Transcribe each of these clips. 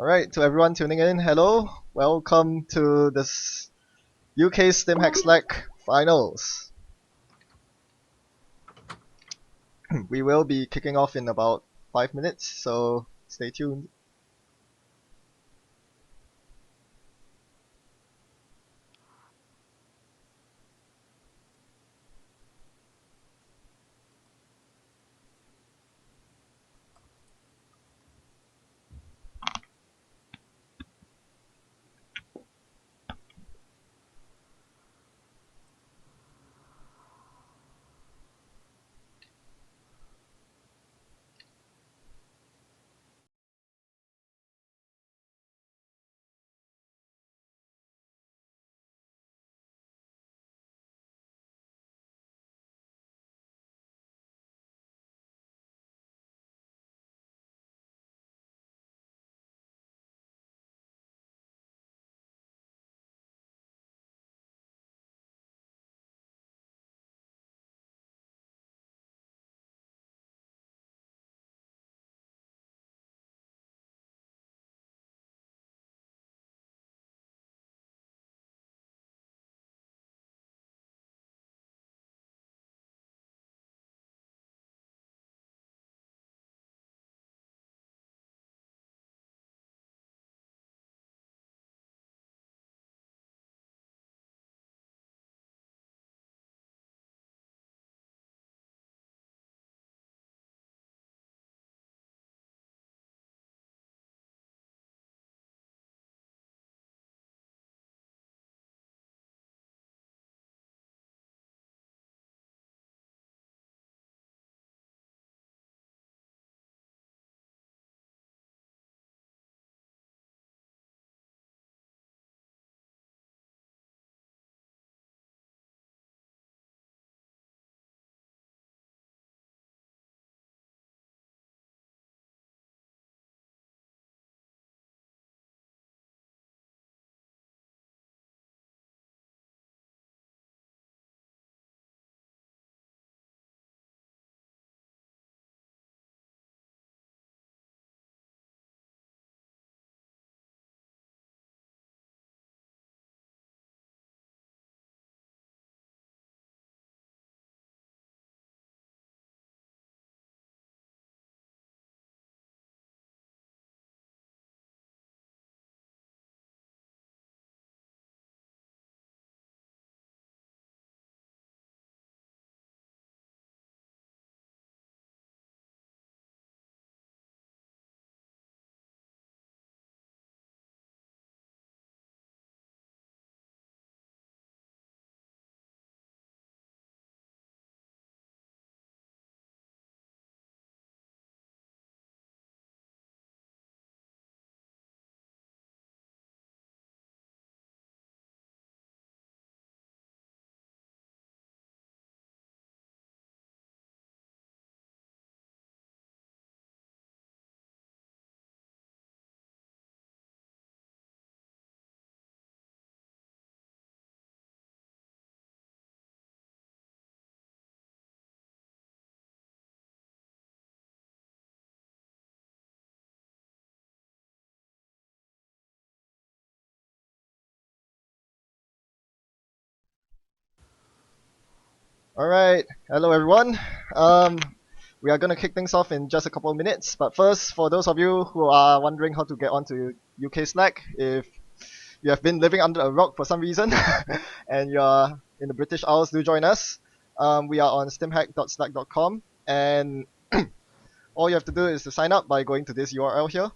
Alright, to everyone tuning in, hello. Welcome to this UK Stimhack Slack finals. We will be kicking off in about 5 minutes, so stay tuned. Alright, hello everyone. We are gonna kick things off in just a couple of minutes, but first, for those of you who are wondering how to get onto UK Slack, if you have been living under a rock for some reason and you're in the British Isles, do join us. We are on stimhack.slack.com, and all you have to do is to sign up by going to this URL here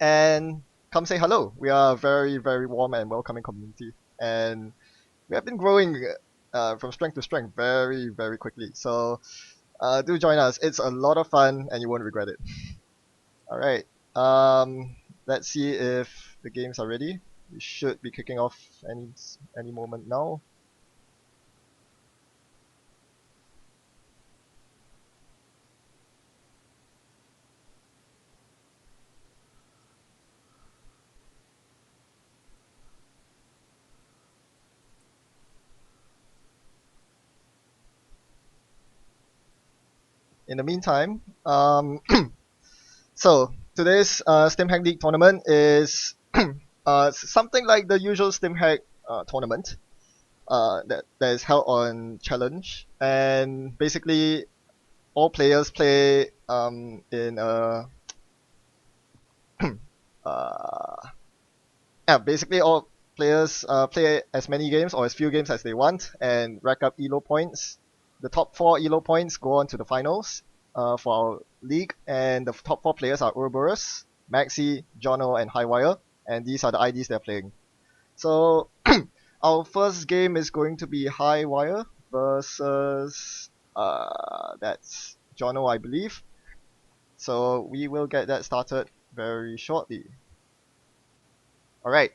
and come say hello. We are a very, very warm and welcoming community, and we have been growing from strength to strength very, very quickly. So do join us. It's a lot of fun, and you won't regret it. All right. Let's see if the games are ready. We should be kicking off any moment now. In the meantime, so today's Stimhack League tournament is something like the usual Stimhack tournament that is held on challenge, and basically all players play in a basically all players play as many games or as few games as they want and rack up elo points. The top 4 elo points go on to the finals for our league, and the top 4 players are Ouroboros, Maxey, Johno, and hIghwire, and these are the IDs they're playing. So our first game is going to be hIghwire versus that's johno, I believe. So we will get that started very shortly. Alright.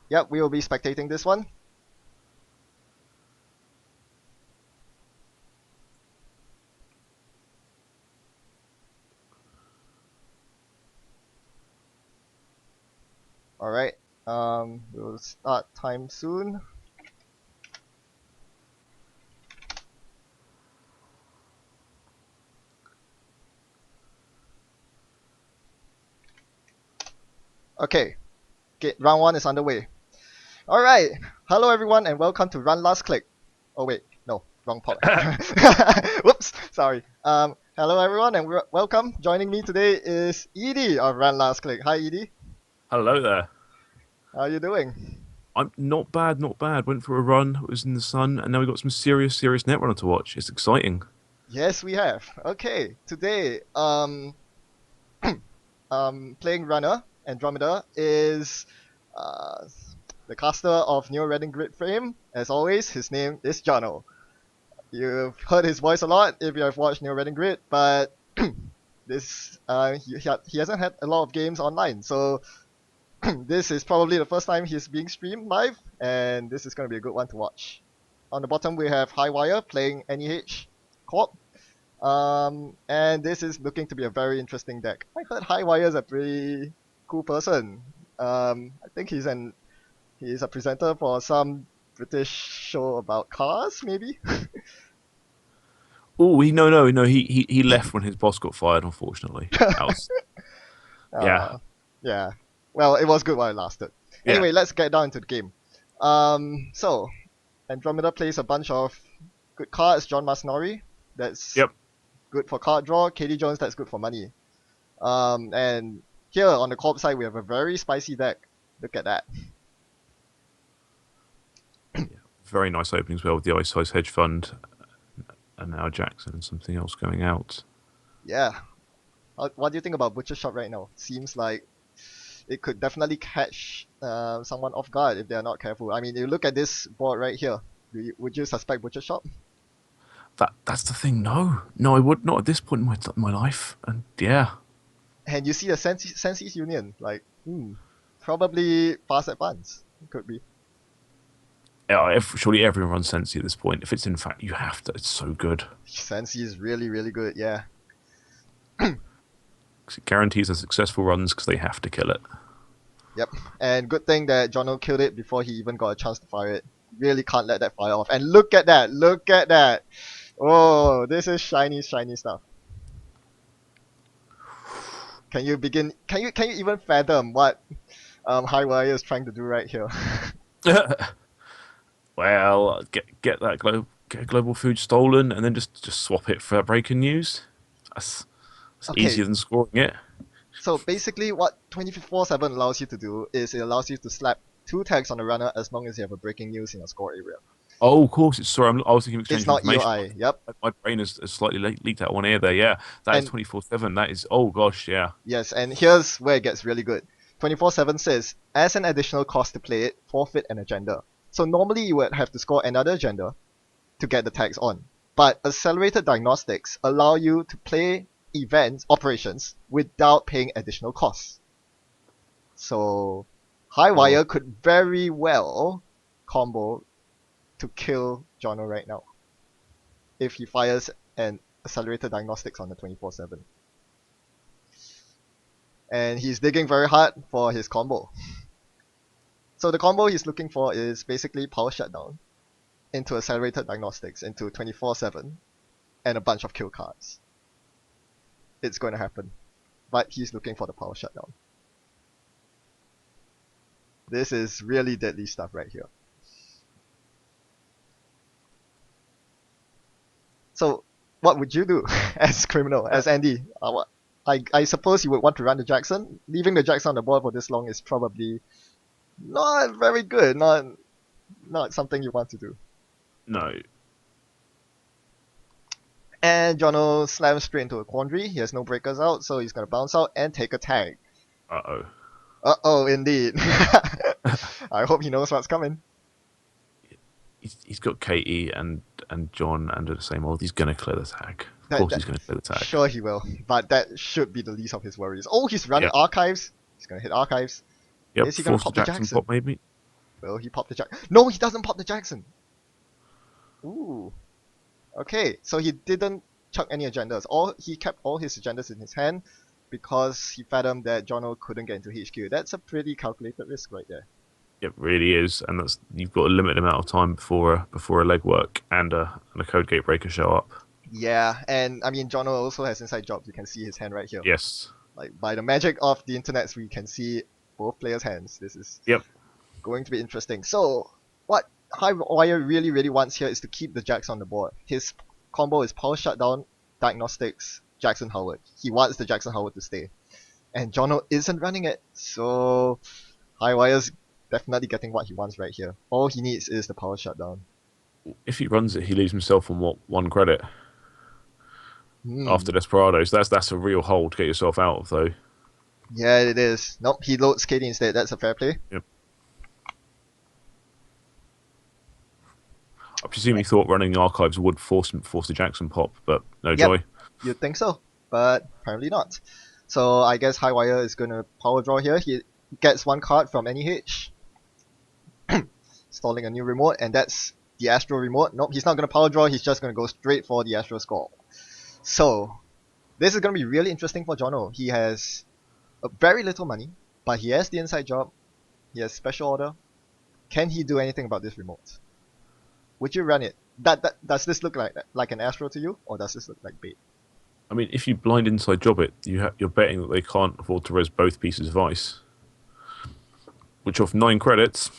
Yep, we will be spectating this one. Alright. We'll start time soon. Okay, round 1 is underway. Alright, hello everyone and welcome to Run Last Click. Oh wait, no, wrong part. Whoops, sorry. Hello everyone and welcome. Joining me today is Edie of Run Last Click. Hi Edie. Hello there. How are you doing? I'm not bad, not bad. Went for a run, it was in the sun, and now we've got some serious Netrunner to watch. It's exciting. Yes, we have. Okay, today, playing runner, Andromeda, is the caster of Neo Redding Grid fame. As always, his name is johno. You've heard his voice a lot if you have watched Neo Redding Grid, but this he hasn't had a lot of games online, so this is probably the first time he's being streamed live, and this is going to be a good one to watch. On the bottom we have hIghwire playing NEH Corp. And this is looking to be a very interesting deck. I heard hIghwire is a pretty cool person. I think he's a presenter for some British show about cars, maybe. Oh, he left when his boss got fired. Unfortunately, yeah. Yeah. Well, it was good while it lasted. Yeah. Anyway, let's get down into the game. So Andromeda plays a bunch of good cards. John Masnori, that's Yep. good for card draw. Katie Jones, that's good for money. And here on the corp side, we have a very spicy deck. Look at that. Very nice opening as well with the Ice Ice Hedge Fund, and now Jackson and something else going out. Yeah. What do you think about Butcher Shop right now? Seems like it could definitely catch someone off guard if they are not careful. I mean, you look at this board right here. Would you suspect Butcher Shop? That's the thing. No, I would not at this point in my life. And yeah. And you see the Sensi's Union, like, probably fast advance. Could be. Surely everyone runs Sensi at this point. If it's in fact, you have to. It's so good. Sensi is really, really good, yeah. It guarantees a successful runs because they have to kill it. Yep, and good thing that johno killed it before he even got a chance to fire it. Really can't let that fire off. And look at that! Look at that! Oh, this is shiny stuff. Can you even fathom what hIghwire is trying to do right here? Well, get that global food stolen and then just swap it for breaking news. That's Okay. easier than scoring it. So basically what 24/7 allows you to do is it allows you to slap 2 tags on the runner as long as you have a breaking news in your score area. Oh, of course. I was thinking of It's exchanging not information. EOI, yep. My brain has slightly leaked out one ear there. Yeah, that is And 24/7. That is, oh gosh, yeah. yes, and here's where it gets really good. 24/7 says, as an additional cost to play it, forfeit an agenda. So normally you would have to score another agenda to get the tags on. But accelerated diagnostics allow you to play operations without paying additional costs. So hIghwire could very well combo to kill johno right now if he fires an accelerated diagnostics on the 24/7. And he's digging very hard for his combo. So the combo he's looking for is basically power shutdown into accelerated diagnostics into 24/7 and a bunch of kill cards. it's going to happen. But he's looking for the power shutdown. This is really deadly stuff right here. So, what would you do as criminal, as Andy? I suppose you would want to run the Jackson. Leaving the Jackson on the board for this long is probably not very good. Not something you want to do. No. And johno slams straight into a quandary. He has no breakers out, so he's gonna bounce out and take a tag. Uh-oh. Uh-oh, indeed. I hope he knows what's coming. He's got Katie and John and the same old. He's going to clear the tag. Of course he's going to clear the tag. Sure he will, but that should be the least of his worries. Oh, he's running archives. He's gonna hit archives. Yep, Is he gonna force pop the the Jackson Jackson? pop maybe? Will he pop the Jackson? No, he doesn't pop the Jackson. Ooh. Okay, so he didn't chuck any agendas. He kept all his agendas in his hand because he fathomed that johno couldn't get into HQ. That's a pretty calculated risk right there. It really is, and you've got a limited amount of time before a legwork and a code gate breaker show up. Yeah, and I mean johno also has inside jobs. You can see his hand right here. Yes. Like by the magic of the internet, we can see both players' hands. This is going to be interesting. So what hIghwire really wants here is to keep the Jacks on the board. His combo is power shutdown, diagnostics, Jackson Howard. He wants the Jackson Howard to stay. And johno isn't running it, so hIghwire's definitely getting what he wants right here. All he needs is the power shutdown. If he runs it, he leaves himself on what, 1 credit after Desperados. That's a real hole to get yourself out of, though. Yeah, it is. Nope, he loads Katie instead. That's a fair play. Yep. I presume he thought running archives would force the Jackson pop, but no joy. You'd think so, but apparently not. So I guess hIghwire is gonna power draw here. He gets 1 card from any H. Stalling a new remote, and that's the Astro remote. Nope, he's not gonna power draw, he's just gonna go straight for the Astro score. So this is gonna be really interesting for johno. He has very little money, but he has the inside job. He has special order. Can he do anything about this remote? Would you run it? Does this look like an Astro to you, or does this look like bait? I mean, if you blind inside job it, you're betting that they can't afford to res both pieces of ice. Which off 9 credits,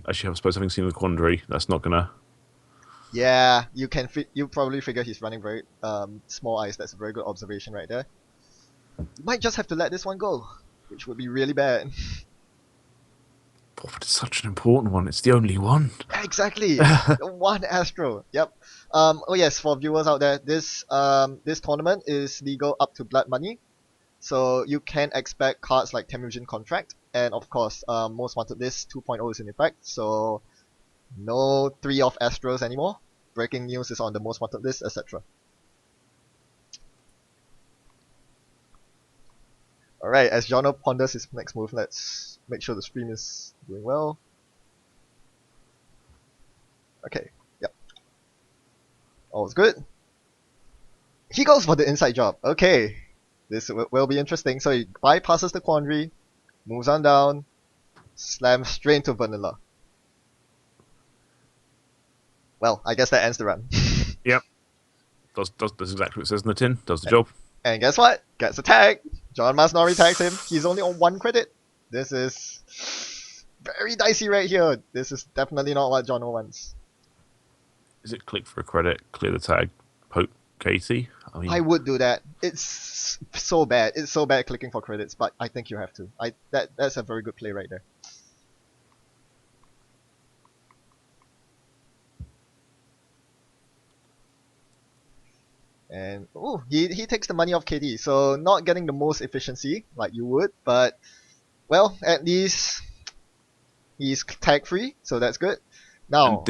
actually I suppose having seen the quandary, that's not gonna... Yeah, you probably figure he's running very small ice. That's a very good observation right there. You might just have to let this one go, which would be really bad. Oh, but it's such an important one. It's the only one. Exactly. One Astro. Yep. Oh yes, for viewers out there, this tournament is legal up to blood money, so you can expect cards like Temujian Contract, and of course, Most Wanted List 2.0 is in effect. So no 3 of Astros anymore. Breaking news is on the Most Wanted List, etc. Alright, as johno ponders his next move, let's make sure the stream is doing well. Okay, yep. All's good. He goes for the inside job. Okay, this will be interesting. So he bypasses the quandary, moves on down, slams straight into vanilla. Well, I guess that ends the run. Yep. Does exactly what it says in the tin. Does the job. And guess what? Gets a tag. John Masnori tags him. He's only on 1 credit. This is very dicey right here. This is definitely not what johno wants. Is it click for a credit, clear the tag, poke Katie? I would do that. It's so bad. It's so bad clicking for credits, but I think you have to. That's a very good play right there. And oh, he takes the money off KD, so not getting the most efficiency like you would, but well, at least he's tag free, so that's good. Now,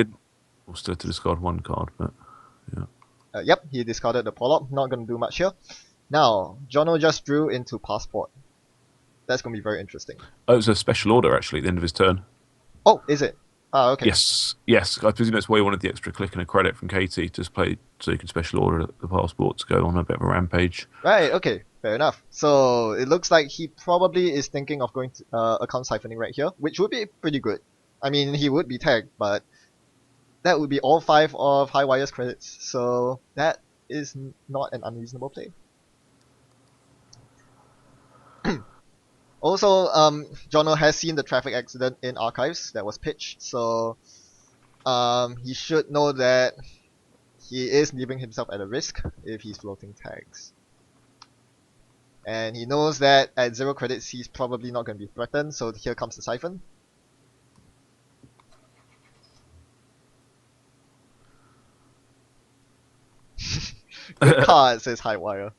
still to discard 1 card, but yeah. Yep, he discarded the Polop. Not gonna do much here. Now, johno just drew into Passport. That's gonna be very interesting. Oh, it was a special order actually at the end of his turn. Oh, is it? Oh, okay. Yes. I presume that's why he wanted the extra click and a credit from Katie to play, so he can special order the Passport to go on a bit of a rampage. Right, okay, fair enough. So it looks like he probably is thinking of going to account siphoning right here, which would be pretty good. I mean, he would be tagged, but that would be all 5 of hIghwire's credits, so that is not an unreasonable play. Also, Johno has seen the traffic accident in archives that was pitched, so he should know that he is leaving himself at a risk if he's floating tags. And he knows that at 0 credits he's probably not going to be threatened, so here comes the siphon. Good card, says hIghwire.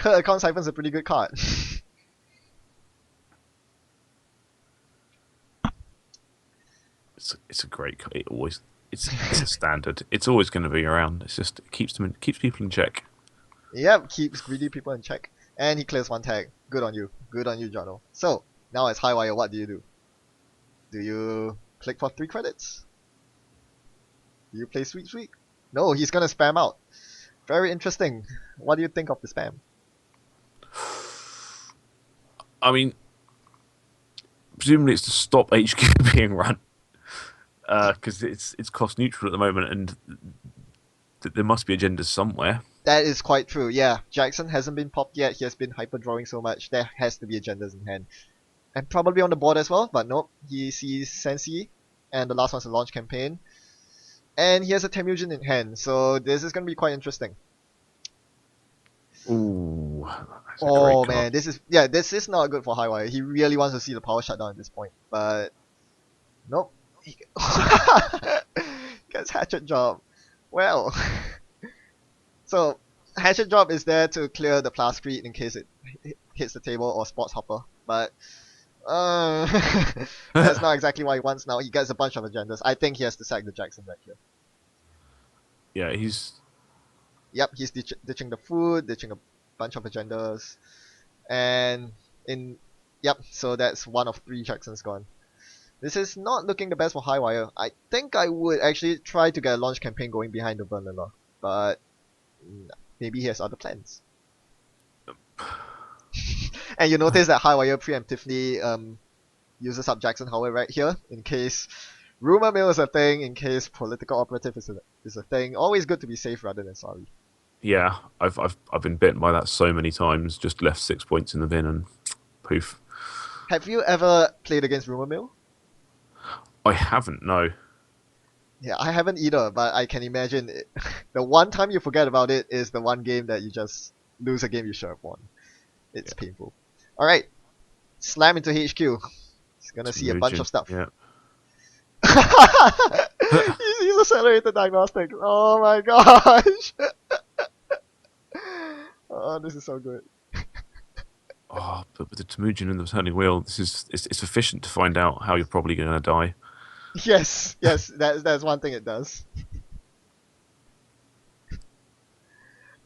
Account siphon's a pretty good card. It's a great card. It's a standard. It's always going to be around. It's just it keeps people in check. Yep, keeps greedy people in check. And he clears 1 tag. Good on you. Good on you, Johno. So, now as hIghwire, what do you do? Do you click for 3 credits? Do you play Sweet Sweet? No, he's gonna spam out. Very interesting. What do you think of the spam? I mean, presumably it's to stop HQ being run, because it's cost neutral at the moment, and there must be agendas somewhere. That is quite true, yeah. Jackson hasn't been popped yet, he has been hyper-drawing so much, there has to be agendas in hand. And probably on the board as well, but nope. He sees Sensi, and the last one's a launch campaign. And he has a Temujin in hand, so this is going to be quite interesting. Ooh, that's a Oh great man, card. this is not good for hIghwire. He really wants to see the power shutdown at this point, but nope. He gets Hatchet Job. Well, so Hatchet Job is there to clear the Plascrete in case it hits the table or spots Hopper, but that's not exactly what he wants now. He gets a bunch of agendas. I think he has to sack the Jackson right here. Yeah, he's Yep, he's ditching the food, ditching a bunch of agendas, and yep, so that's 1 of 3 Jacksons gone. This is not looking the best for hIghwire. I think I would actually try to get a launch campaign going behind the vanilla, but maybe he has other plans. And you notice that hIghwire preemptively uses up Jackson Howard right here in case rumor mill is a thing, in case political operative is a thing. Always good to be safe rather than sorry. yeah. I've been bitten by that so many times. Just left 6 points in the bin and poof. Have you ever played against rumor mill? I haven't. No. Yeah, I haven't either, but I can imagine the one time you forget about it is the one game that you just lose a game you should have won. It's painful. Alright, slam into HQ. He's gonna see a bunch of stuff. Yeah. He's accelerated diagnostic. Oh my gosh. Oh, this is so good. Oh, but with the Temujin and the turning wheel, it's efficient to find out how you're probably going to die. Yes, that's one thing it does.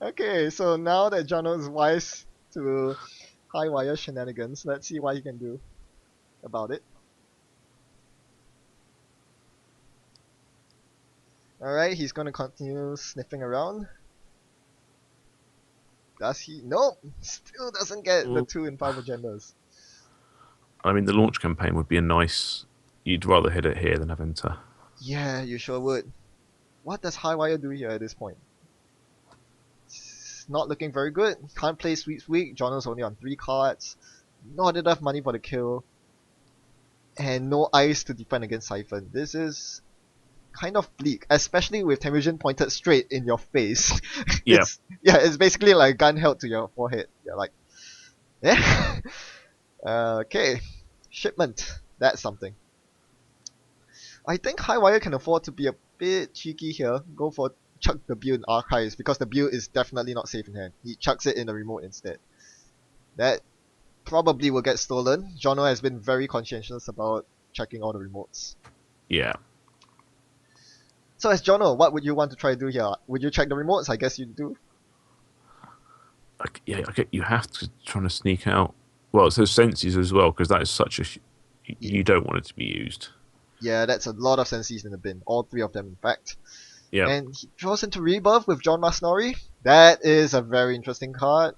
Okay, so now that Johno is wise to hIghwire shenanigans, let's see what he can do about it. Alright, he's gonna continue sniffing around. Does he? Nope! Still doesn't get the 2 in 5 agendas. I mean, the launch campaign would be a nice. You'd rather hit it here than have enter. Yeah, you sure would. What does hIghwire do here at this point? It's not looking very good. Can't play Sweet Sweet. Johno's only on 3 cards. Not enough money for the kill. And no ice to defend against Siphon. This is kind of bleak, especially with Temujin pointed straight in your face. Yeah. It's basically like a gun held to your forehead. You're like, yeah. Okay, shipment. That's something. I think hIghwire can afford to be a bit cheeky here. Go for chuck the build in archives because the build is definitely not safe in hand. He chucks it in the remote instead. That probably will get stolen. Johno has been very conscientious about checking all the remotes. Yeah. So as Johno, what would you want to try to do here? Would you check the remotes? I guess you do. Okay, you have to try to sneak out. Well, it's those senses as well, because that is such a. You don't want it to be used. Yeah, that's a lot of senses in the bin. All 3 of them, in fact. Yeah. And he draws into Rebirth with John Masnori. That is a very interesting card.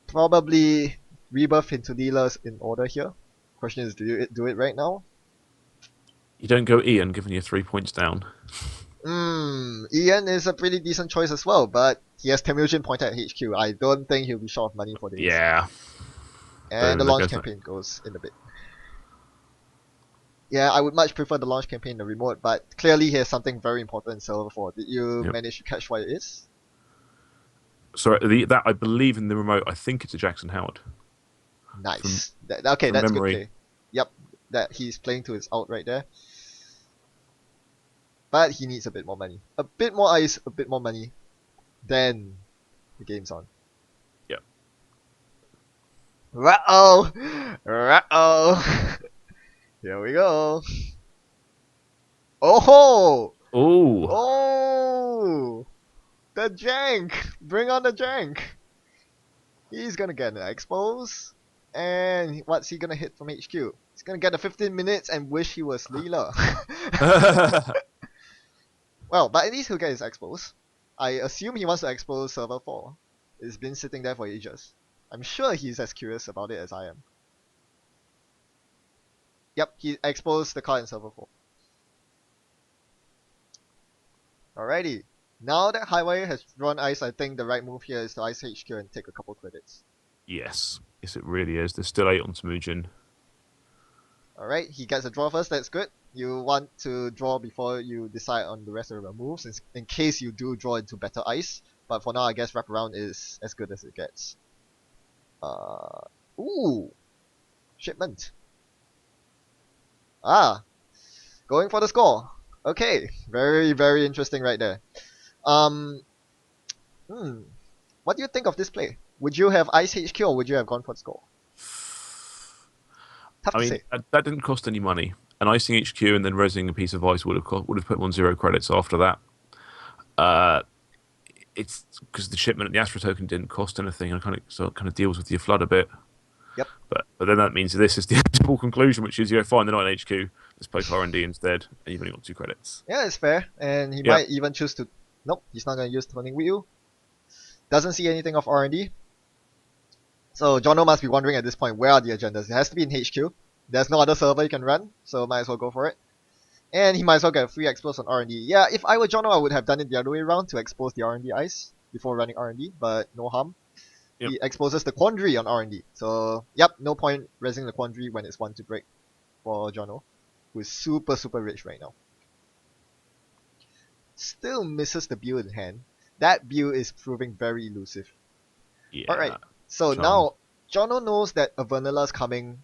Probably Rebirth into Leela's in order here. Question is, do you do it right now? You don't go Ian, given you're 3 points down. Ian is a pretty decent choice as well, but he has Temujin pointed at HQ. I don't think he'll be short of money for this. Yeah. And the Boom, there launch goes that. campaign goes in a bit. Yeah, I would much prefer the launch campaign in the remote, but clearly he has something very important in server 4. Did you Yep. manage to catch what it is? So that I believe in the remote, I think it's a Jackson Howard from Nice. Okay, from that's good memory. play. Yep, that he's playing to his ult right there. But he needs a bit more money. A bit more ice, a bit more money. Then the game's on. Yep. Uh-oh! Uh-oh! Here we go. Oh ho! Oh, Oh! The jank! Bring on the jank! He's gonna get an expose. And what's he gonna hit from HQ? He's gonna get the 15 minutes and wish he was Leela. Well, but at least he'll get his expose. I assume he wants to expose server 4. It's been sitting there for ages. I'm sure he's as curious about it as I am. Yep, he exposed the card in server 4. Alrighty. Now that hIghwire has drawn ice, I think the right move here is to ice HQ and take a couple credits. yes, yes, it really is. There's still 8 on Smoogen. Alright, he gets a draw first, that's good. You want to draw before you decide on the rest of your moves in case you do draw into better ice. But for now, I guess wraparound is as good as it gets. Ooh! Shipment. Ah! Going for the score. Okay, very, very interesting right there. Um, what do you think of this play? Would you have Ice HQ or would you have gone for the score? Tough I to mean, say. that didn't cost any money. An icing HQ and then resing a piece of ice would have put him on 0 credits after that. Uh, it's because the shipment and the Astro token didn't cost anything, and so it kind of deals with your flood a bit. Yep. But then that means this is the inevitable conclusion, which is fine, they're not in HQ. Let's play R&D instead, and you've only got 2 credits. Yeah, it's fair. And he Yep. might even choose to... Nope, he's not going to use Turning Wheel. Doesn't see anything of R&D. So johno must be wondering at this point, where are the agendas? It has to be in HQ. There's no other server you can run, so might as well go for it. And he might as well get a free expose on R&D. Yeah, if I were johno, I would have done it the other way around to expose the R&D ice before running R&D, but no harm. Yep. He exposes the Quandary on R&D. So, yep, no point resing the Quandary when it's 1 to break for johno, who is super, super rich right now. Still misses the build in hand. That build is proving very elusive. Yeah. Alright, so Charmed. now johno knows that a vanilla is coming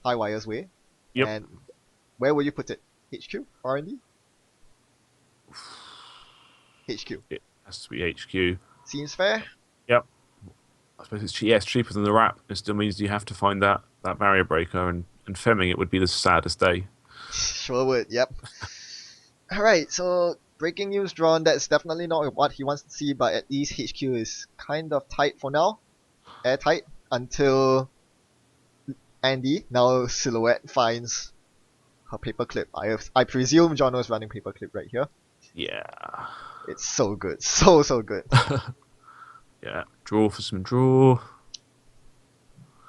hIghwire's way. Yep. And where will you put it? HQ? R&D? HQ. It has to be HQ. Seems fair? Yep. I suppose it's cheaper than the wrap. It still means you have to find that barrier breaker, and femming it would be the saddest day. Sure would, yep. Alright, so breaking news drawn, that's definitely not what he wants to see, but at least HQ is kind of tight for now. Airtight until Andy, now Silhouette, finds her paperclip. I presume johno is running paperclip right here. Yeah. It's so good, so good. Yeah. Draw for some draw.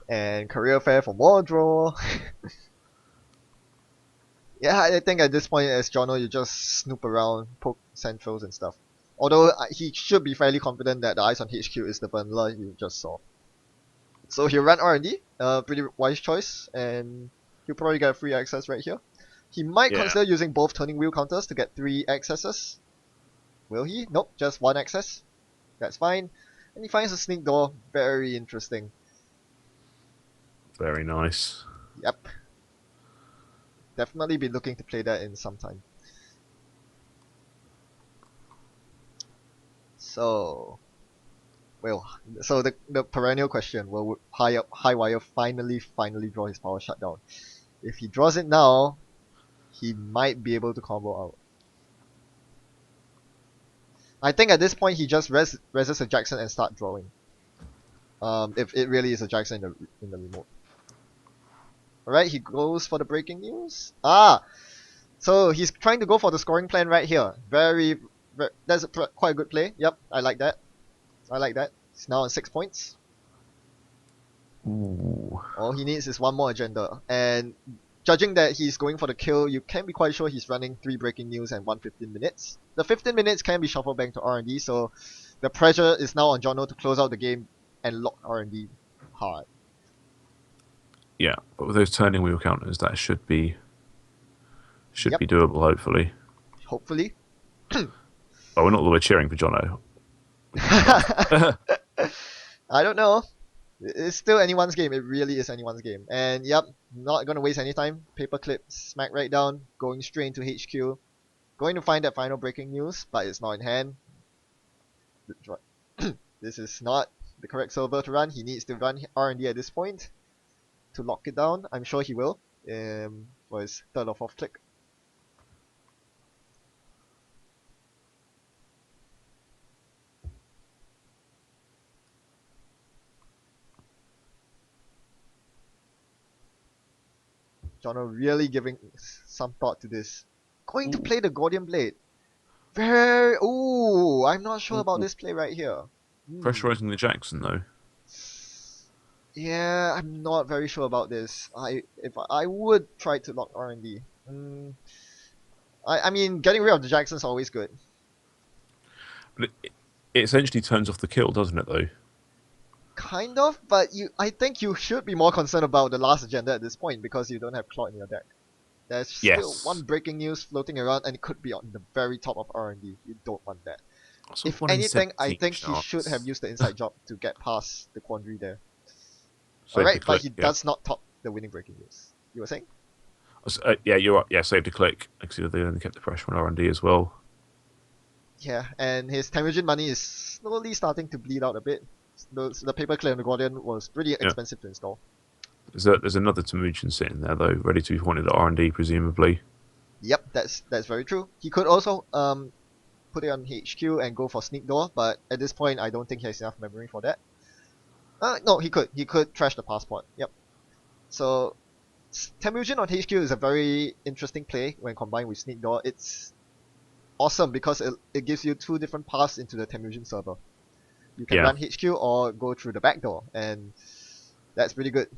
And career fair for more draw. Yeah, I think at this point as johno, you just snoop around, poke centrals and stuff. Although he should be fairly confident that the ice on HQ is the vanilla you just saw. So he'll run R&D, pretty wise choice, and he'll probably get free access right here. He might consider using both turning wheel counters to get 3 accesses. Will he? Nope, just 1 access. That's fine. And he finds a sneak door, very interesting. Very nice. Yep. Definitely be looking to play that in some time. So the perennial question, will hIghwire finally draw his power shutdown? If he draws it now, he might be able to combo out. I think at this point he just reses a Jackson and start drawing. If it really is a Jackson in the remote. Alright, he goes for the breaking news. So he's trying to go for the scoring plan right here. That's quite a good play. Yep, I like that. He's now on 6 points. Ooh. All he needs is 1 more agenda. And judging that he's going for the kill, you can be quite sure he's running 3 breaking news and 1 15 minutes. The 15 minutes can be shuffled back to R&D, so the pressure is now on johno to close out the game and lock R&D hard. Yeah, but with those turning wheel counters, that should be Yep, doable. Hopefully. hopefully. Well, we're not all the way cheering for Jono. I don't know. It's still anyone's game. It really is anyone's game. And yep, not gonna waste any time. Paperclip, smack right down, going straight into HQ. Going to find that final breaking news, but it's not in hand. This is not the correct server to run. He needs to run R&D at this point to lock it down. I'm sure he will. For his third or fourth click. Johno really giving some thought to this. Going to play the Gordian Blade. Very. Ooh, I'm not sure about this play right here. Pressurizing the Jackson though. Yeah, I'm not very sure about this. I would try to lock R&D. I mean, getting rid of the Jackson's always good. But it essentially turns off the kill, doesn't it though? Kind of, but I think you should be more concerned about the last agenda at this point because you don't have Claw in your deck. There's still one breaking news floating around and it could be on the very top of R&D. You don't want that. If anything, I think he should have used the inside job to get past the quandary there. Alright, but he does not top the winning breaking news. You were saying? Yeah, you're right. Yeah, saved a click. Actually, they only kept the pressure on R&D as well. Yeah, and his Temujin money is slowly starting to bleed out a bit. The paperclip on the Guardian was pretty expensive to install. There's another Temujin sitting there though, ready to be pointed at R&D presumably. Yep, that's very true. He could also put it on HQ and go for sneak door, but at this point I don't think he has enough memory for that. No, he could. He could trash the passport. Yep. So Temujin on HQ is a very interesting play when combined with sneak door. It's awesome because it gives you two different paths into the Temujin server. You can run HQ or go through the back door, and that's pretty good.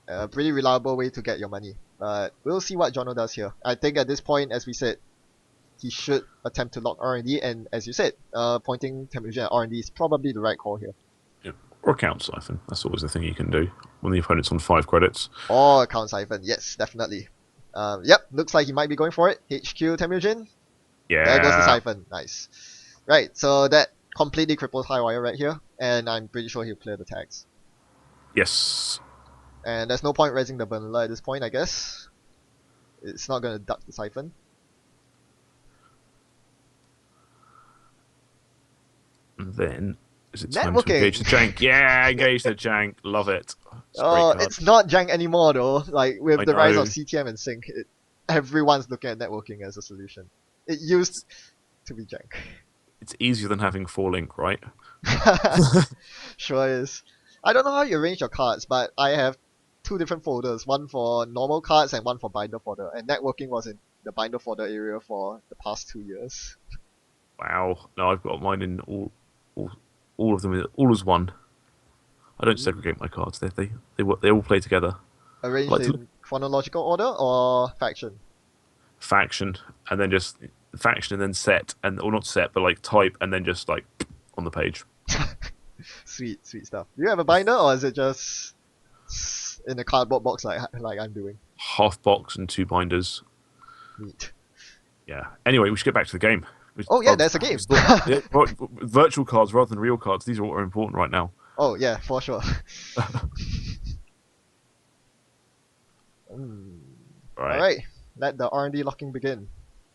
A pretty reliable way to get your money. But we'll see what Johno does here. I think at this point, as we said, he should attempt to lock R&D, and as you said, pointing Temujin at R&D is probably the right call here. Yeah. Or a count siphon. That's always the thing you can do when the opponent's on 5 credits. Or a count siphon, yes, definitely. Yep, looks like he might be going for it. HQ Temujin. Yeah. There goes the siphon. Nice. Right, so that completely cripples hIghwire right here, and I'm pretty sure he'll clear the tags. Yes. And there's no point raising the vanilla at this point, I guess. It's not gonna duck the siphon. And then is it time to engage the jank? Yeah, engage the jank. Love it. It's not jank anymore though. Like with the rise of CTM and sync, everyone's looking at networking as a solution. It used to be jank. It's easier than having 4 link, right? Sure is. I don't know how you arrange your cards, but I have 2 different folders, one for normal cards and one for binder folder, and networking was in the binder folder area for the past 2 years. Wow. No, I've got mine in all of them, all as one. I don't segregate my cards. They all play together. Arranged in chronological order or faction? Faction, and then just faction, and then set, or not set, but like type, and then just like on the page. Sweet stuff. Do you have a binder, or is it just in a cardboard box like I'm doing? Half box and 2 binders. Neat. Yeah. Anyway, we should get back to the game. Oh yeah, there's a game. Virtual cards rather than real cards. These are what are important right now. Oh yeah, for sure. Alright, let the R&D locking begin.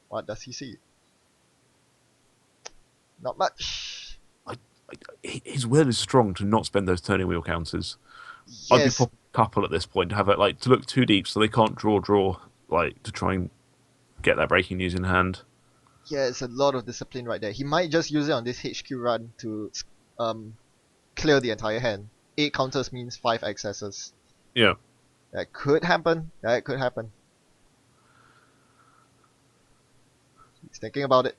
What does he see? Not much. His will is strong to not spend those turning wheel counters. Yes. I'd be popping a couple at this point to have it to look too deep so they can't draw, to try and get that breaking news in hand. Yeah, it's a lot of discipline right there. He might just use it on this HQ run to clear the entire hand. 8 counters means 5 accesses. Yeah. That could happen. He's thinking about it.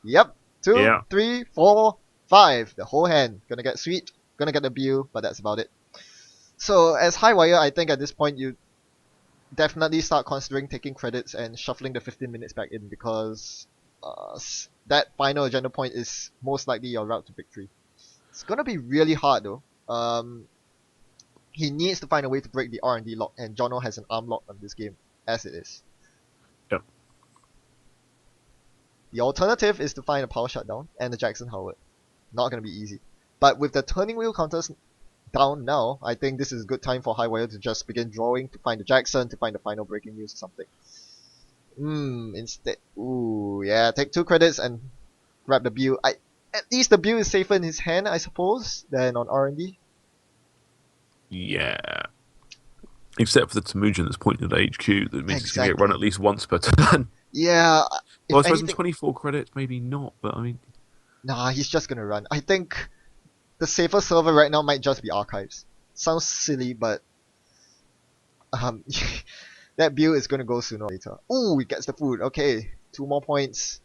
Yep. 2, 3, 4, 5. The whole hand. Gonna get sweet. Gonna get the bill, but that's about it. So as hIghwire, I think at this point you definitely start considering taking credits and shuffling the 15 minutes back in because that final agenda point is most likely your route to victory. It's gonna be really hard though. He needs to find a way to break the R&D lock, and Johno has an arm lock on this game, as it is. Yep. The alternative is to find a power shutdown and a Jackson Howard. Not going to be easy. But with the turning wheel counters down now, I think this is a good time for hIghwire to just begin drawing to find the Jackson, to find the final breaking news or something. Instead, yeah, take 2 credits and grab the Build. At least the Build is safer in his hand, I suppose, than on R&D. Yeah. Except for the Temujin that's pointing at HQ, that means it's going to get run at least once per turn. Yeah. Well, I suppose in 24 credits, maybe not, but I mean... Nah, he's just going to run. I think the safer server right now might just be Archives. Sounds silly, but... that Build is going to go sooner or later. Ooh, he gets the food. Okay, 2 more points.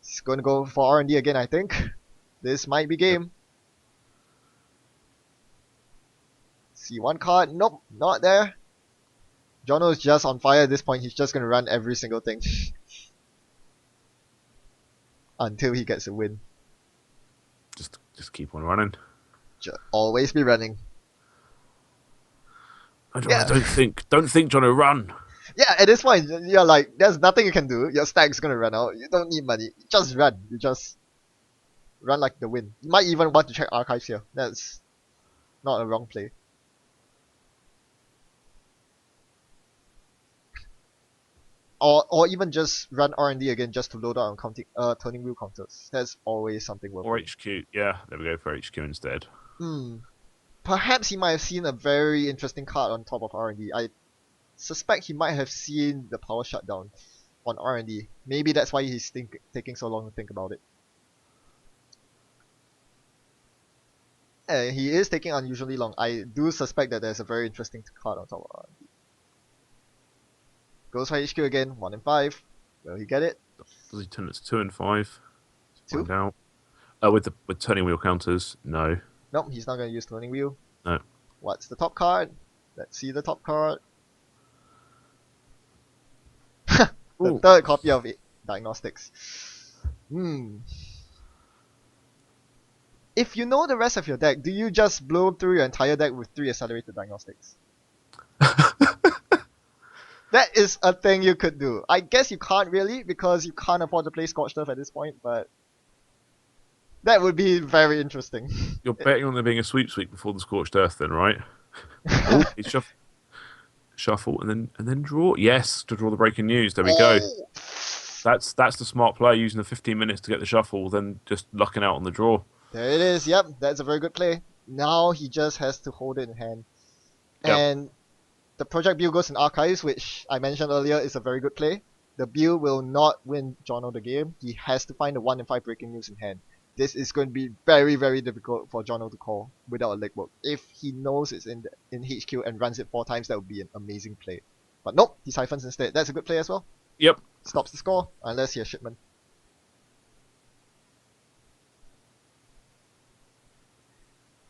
He's going to go for R&D again, I think. This might be game. Yep. See one card. Nope, not there. Johno is just on fire at this point. He's just going to run every single thing. Until he gets a win. Just keep on running. Always be running. Don't think Johno, run. Yeah, at this point, you're like, there's nothing you can do. Your stack's gonna run out. You don't need money. Just run. You just run like the wind. You might even want to check archives here. That's not a wrong play. Or even just run R&D again just to load out on turning wheel counters. That's always something worth. Or HQ, yeah, there we go for HQ instead. Perhaps he might have seen a very interesting card on top of R&D. I suspect he might have seen the power shutdown on R&D. Maybe that's why he's taking so long to think about it. He is taking unusually long. I do suspect that there's a very interesting card on top of R&D. Goes for HQ again, 1 and 5. Will he get it? Does he turn it to 2 and 5? 2? Find out. With turning wheel counters, no. Nope, he's not going to use turning wheel. No. What's the top card? Let's see the top card. The third copy of it. Diagnostics. If you know the rest of your deck, do you just blow through your entire deck with 3 accelerated diagnostics? That is a thing you could do. I guess you can't really, because you can't afford to play Scorched Earth at this point, but that would be very interesting. You're betting on there being a sweep before the Scorched Earth then, right? Oh, he's shuffle and then draw. Yes, to draw the breaking news. There we go. That's the smart play, using the 15 minutes to get the shuffle, then just lucking out on the draw. There it is. Yep, that's a very good play. Now he just has to hold it in hand. Yep. And the project build goes in archives, which I mentioned earlier is a very good play. The build will not win Johno the game. He has to find the 1 and 5 breaking news in hand. This is going to be very, very difficult for Johno to call without a legwork. If he knows it's in HQ and runs it 4 times, that would be an amazing play. But nope, he siphons instead. That's a good play as well. Yep. Stops the score, unless he has shipment.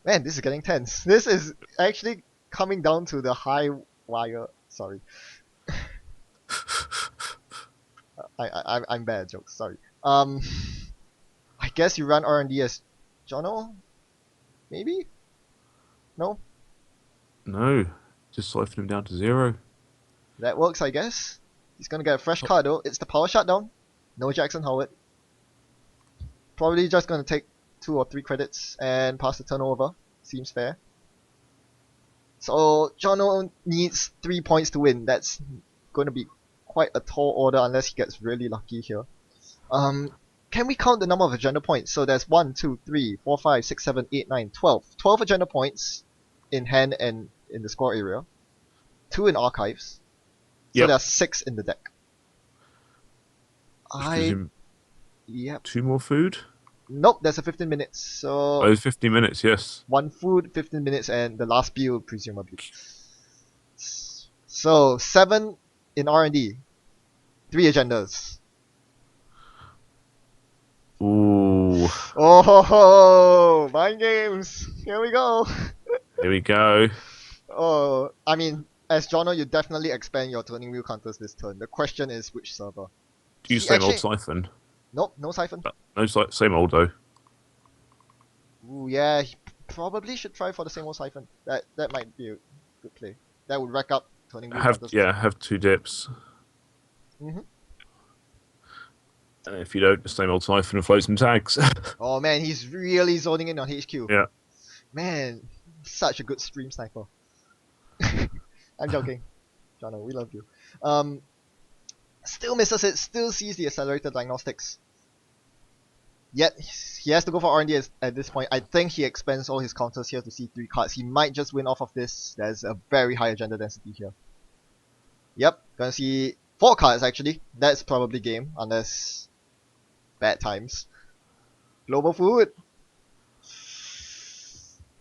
Man, this is getting tense. This is actually coming down to the hIghwire. Sorry. I'm bad at jokes, sorry. I guess you run R&D as Johno? Maybe? No? No. Just siphon him down to 0. That works, I guess. He's gonna get a fresh card though. It's the power shutdown. No Jackson Howard. Probably just gonna take 2 or 3 credits and pass the turnover. Seems fair. So Johno needs 3 points to win. That's going to be quite a tall order unless he gets really lucky here. Can we count the number of agenda points? So there's 1, 2, 3, 4, 5, 6, 7, 8, 9, 12. 12 agenda points in hand and in the score area. 2 in archives. So there's 6 in the deck. Yep. 2 more food? Nope, there's a 15 minutes. So 15 minutes, yes. 1 food, 15 minutes, and the last build presumably. So 7 in R&D, 3 agendas. Ooh. Oh ho ho! Mind games. Here we go. Here we go. Oh, I mean, as Johno, you definitely expand your turning wheel counters this turn. The question is which server. Do you same old siphon? Nope, no siphon. No same old though. Ooh, yeah, he probably should try for the same old siphon. That might be Good play. That would rack up turning blue Have counters. yeah, have 2 dips. Mm-hmm. And if you don't, the same old Typhon and float some tags. Oh man, he's really zoning in on HQ. Yeah. Man, such a good stream sniper. I'm joking. Johno, we love you. Still misses it, still sees the accelerated diagnostics. Yet, he has to go for R&D at this point. I think he expends all his counters here to see 3 cards. He might just win off of this. There's a very high agenda density here. Yep, gonna see 4 cards actually. That's probably game, unless bad times. Global food.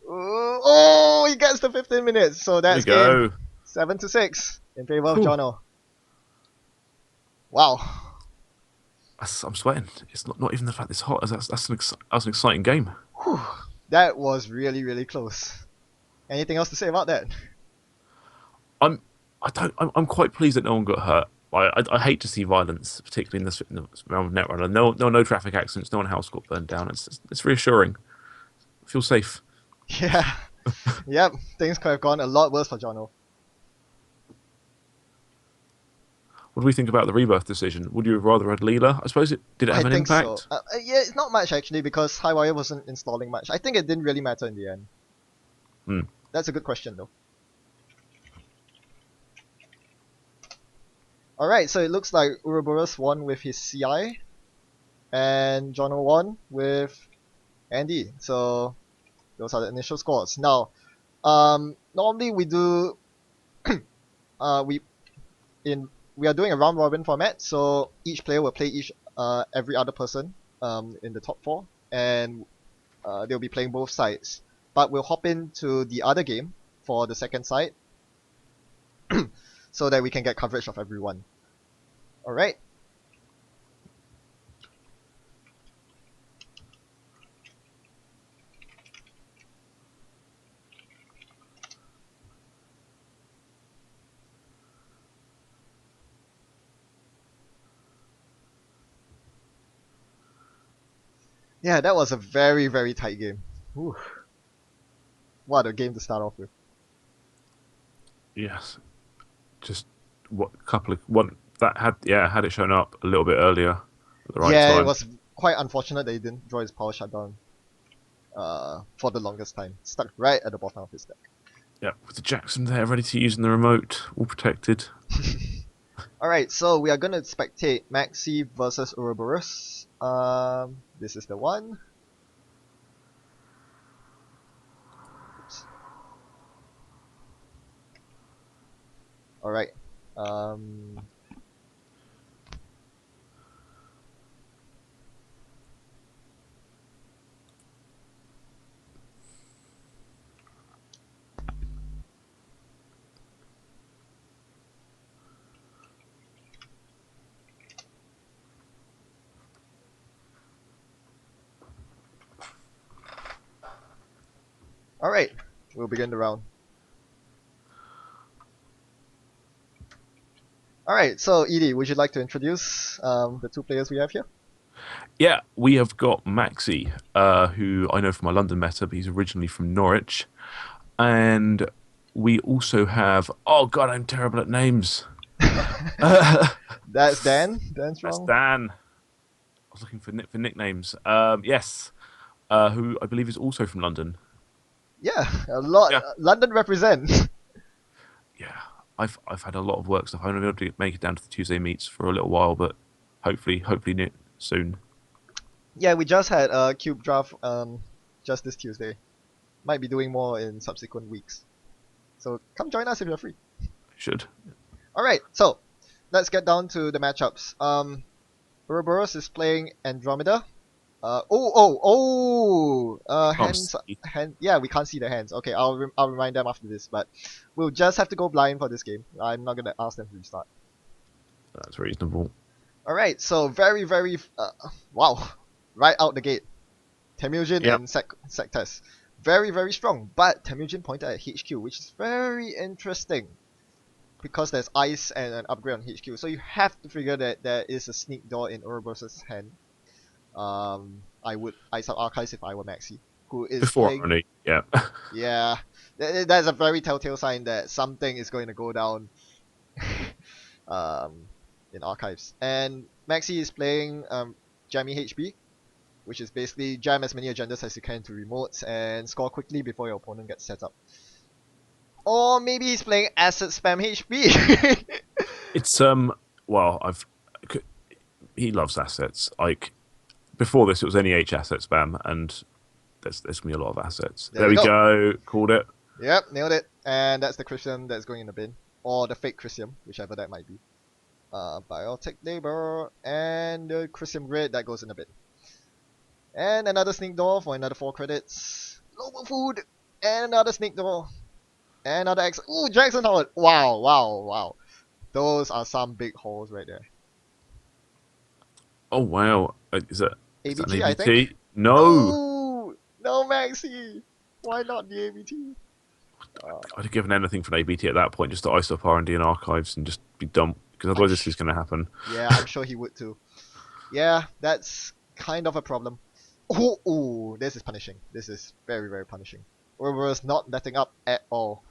Oh, he gets to 15 minutes, so that's There we game. go. 7-6 in favor of Whew. Johno. Wow. I'm sweating. It's not even the fact it's hot. That's an exciting game. Whew. That was really, really close. Anything else to say about that? I'm quite pleased that no one got hurt. I hate to see violence, particularly in the realm of Netrunner. No traffic accidents. No one house got burned down. It's reassuring. I feel safe. Yeah. Yep. Things could have gone a lot worse for Johno. What do we think about the rebirth decision? Would you have rather had Leela? I suppose did it have I an think impact? so. Yeah, it's not much actually because hIghwire wasn't installing much. I think it didn't really matter in the end. Hmm. That's a good question though. Alright, so it looks like ouroboros won with his CI, and Johno won with Andy. So those are the initial scores. Now, normally we do, we are doing a round robin format. So each player will play every other person in the top 4, and they'll be playing both sides. But we'll hop into the other game for the second side, so that we can get coverage of everyone. Alright. Yeah, that was a very, very tight game. Whew. What a game to start off with. Yes. Just had it shown up a little bit earlier at the right Yeah, time. it was quite unfortunate that he didn't draw his power shutdown for the longest time. Stuck right at the bottom of his deck. Yeah, with the Jackson there ready to use in the remote, all protected. Alright, so we are gonna spectate Maxey versus Ouroboros. This is the one. Oops. Alright. Alright, we'll begin the round. Alright, so Edie, would you like to introduce the 2 players we have here? Yeah, we have got Maxey, who I know from my London meta, but he's originally from Norwich. And we also have... Oh god, I'm terrible at names. That's Dan. Dan's That's wrong. Dan. I was looking for nicknames. Yes, who I believe is also from London. Yeah, a lot. Yeah. London represent. Yeah, I've had a lot of work stuff. I'm not able to make it down to the Tuesday meets for a little while, but hopefully soon. Yeah, we just had a cube draft just this Tuesday. Might be doing more in subsequent weeks. So come join us if you're free. Should. Alright, so let's get down to the matchups. Ouroboros is playing Andromeda. Hands. Yeah, we can't see the hands. Okay, I'll remind them after this, but we'll just have to go blind for this game. I'm not gonna ask them to restart. That's reasonable. Alright, so very, wow, right out the gate. Temujin and Sectest. Very, very strong, but Temujin pointed at HQ, which is very interesting. Because there's ice and an upgrade on HQ, so you have to figure that there is a sneak door in Ouroboros' hand. I would ice out Archives if I were Maxey. who is Before playing. irony, yeah. Yeah, that's a very telltale sign that something is going to go down um, in archives. And Maxey is playing Jammy HB, which is basically jam as many agendas as you can to remotes and score quickly before your opponent gets set up. Or maybe he's playing Asset Spam HB. It's well, he loves assets. Like before this, it was NEH asset spam, and there's gonna be a lot of assets. There There we we go. go. Called it. Yep, nailed it. And that's the Christian that's going in the bin. Or the fake Christian, whichever that might be. Biotech Labor and the Christian Grid that goes in the bin. And another sneak door for another 4 credits. Global Food and another sneak door. And another X. Ooh, Jackson Howard. Wow, wow, wow. Those are some big holes right there. Oh wow, is that an ABT, I think. ABT? No, No, no, Maxi. Why not the ABT? I'd have given anything for an ABT at that point, just to ice up R&D and archives and just be done, because otherwise this is going to happen. Yeah, I'm sure he would too. Yeah, that's kind of a problem. Oh, ooh, this is punishing. This is very, very punishing. Ouroboros not letting up at all.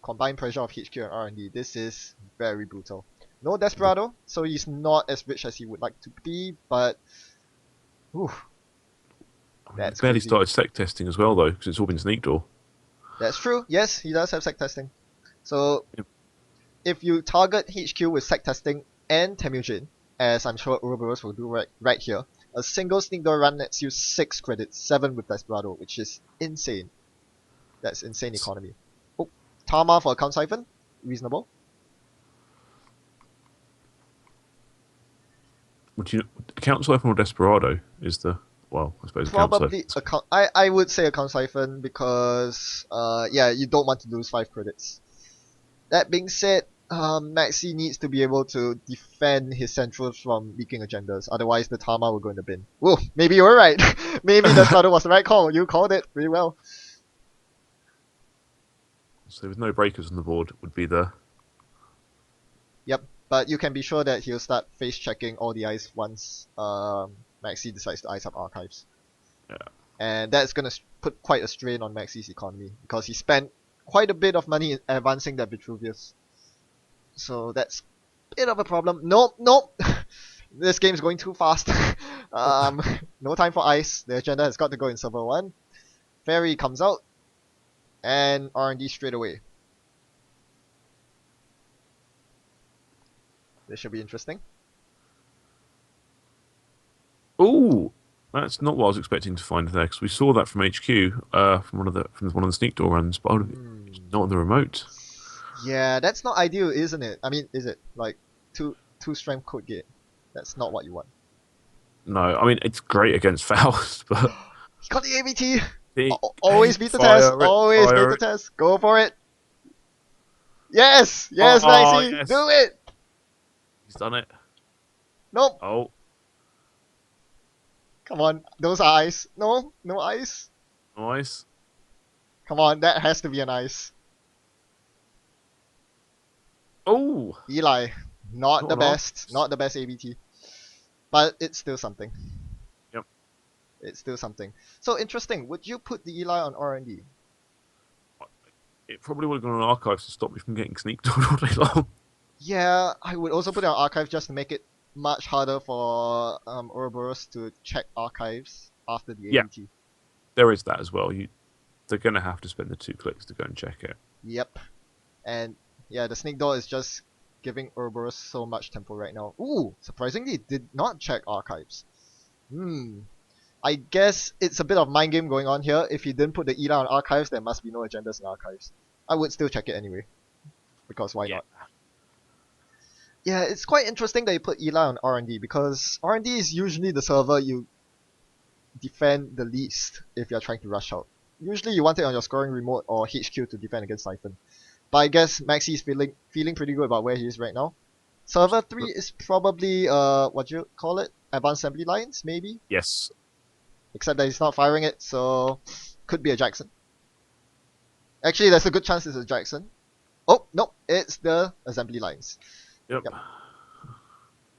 Combined pressure of HQ and R&D. This is very brutal. No Desperado, so he's not as rich as he would like to be, but... Ooh, I mean, that's we've barely crazy. started sec testing as well though, because it's all been sneak door. That's true. Yes, he does have sec testing. So, Yep. if you target HQ with sec testing and Temujin, as I'm sure Ouroboros will do right here, a single sneak door run nets you 6 credits, 7 with Desperado, which is insane. That's insane economy. Oh, Tama for account siphon, reasonable. Would you account siphon or desperado is the I suppose account Probably siphon. account. I would say account siphon because yeah, you don't want to lose 5 credits. That being said, Maxey needs to be able to defend his centrals from leaking agendas, otherwise the Tama will go in the bin. Whoa, maybe you were right. Maybe Desperado was the right call. You called it pretty well. So with no breakers on the board would be the Yep, but you can be sure that he'll start face checking all the ice once Maxey decides to ice up archives. yeah. And that's gonna put quite a strain on Maxey's economy because he spent quite a bit of money in advancing that Vitruvius. So that's a bit of a problem. Nope, nope. This game's going too fast. No time for ice. The agenda has got to go in server 1. Fairy comes out. And R&D straight away. This should be interesting. Oh, that's not what I was expecting to find there, because we saw that from HQ, from one of the sneak door runs, but not on the remote. Yeah, that's not ideal, isn't it? I mean, is it? Like, two strength code gate. That's not what you want. No, I mean it's great against Faust, but He got the ABT! the, Always beat the test! fire it, Always beat fire the it. test! Go for it! Yes! Yes, Oh, Maxey! yes. Do it! He's done it. Nope! Oh, Come on, those are ice. No, no ice. nice. Come on, that has to be an ice. Oh, Eli, not Not the an best, ice. not the best ABT. But it's still something. Yep. It's still something. So interesting, would you put the Eli on R&D? it probably would have gone on archives to stop me from getting sneaked all day long. Yeah, I would also put it on archive just to make it much harder for Ouroboros to check archives after the Yeah. ABT. There is that as well. They're going to have to spend the 2 clicks to go and check it. Yep. And yeah, the sneak door is just giving Ouroboros so much tempo right now. Ooh, surprisingly, it did not check archives. I guess it's a bit of mind game going on here. If he didn't put the Eli on archives, there must be no agendas in archives. I would still check it anyway. Because why Yeah. not? Yeah, it's quite interesting that you put Eli on R&D because R&D is usually the server you defend the least if you're trying to rush out. Usually you want it on your scoring remote or HQ to defend against Siphon. But I guess Maxey is feeling pretty good about where he is right now. Server 3 is probably what do you call it? Advanced assembly lines, maybe? Yes. Except that he's not firing it, so could be a Jackson. Actually, there's a good chance it's a Jackson. Oh, no, it's the assembly lines. Yep. Yep.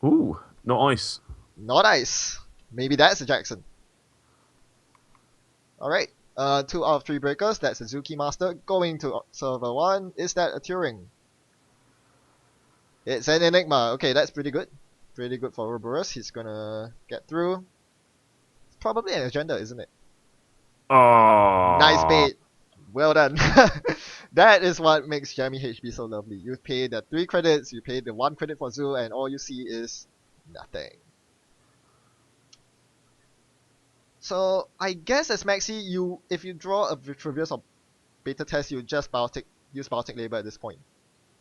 Ooh, not ice. Not ice. Maybe that's a Jackson. Alright, 2 out of 3 breakers. That's a Zuki Master going to server 1. Is that a Turing? It's an Enigma. Okay, that's pretty good. Pretty good for ouroboros. He's gonna get through. It's probably an agenda, isn't it? Nice Oh, bait. Well done. That is what makes Jammy HB so lovely. You pay the 3 credits, you pay the 1 credit for Zoo, and all you see is nothing. So I guess as Maxi, if you draw a Vitruvius or beta test, you just use Biotic Labor at this point.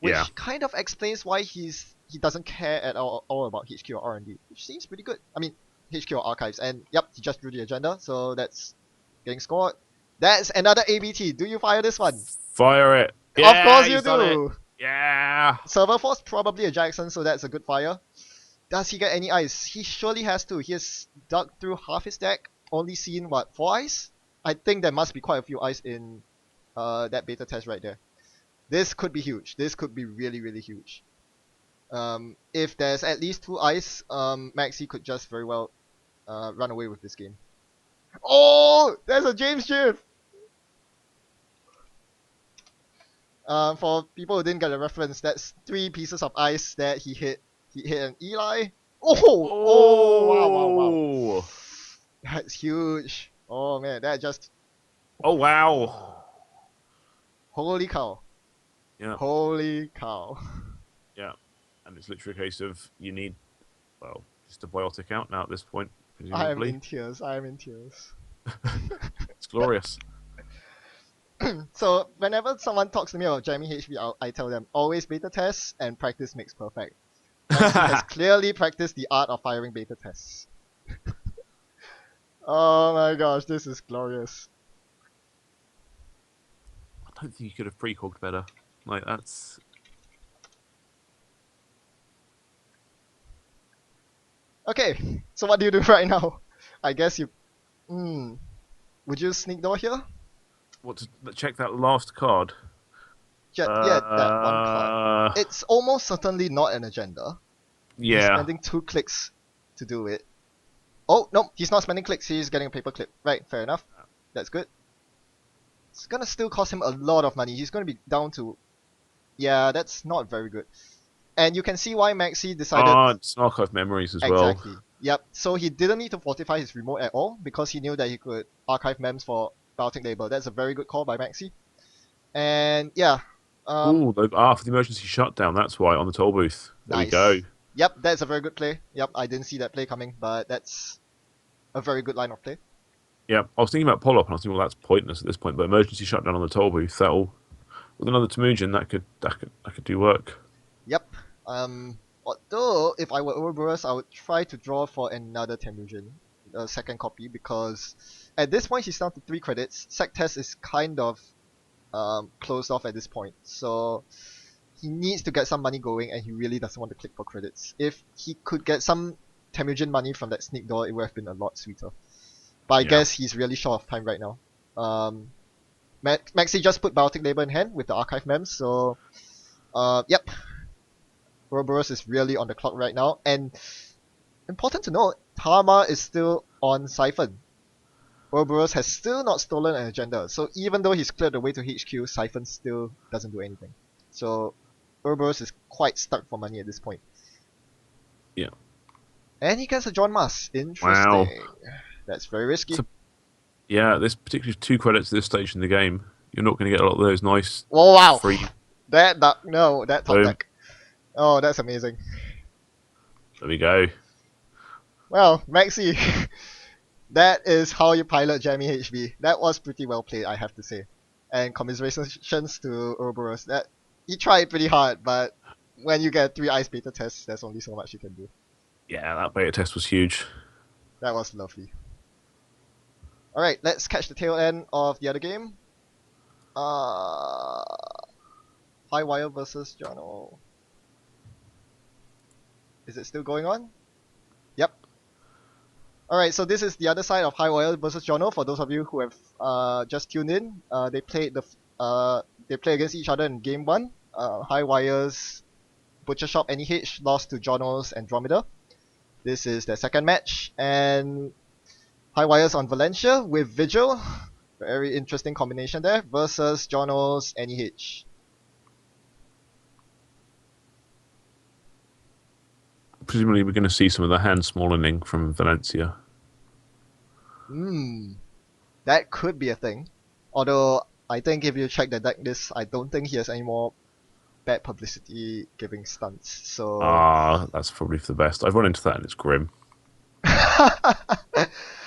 yeah. Which kind of explains why he doesn't care at all about HQ or R&D, which seems pretty good. I mean, HQ or archives, and yep, he just drew the agenda, so that's getting scored. That's another ABT. Do you fire this one? Fire it. Of Yeah, course you he's done it. do. Yeah. Server Force probably a Jackson, so that's a good fire. Does he get any ice? He surely has to. He has dug through half his deck, only seen what, 4 ice? I think there must be quite a few ice in that beta test right there. This could be huge. This could be really, really huge. If there's at least 2 ice, Maxi could just very well run away with this game. Oh, there's a James Jiff. For people who didn't get the reference, that's 3 pieces of ice that he hit. He hit an Eli. Oh, wow, wow, wow. Oh. That's huge. Oh man, that just, Oh wow. holy cow. Yeah. Holy cow. Yeah. And it's literally a case of you need, well, just a biotic out now at this point, I am presumably. in tears. I am in tears. It's glorious. So whenever someone talks to me about jamming HV, I tell them always beta tests and practice makes perfect. Maxi has clearly practiced the art of firing beta tests. Oh my gosh, this is glorious. I don't think you could have precogged better. Like that's Okay, so what do you do right now? I guess you. Would you sneak door here? what to check that last card. Yeah, that 1 card. It's almost certainly not an agenda. He's Yeah. spending 2 clicks to do it. Oh, no, he's not spending clicks, he's getting a paper clip. Right, fair enough. That's good. It's gonna still cost him a lot of money. He's gonna be down to... Yeah, that's not very good. And you can see why Maxi decided... It's an archive memories as well. Exactly. Yep, so he didn't need to fortify his remote at all because he knew that he could archive mems for Biotic Label. That's a very good call by Maxi. And yeah. Ooh, for the emergency shutdown, that's why, on the toll booth. There we Nice. go. Yep, that's a very good play. Yep, I didn't see that play coming, but that's a very good line of play. Yeah, I was thinking about pull-up, and I was thinking, well, that's pointless at this point, but emergency shutdown on the toll booth, that'll... With another Temujin, that could do work. Yep. Although if I were ouroboros, I would try to draw for another Temujin, a second copy, because at this point he's down to 3 credits. Sec test is kind of closed off at this point, so he needs to get some money going, and he really doesn't want to click for credits. If he could get some Temujin money from that sneak door, it would have been a lot sweeter. But I guess he's really short of time right now. Maxi just put Biotic Labor in hand with the archive mems, so yep. Ouroboros is really on the clock right now, and important to note, Tama is still on Siphon. Ouroboros has still not stolen an agenda, so even though he's cleared the way to HQ, Siphon still doesn't do anything. So Ouroboros is quite stuck for money at this point. Yeah. And he gets a John Mas. Interesting. Wow. That's very risky. Yeah, there's particularly 2 credits at this stage in the game. You're not going to get a lot of those nice Oh wow! free. That top Boom. deck. Oh, that's amazing. There we go. Well, Maxi, that is how you pilot Jammy HB. That was pretty well played, I have to say. And commiserations to Ouroboros. That he tried pretty hard, but when you get 3 ice beta tests, there's only so much you can do. Yeah, that beta test was huge. That was lovely. Alright, let's catch the tail end of the other game. hIghwire versus johno. Is it still going on? Yep. Alright, so this is the other side of hIghwire versus johno. For those of you who have just tuned in, they play against each other in game 1. hIghwire's Butcher Shop NEH lost to johno's Andromeda. This is their second match, and hIghwires on Valencia with Vigil. Very interesting combination there. Versus johno's NEH. Presumably, we're going to see some of the hand smallening from Valencia. That could be a thing. Although, I think if you check the deck list, I don't think he has any more bad publicity giving stunts. So. That's probably for the best. I've run into that and it's grim.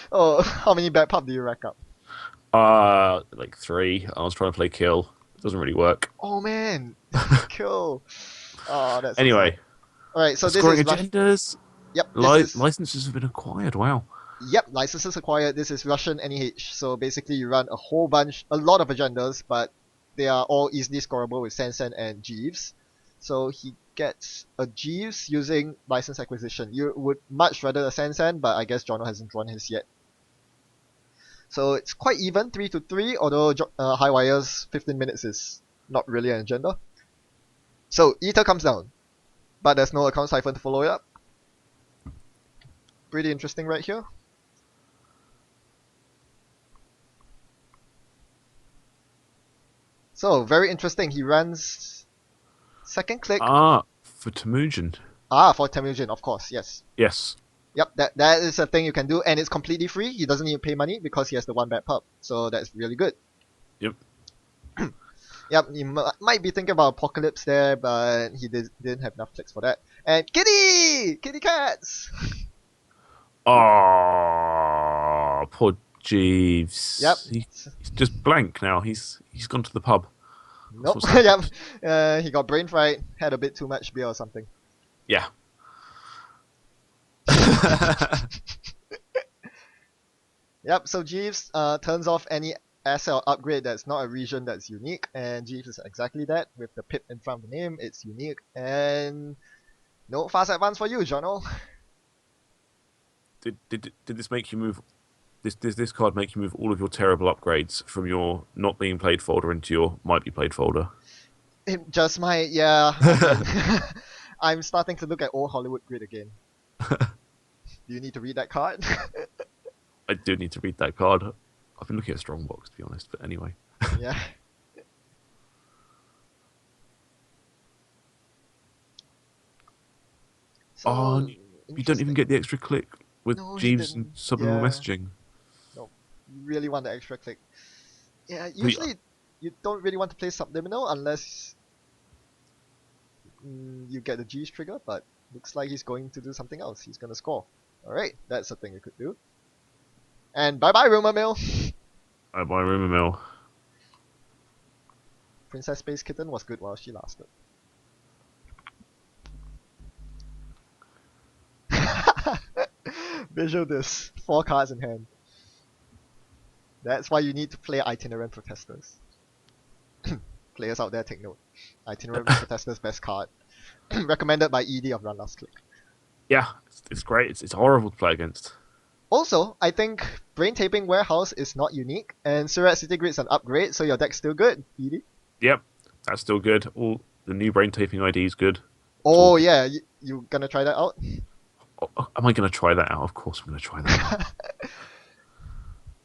Oh, how many bad pub do you rack up? Like 3. I was trying to play kill. It doesn't really work. Oh man, kill. Oh, that's Anyway, sad. Alright, so this scoring is agendas. Yep, this is Licenses have been acquired. Wow. Yep, licenses acquired. This is Russian NEH. So basically, you run a lot of agendas, but they are all easily scoreable with Sansan and Jeeves. So he gets a Jeeves using license acquisition. You would much rather a Sansan, but I guess johno hasn't drawn his yet. So it's quite even, 3-3, although hIghwire's 15 minutes is not really an agenda. So Ether comes down, but there's no account siphon to follow it up. Pretty interesting right here. So, very interesting. He runs second click. For Temujin. For Temujin, of course, yes. Yes. Yep, that is a thing you can do, and it's completely free. He doesn't need to pay money because he has the one bad pub. So that's really good. Yep. Yep, you might be thinking about Apocalypse there, but he didn't have enough clicks for that. And Kitty! Kitty cats! Poor Jeeves. Yep. He's just blank now. He's gone to the pub. Nope. Yep. He got brain fright, had a bit too much beer or something. Yeah. Yep, so Jeeves turns off any asset or upgrade that's not a region that's unique, and Jeeves is exactly that. With the pip in front of the name, it's unique, and no fast advance for you, johno. Did this make you move? This card make you move all of your terrible upgrades from your not being played folder into your might be played folder? It just might, yeah. I'm starting to look at old Hollywood Grid again. Do you need to read that card? I do need to read that card. I've been looking at Strongbox, to be honest, but anyway. Yeah. So, you don't even get the extra click with Jeeves and subliminal messaging. No, you really want the extra click. Yeah, usually you don't really want to play subliminal unless you get the Jeeves trigger, but looks like he's going to do something else. He's going to score. Alright, that's a thing you could do. And bye-bye, Rumor Mill! Bye-bye, Rumor Mill. Princess Space Kitten was good while she lasted. Visual this. 4 cards in hand. That's why you need to play Itinerant Protesters. Players out there, take note. Itinerant Protesters, best card. Recommended by ED of Run Last Click. Yeah, it's great. It's horrible to play against. Also, I think Brain Taping Warehouse is not unique, and Surat City Grid's an upgrade, so your deck's still good, ED. Yep, that's still good. All the new Brain Taping ID is good. Oh yeah, you gonna try that out? Am I gonna try that out? Of course I'm gonna try that out.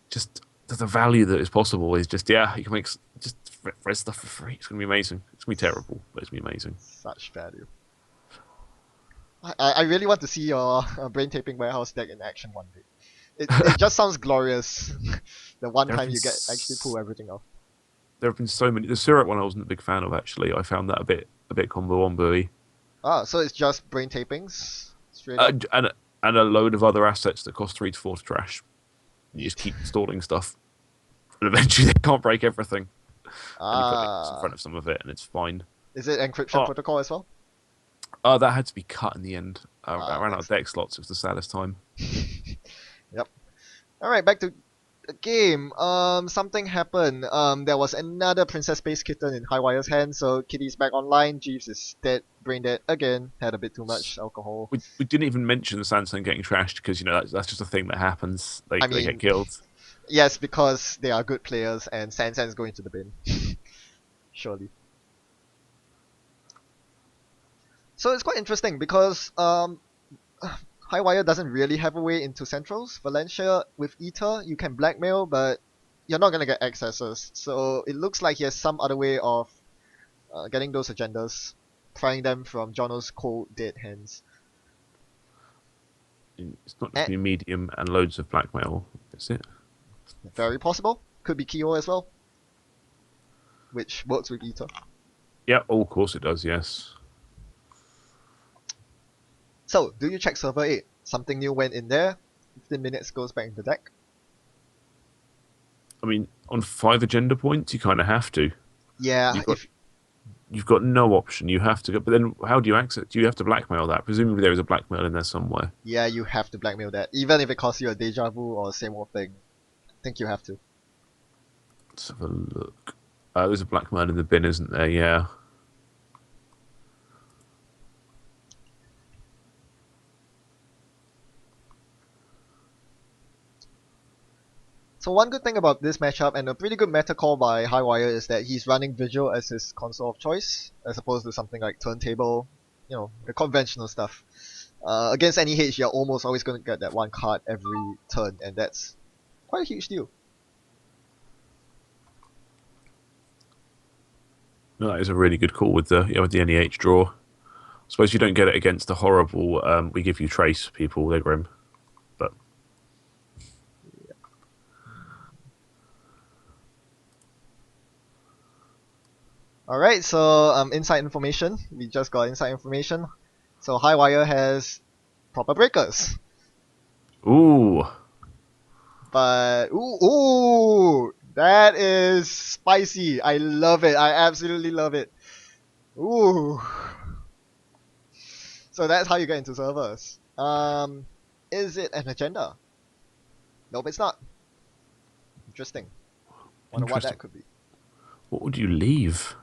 Just the value that is possible is just, yeah, you can make just red stuff for free. It's gonna be amazing. It's gonna be terrible, but it's gonna be amazing. Such value. I really want to see your Brain Taping Warehouse deck in action one day. It just sounds glorious. The one time you get actually pull everything off. There have been so many. The Surat one I wasn't a big fan of, actually. I found that a bit combo-wombo-y. So it's just Brain Tapings? Straight up? And a load of other assets that cost 3 to 4 to trash. You just keep installing stuff. And eventually they can't break everything. And you put links in front of some of it, and it's fine. Is it encryption protocol as well? That had to be cut in the end. I ran out of deck slots. It was the saddest time. Yep. Alright, back to the game. Something happened. There was another Princess Space Kitten in hIghwire's hand, so Kitty's back online. Jeeves is dead, brain dead again. Had a bit too much alcohol. We didn't even mention the Sansan getting trashed because, you know, that's just a thing that happens. They get killed. Yes, because they are good players and Sansan's going to the bin. Surely. So it's quite interesting because hIghwire doesn't really have a way into centrals. Valencia with Ether, you can blackmail, but you're not gonna get accesses. So it looks like he has some other way of getting those agendas, prying them from Jono's cold dead hands. It's not just And gonna be medium and loads of blackmail, is it? very possible. Could be Kyo as well, which works with Ether. Yeah, oh, of course it does, yes. So, do you check server 8? Something new went in there. 15 minutes goes back in the deck. I mean, on 5 agenda points, you kind of have to. Yeah, You've got no option. You have to go. But then, how do you access? Do you have to blackmail that? Presumably, there is a blackmail in there somewhere. yeah, you have to blackmail that. Even if it costs you a deja vu or same old thing. I think you have to. Let's have a look. There's a blackmail in the bin, isn't there? Yeah. So one good thing about this matchup, and a pretty good meta call by hIghwire, is that he's running Vigil as his console of choice, as opposed to something like Turntable, you know, the conventional stuff. Against any H, you're almost always going to get that one card every turn, and that's quite a huge deal. No, that is a really good call with the NEH draw. I suppose you don't get it against the horrible we give you trace people, they're grim. But Alright, so inside information. We just got inside information. So hIghwire has proper breakers. ooh, But ooh, that is spicy. I love it. I absolutely love it. Ooh. So that's how you get into servers. Is it an agenda? Nope, it's not. Interesting. Wonder what that could be. what would you leave?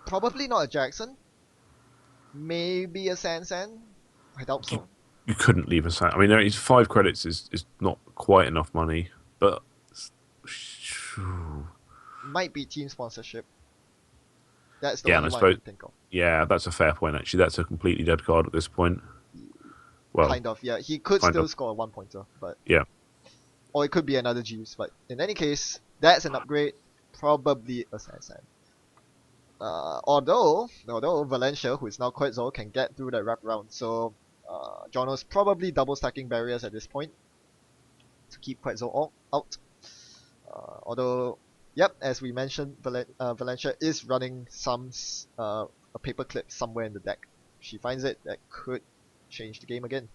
Probably not a Jackson. Maybe a Sansan. I doubt so. You couldn't leave us out. I mean, it's 5 credits is not quite enough money, but Might be team sponsorship. That's the yeah, only and I one I suppose can think of. yeah, that's a fair point. Actually, that's a completely dead card at this point. Well, Kind of, yeah. He could kind still of. score a 1-pointer, but Yeah, or it could be another Jeeves. But in any case, that's an upgrade. Probably a Sansan. Although Valencia, who is now Quetzal, can get through that wraparound, so Johno's probably double stacking barriers at this point to keep Quetzal out. Although, yep, as we mentioned, Valencia is running a paperclip somewhere in the deck. If she finds it, that could change the game again.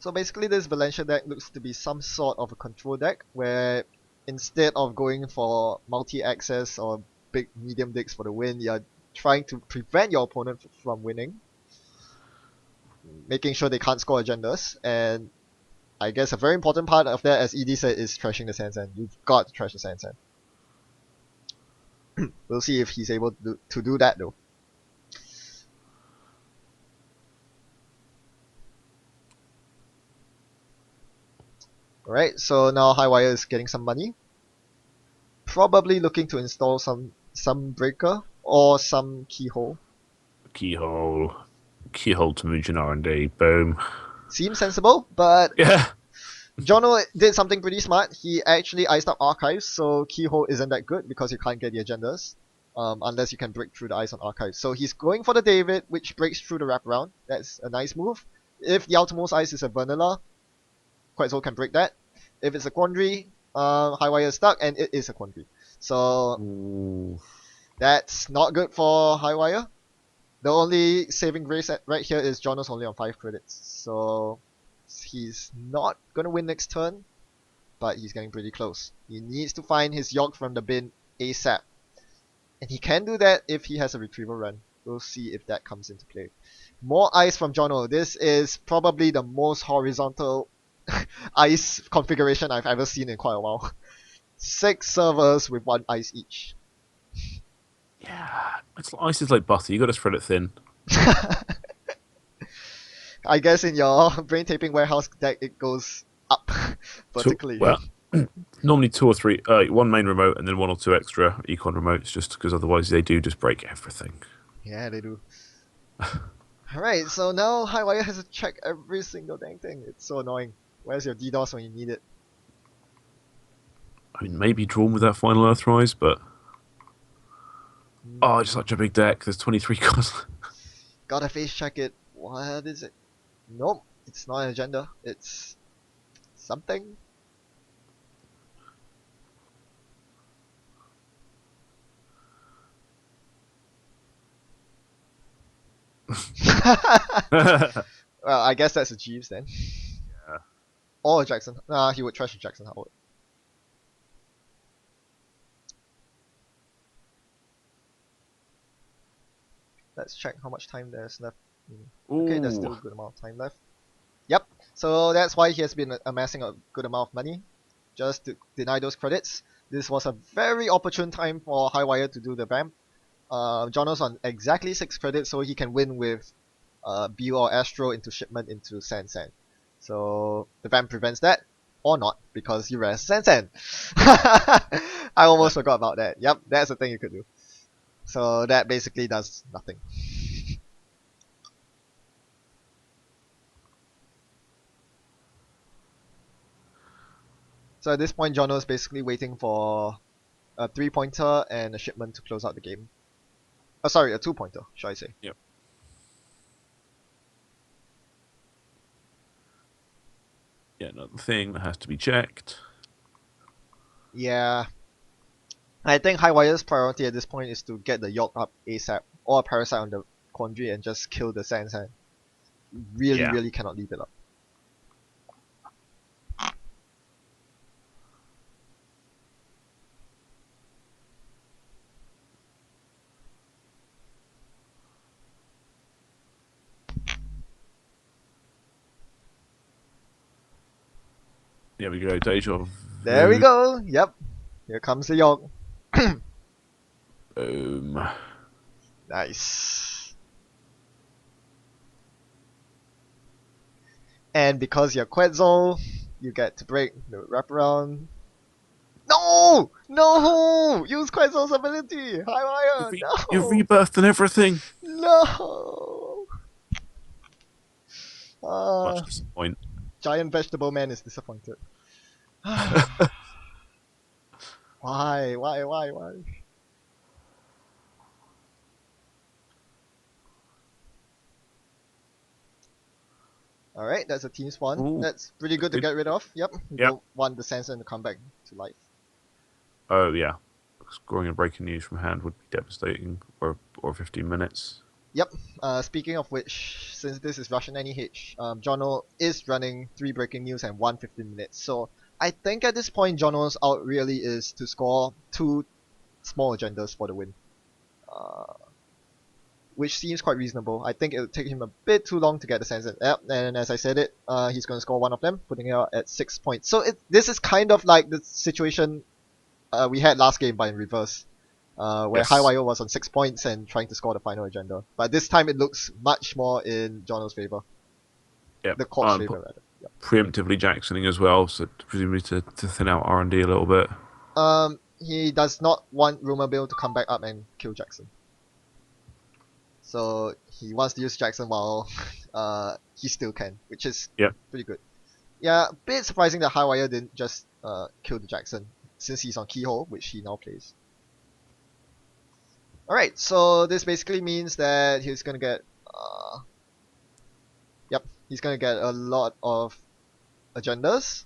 So basically this Valencia deck looks to be some sort of a control deck where instead of going for multi-access or big medium decks for the win, you're trying to prevent your opponent from winning, making sure they can't score agendas, and I guess a very important part of that, as ED said, is trashing the Sansan. You've got to trash the Sansan. We'll see if he's able to do that though. Alright, so now hIghwire is getting some money. Probably looking to install some breaker or some keyhole. keyhole to Mugen R&D. Boom. Seems sensible, but Yeah. Johno did something pretty smart. He actually iced up archives, so keyhole isn't that good because you can't get the agendas. Unless you can break through the ice on archives. So he's going for the David, which breaks through the wraparound. That's a nice move. If the outermost ice is a vanilla, Quetzal can break that. If it's a quandary, hIghwire is stuck, and it is a quandary. So Ooh. that's not good for hIghwire. The only saving grace right here is Johno's only on 5 credits. So he's not gonna win next turn, but he's getting pretty close. He needs to find his York from the bin ASAP. And he can do that if he has a retrieval run. We'll see if that comes into play. More ice from Johno. This is probably the most horizontal ice configuration I've ever seen in quite a while. 6 servers with 1 ice each. Yeah. Ice is like butter. You got to spread it thin. I guess in your brain taping warehouse deck it goes up. vertically. Well, normally two or three, one main remote and then one or two extra econ remotes, just because otherwise they do just break everything. Yeah, they do. Alright, so now hIghwire has to check every single dang thing. It's so annoying. Where's your DDoS when you need it? I mean, maybe drawn with that final Earthrise, but oh, it's such a big deck. There's 23 cards. Gotta face check it. What is it? Nope, it's not an agenda. It's something. Well, I guess that's a Jeeves then. Yeah. Or a Jackson. Nah, he would trash a Jackson Howard. Let's check how much time there's left. Okay, there's still a good amount of time left. Yep, so that's why he has been amassing a good amount of money, just to deny those credits. This was a very opportune time for hIghwire to do the vamp. Johno's on exactly 6 credits, so he can win with Bill or Astro into shipment into San. So the vamp prevents that, or not, because you rest San. I almost forgot about that. Yep, that's the thing you could do. So that basically does nothing. So at this point, Johno is basically waiting for a 3-pointer and a shipment to close out the game. Oh, sorry, a 2-pointer, should I say. Yep. Yeah, another thing that has to be checked. Yeah. I think hIghwire's priority at this point is to get the York up ASAP, or a Parasite on the Quandary and just kill the San. Really cannot leave it up. There we go, Deja. There we go. Yep. Here comes the York. Boom. Nice. And because you're Quetzal, you get to break the wraparound. No! No! Use Quetzal's ability! hIghwire! No! You've rebirthed and everything. No! Much disappointed. Giant Vegetable Man is disappointed. Why? Alright, that's a team spawn. Ooh, that's pretty good to get rid of. Yep. You don't want the Sansa to come back to life. Oh yeah. Scoring and breaking news from hand would be devastating, or 15 minutes. Yep. Speaking of which, since this is Russian NEH, Johno is running 3 breaking news and 1 15 minutes. So I think at this point, Jono's out really is to score 2 small agendas for the win. Which seems quite reasonable. I think it would take him a bit too long to get the Sansa. Yep, and as I said it, he's going to score 1 of them, putting it out at 6 points. So this is kind of like the situation we had last game, but in reverse. Where hIghwire was on 6 points and trying to score the final agenda. But this time it looks much more in Jono's favor. Yep. The court's favor, rather. Yep. Preemptively Jacksoning as well, so presumably to thin out R&D a little bit. He does not want Rumor Bill to come back up and kill Jackson. So he wants to use Jackson while he still can, which is pretty good. Yeah, a bit surprising that hIghwire didn't just kill the Jackson, since he's on Keyhole, which he now plays. Alright, so this basically means that he's gonna get he's gonna get a lot of agendas.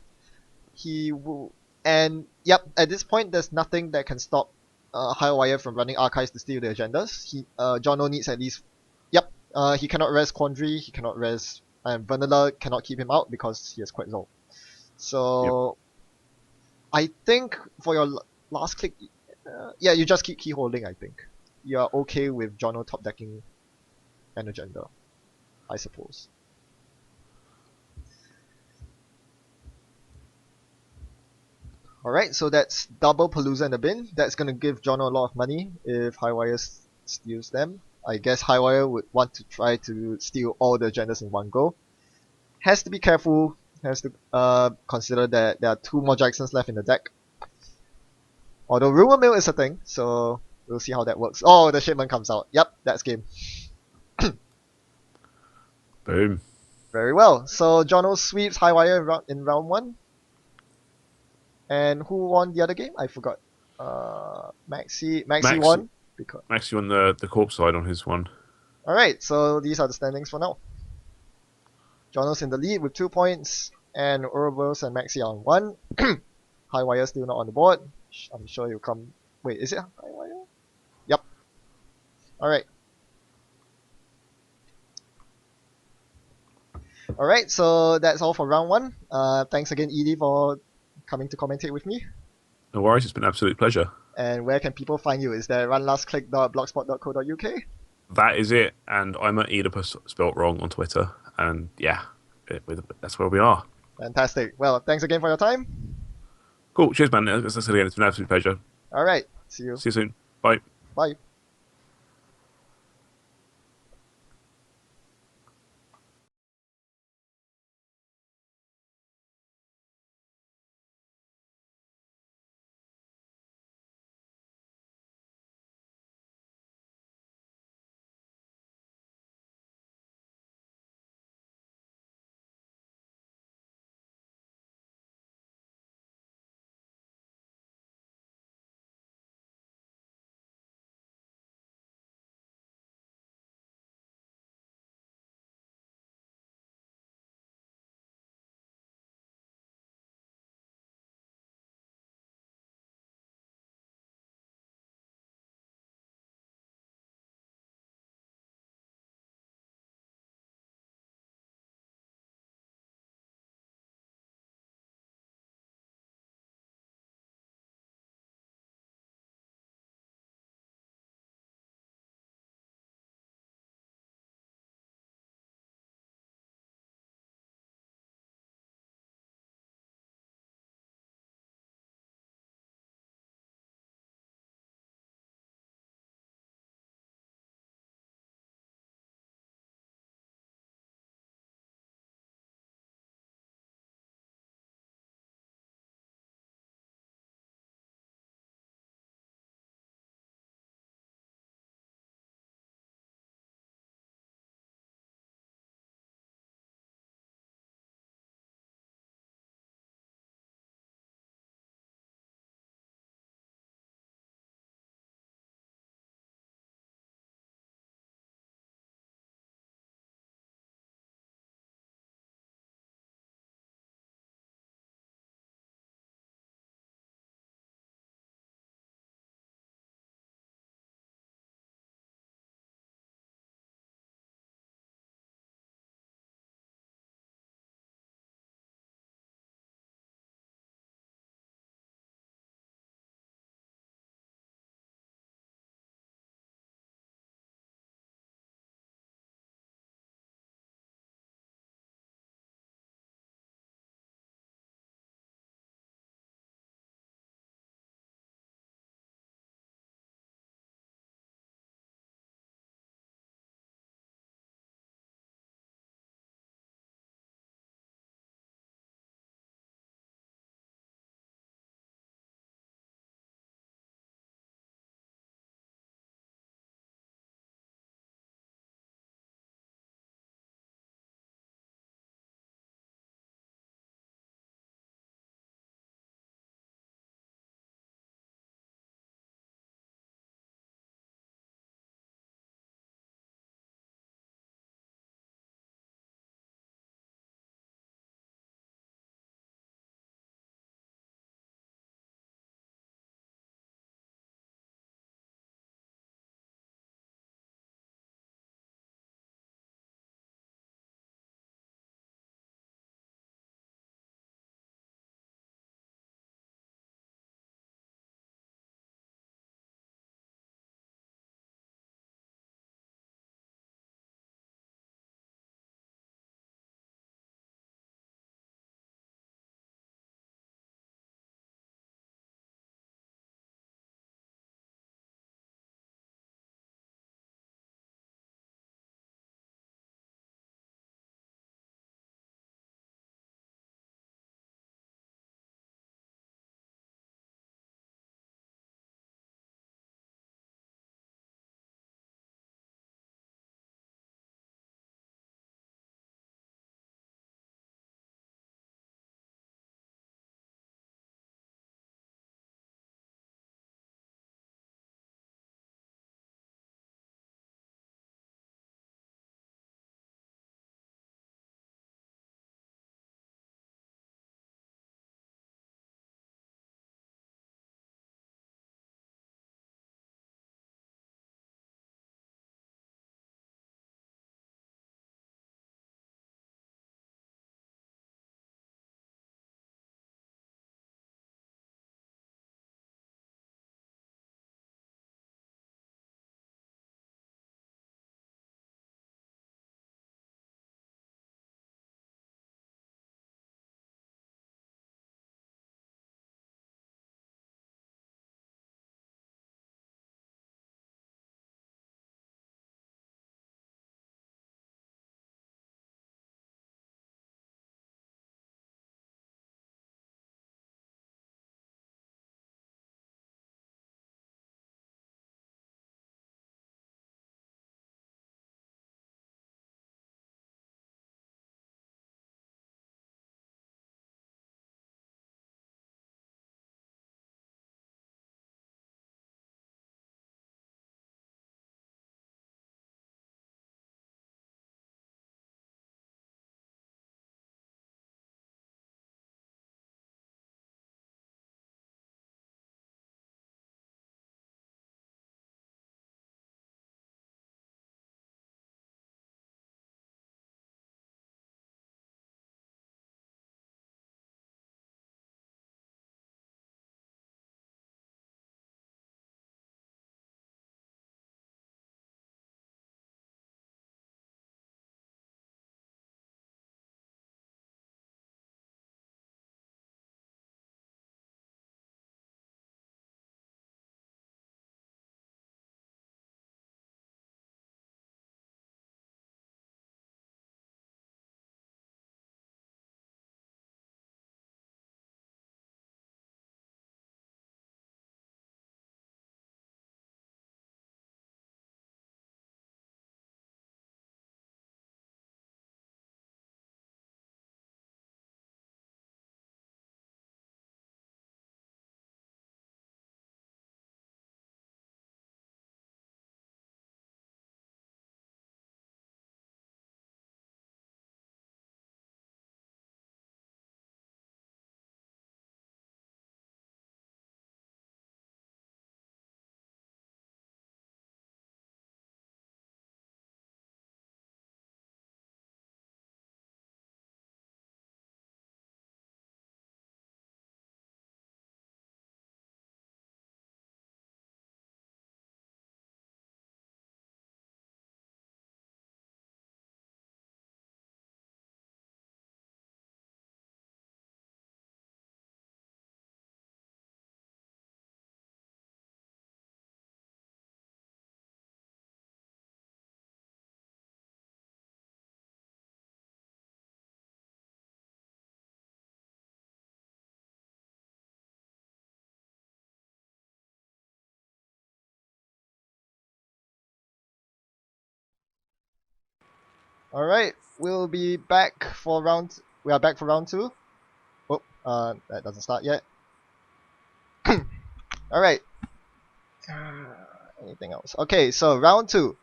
At this point there's nothing that can stop hIghwire from running archives to steal the agendas. Johno needs at least he cannot res Quandary, he cannot res Vanilla cannot keep him out because he has quite low. So I think for your last click you just keep key holding, I think. You're okay with Johno top decking an agenda, I suppose. Alright, so that's double Palooza in the bin. That's gonna give Johno a lot of money if hIghwire steals them. I guess hIghwire would want to try to steal all the agendas in one go. Has to be careful has to consider that there are 2 more Jacksons left in the deck. Although Rumor Mill is a thing, so we'll see how that works. Oh, the shipment comes out. Yep, that's game. Boom. Very well. So johno sweeps hIghwire in round 1. And who won the other game? I forgot. Maxey Max won. Because... Maxey on the corpse side on his one. Alright, so these are the standings for now. johno's in the lead with 2 points, and ouroboros and Maxey on 1. hIghwire still not on the board. I'm sure he'll come. Wait, is it hIghwire? Yep. Alright. Alright, so that's all for round 1. Thanks again, Edie, for coming to commentate with me. No worries, it's been an absolute pleasure. And where can people find you? Is there runlastclick.blogspot.co.uk? That is it, and I'm at Oedipus spelt wrong on Twitter, and yeah, that's where we are. Fantastic. Well, thanks again for your time. Cool, cheers, man. As I said again, it's been an absolute pleasure. Alright, see you. See you soon. Bye. Bye. All right, we'll be back for round. We are back for round 2. Oh, that doesn't start yet. All right. Anything else? Okay, so round 2.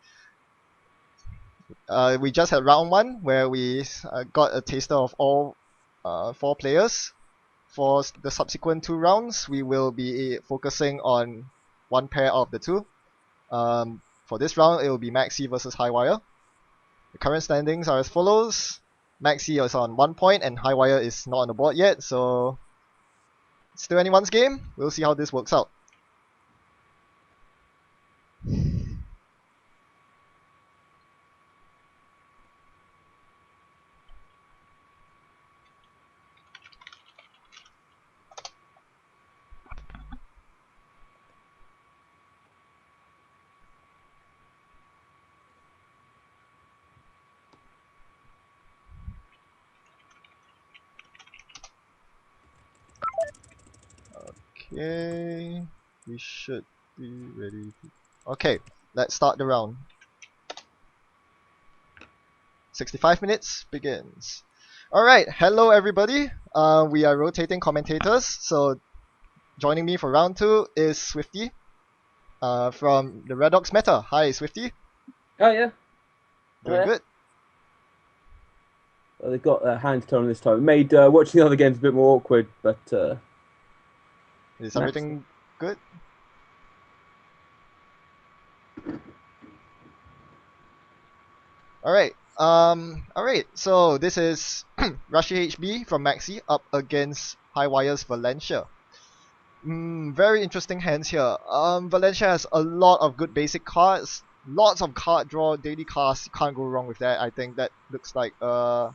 We just had round 1 where we got a taster of all 4 players. For the subsequent 2 rounds, we will be focusing on one pair of the two. For this round, it will be maxey versus hIghwire. The current standings are as follows. Maxey is on 1 point and hIghwire is not on the board yet, so it's still anyone's game. We'll see how this works out. Okay, we should be ready. Okay, let's start the round. 65 minutes begins. Alright, hello everybody. We are rotating commentators, so joining me for round 2 is Swifty from the Redox Meta. Hi, Swifty. Oh yeah. Doing good. Well, they've got hand turn this time. It made watching the other games a bit more awkward, but Is everything good? Alright. Alright, so this is Rushy HB from Maxey up against hIghwire's Valencia. Very interesting hands here. Valencia has a lot of good basic cards, lots of card draw, daily cards. You can't go wrong with that. I think that looks like oh,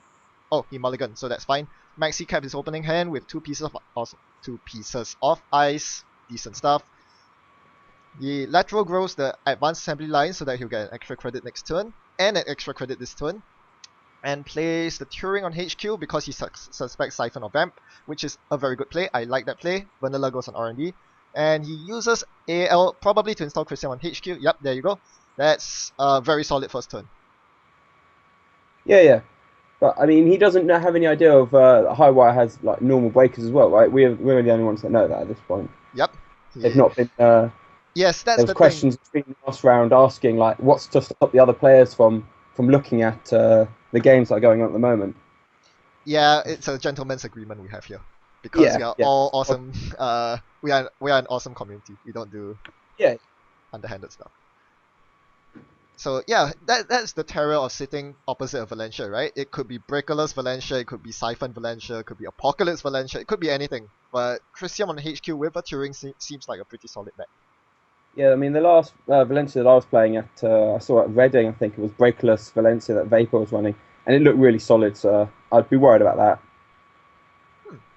he mulliganed, so that's fine. Maxey kept his opening hand with two pieces of ice, decent stuff. The lateral grows the advanced assembly line so that he'll get an extra credit next turn and an extra credit this turn, and plays the Turing on HQ because he suspects Siphon or Vamp, which is a very good play. I like that play. Vanilla goes on R&D, and he uses AL probably to install Christian on HQ. Yep, there you go. That's a very solid first turn. yeah. But I mean, he doesn't have any idea of hIghwire has like normal breakers as well, right? We're the only ones that know that at this point. Yep. They've not been. Yes, that's there was the questions in last round asking like, what's to stop the other players from looking at the games that are going on at the moment. Yeah, it's a gentleman's agreement we have here because we are all awesome. We are an awesome community. We don't do underhanded stuff. So yeah, that's the terror of sitting opposite of Valencia, right? It could be Breakerless Valencia, it could be Siphon Valencia, it could be Apocalypse Valencia, it could be anything. But Christian on HQ with a Turing seems like a pretty solid bet. Yeah, I mean the last Valencia that I was playing at, I saw at Reading. I think it was Breakerless Valencia that Vapor was running, and it looked really solid. So I'd be worried about that.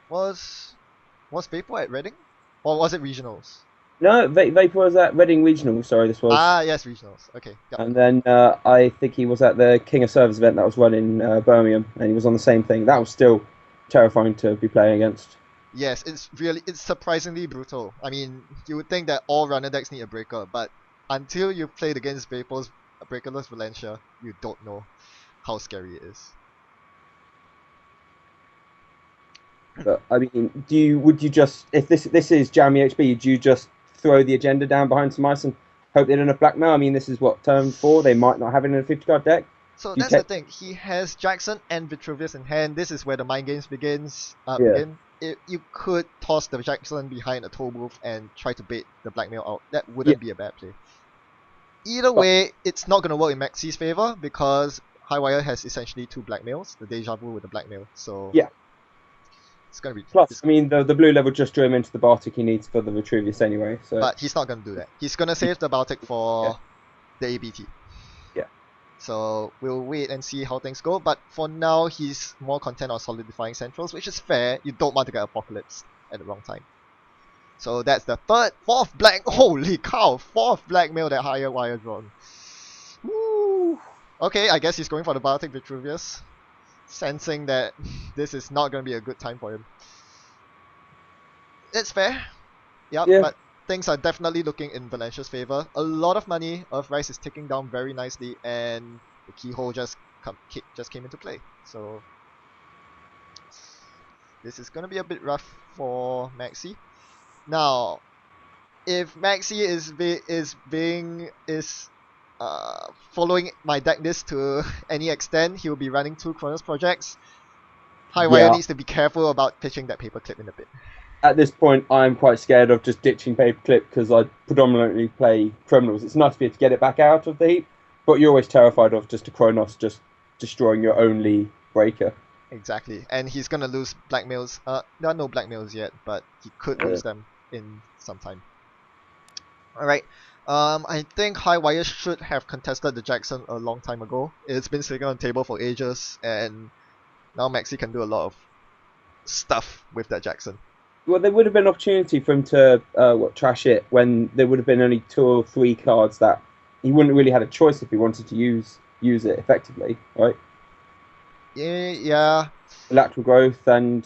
Was Vapor at Reading, or was it regionals? No, Vapor was at Reading Regional. Sorry, this was. Ah, yes, regionals. Okay. Yep. And then I think he was at the King of Servers event that was run in Birmingham, and he was on the same thing. That was still terrifying to be playing against. Yes, it's surprisingly brutal. I mean, you would think that all runner decks need a breaker, but until you've played against Vapor's Breakerless Valencia, you don't know how scary it is. But I mean, would you just, if this is Jammy HB, do you just throw the agenda down behind some ice and hope they don't have blackmail? I mean, this is what, turn 4, they might not have it in a 50-card deck. So that's the thing. He has Jackson and Vitruvius in hand. This is where the mind games begin. You could toss the Jackson behind a toll booth and try to bait the blackmail out. That wouldn't be a bad play. Either way, it's not going to work in Maxey's favor because hIghwire has essentially 2 blackmails, the Deja Vu with the blackmail. So it's going to be... Plus, I mean, the blue level just drew him into the Bartic he needs for the Vitruvius anyway. So. But he's not going to do that. He's going to save the Bartic for the ABT. So we'll wait and see how things go, but for now he's more content on solidifying centrals, which is fair. You don't want to get Apocalypse at the wrong time. So that's the fourth holy cow, 4th blackmail that hIghwire drawn. Woo! Okay, I guess he's going for the Bartic Vitruvius, sensing that this is not going to be a good time for him. It's fair. Yep, but things are definitely looking in Valencia's favor. A lot of money, Earthrise is ticking down very nicely, and the Keyhole just just came into play. So this is gonna be a bit rough for Maxey. Now, if Maxey is following my deck list to any extent, he will be running 2 Chronos projects. hIghwire needs to be careful about pitching that paperclip in a bit. At this point, I'm quite scared of just ditching paperclip because I predominantly play criminals. It's nice to be able to get it back out of the heap, but you're always terrified of just a Chronos just destroying your only breaker. Exactly, and he's gonna lose blackmails. There are no blackmails yet, but he could lose them in some time. Alright, I think hIghwire should have contested the Jackson a long time ago. It's been sitting on the table for ages, and now Maxey can do a lot of stuff with that Jackson. Well, there would have been an opportunity for him to trash it when there would have been only 2 or 3 cards that he wouldn't really had a choice if he wanted to use it effectively, right? Yeah. Lateral growth and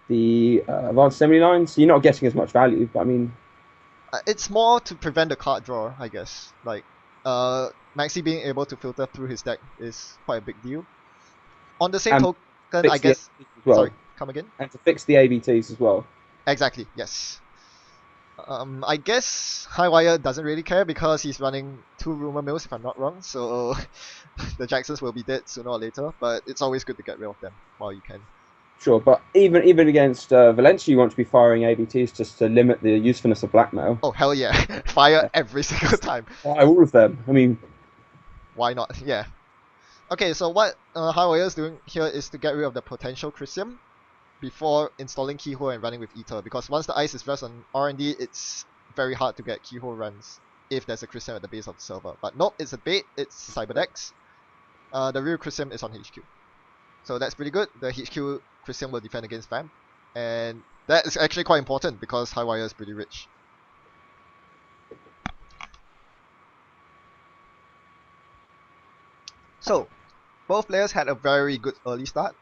the advanced assembly lines. So you're not getting as much value, but I mean, it's more to prevent the card draw, I guess. Like, Maxey being able to filter through his deck is quite a big deal. On the same token, I guess. Well. Sorry, come again? And to fix the ABTs as well. Exactly, yes. I guess hIghwire doesn't really care because he's running 2 rumor mills, if I'm not wrong, so the Jacksons will be dead sooner or later, but it's always good to get rid of them while you can. Sure, but even against Valencia, you want to be firing ABTs just to limit the usefulness of blackmail. Oh, hell yeah. Fire every single time. Why all of them? I mean, why not? Yeah. Okay, so what hIghwire is doing here is to get rid of the potential Chrysium before installing Keyhole and running with Ether, because once the ice is rest on R&D, it's very hard to get Keyhole runs if there's a Chrysium at the base of the server. But nope, it's a bait, it's Cyberdex. The real Chrysium is on HQ. So that's pretty good. The HQ Chrysium will defend against Vamp, and that is actually quite important because hIghwire is pretty rich. So, both players had a very good early start.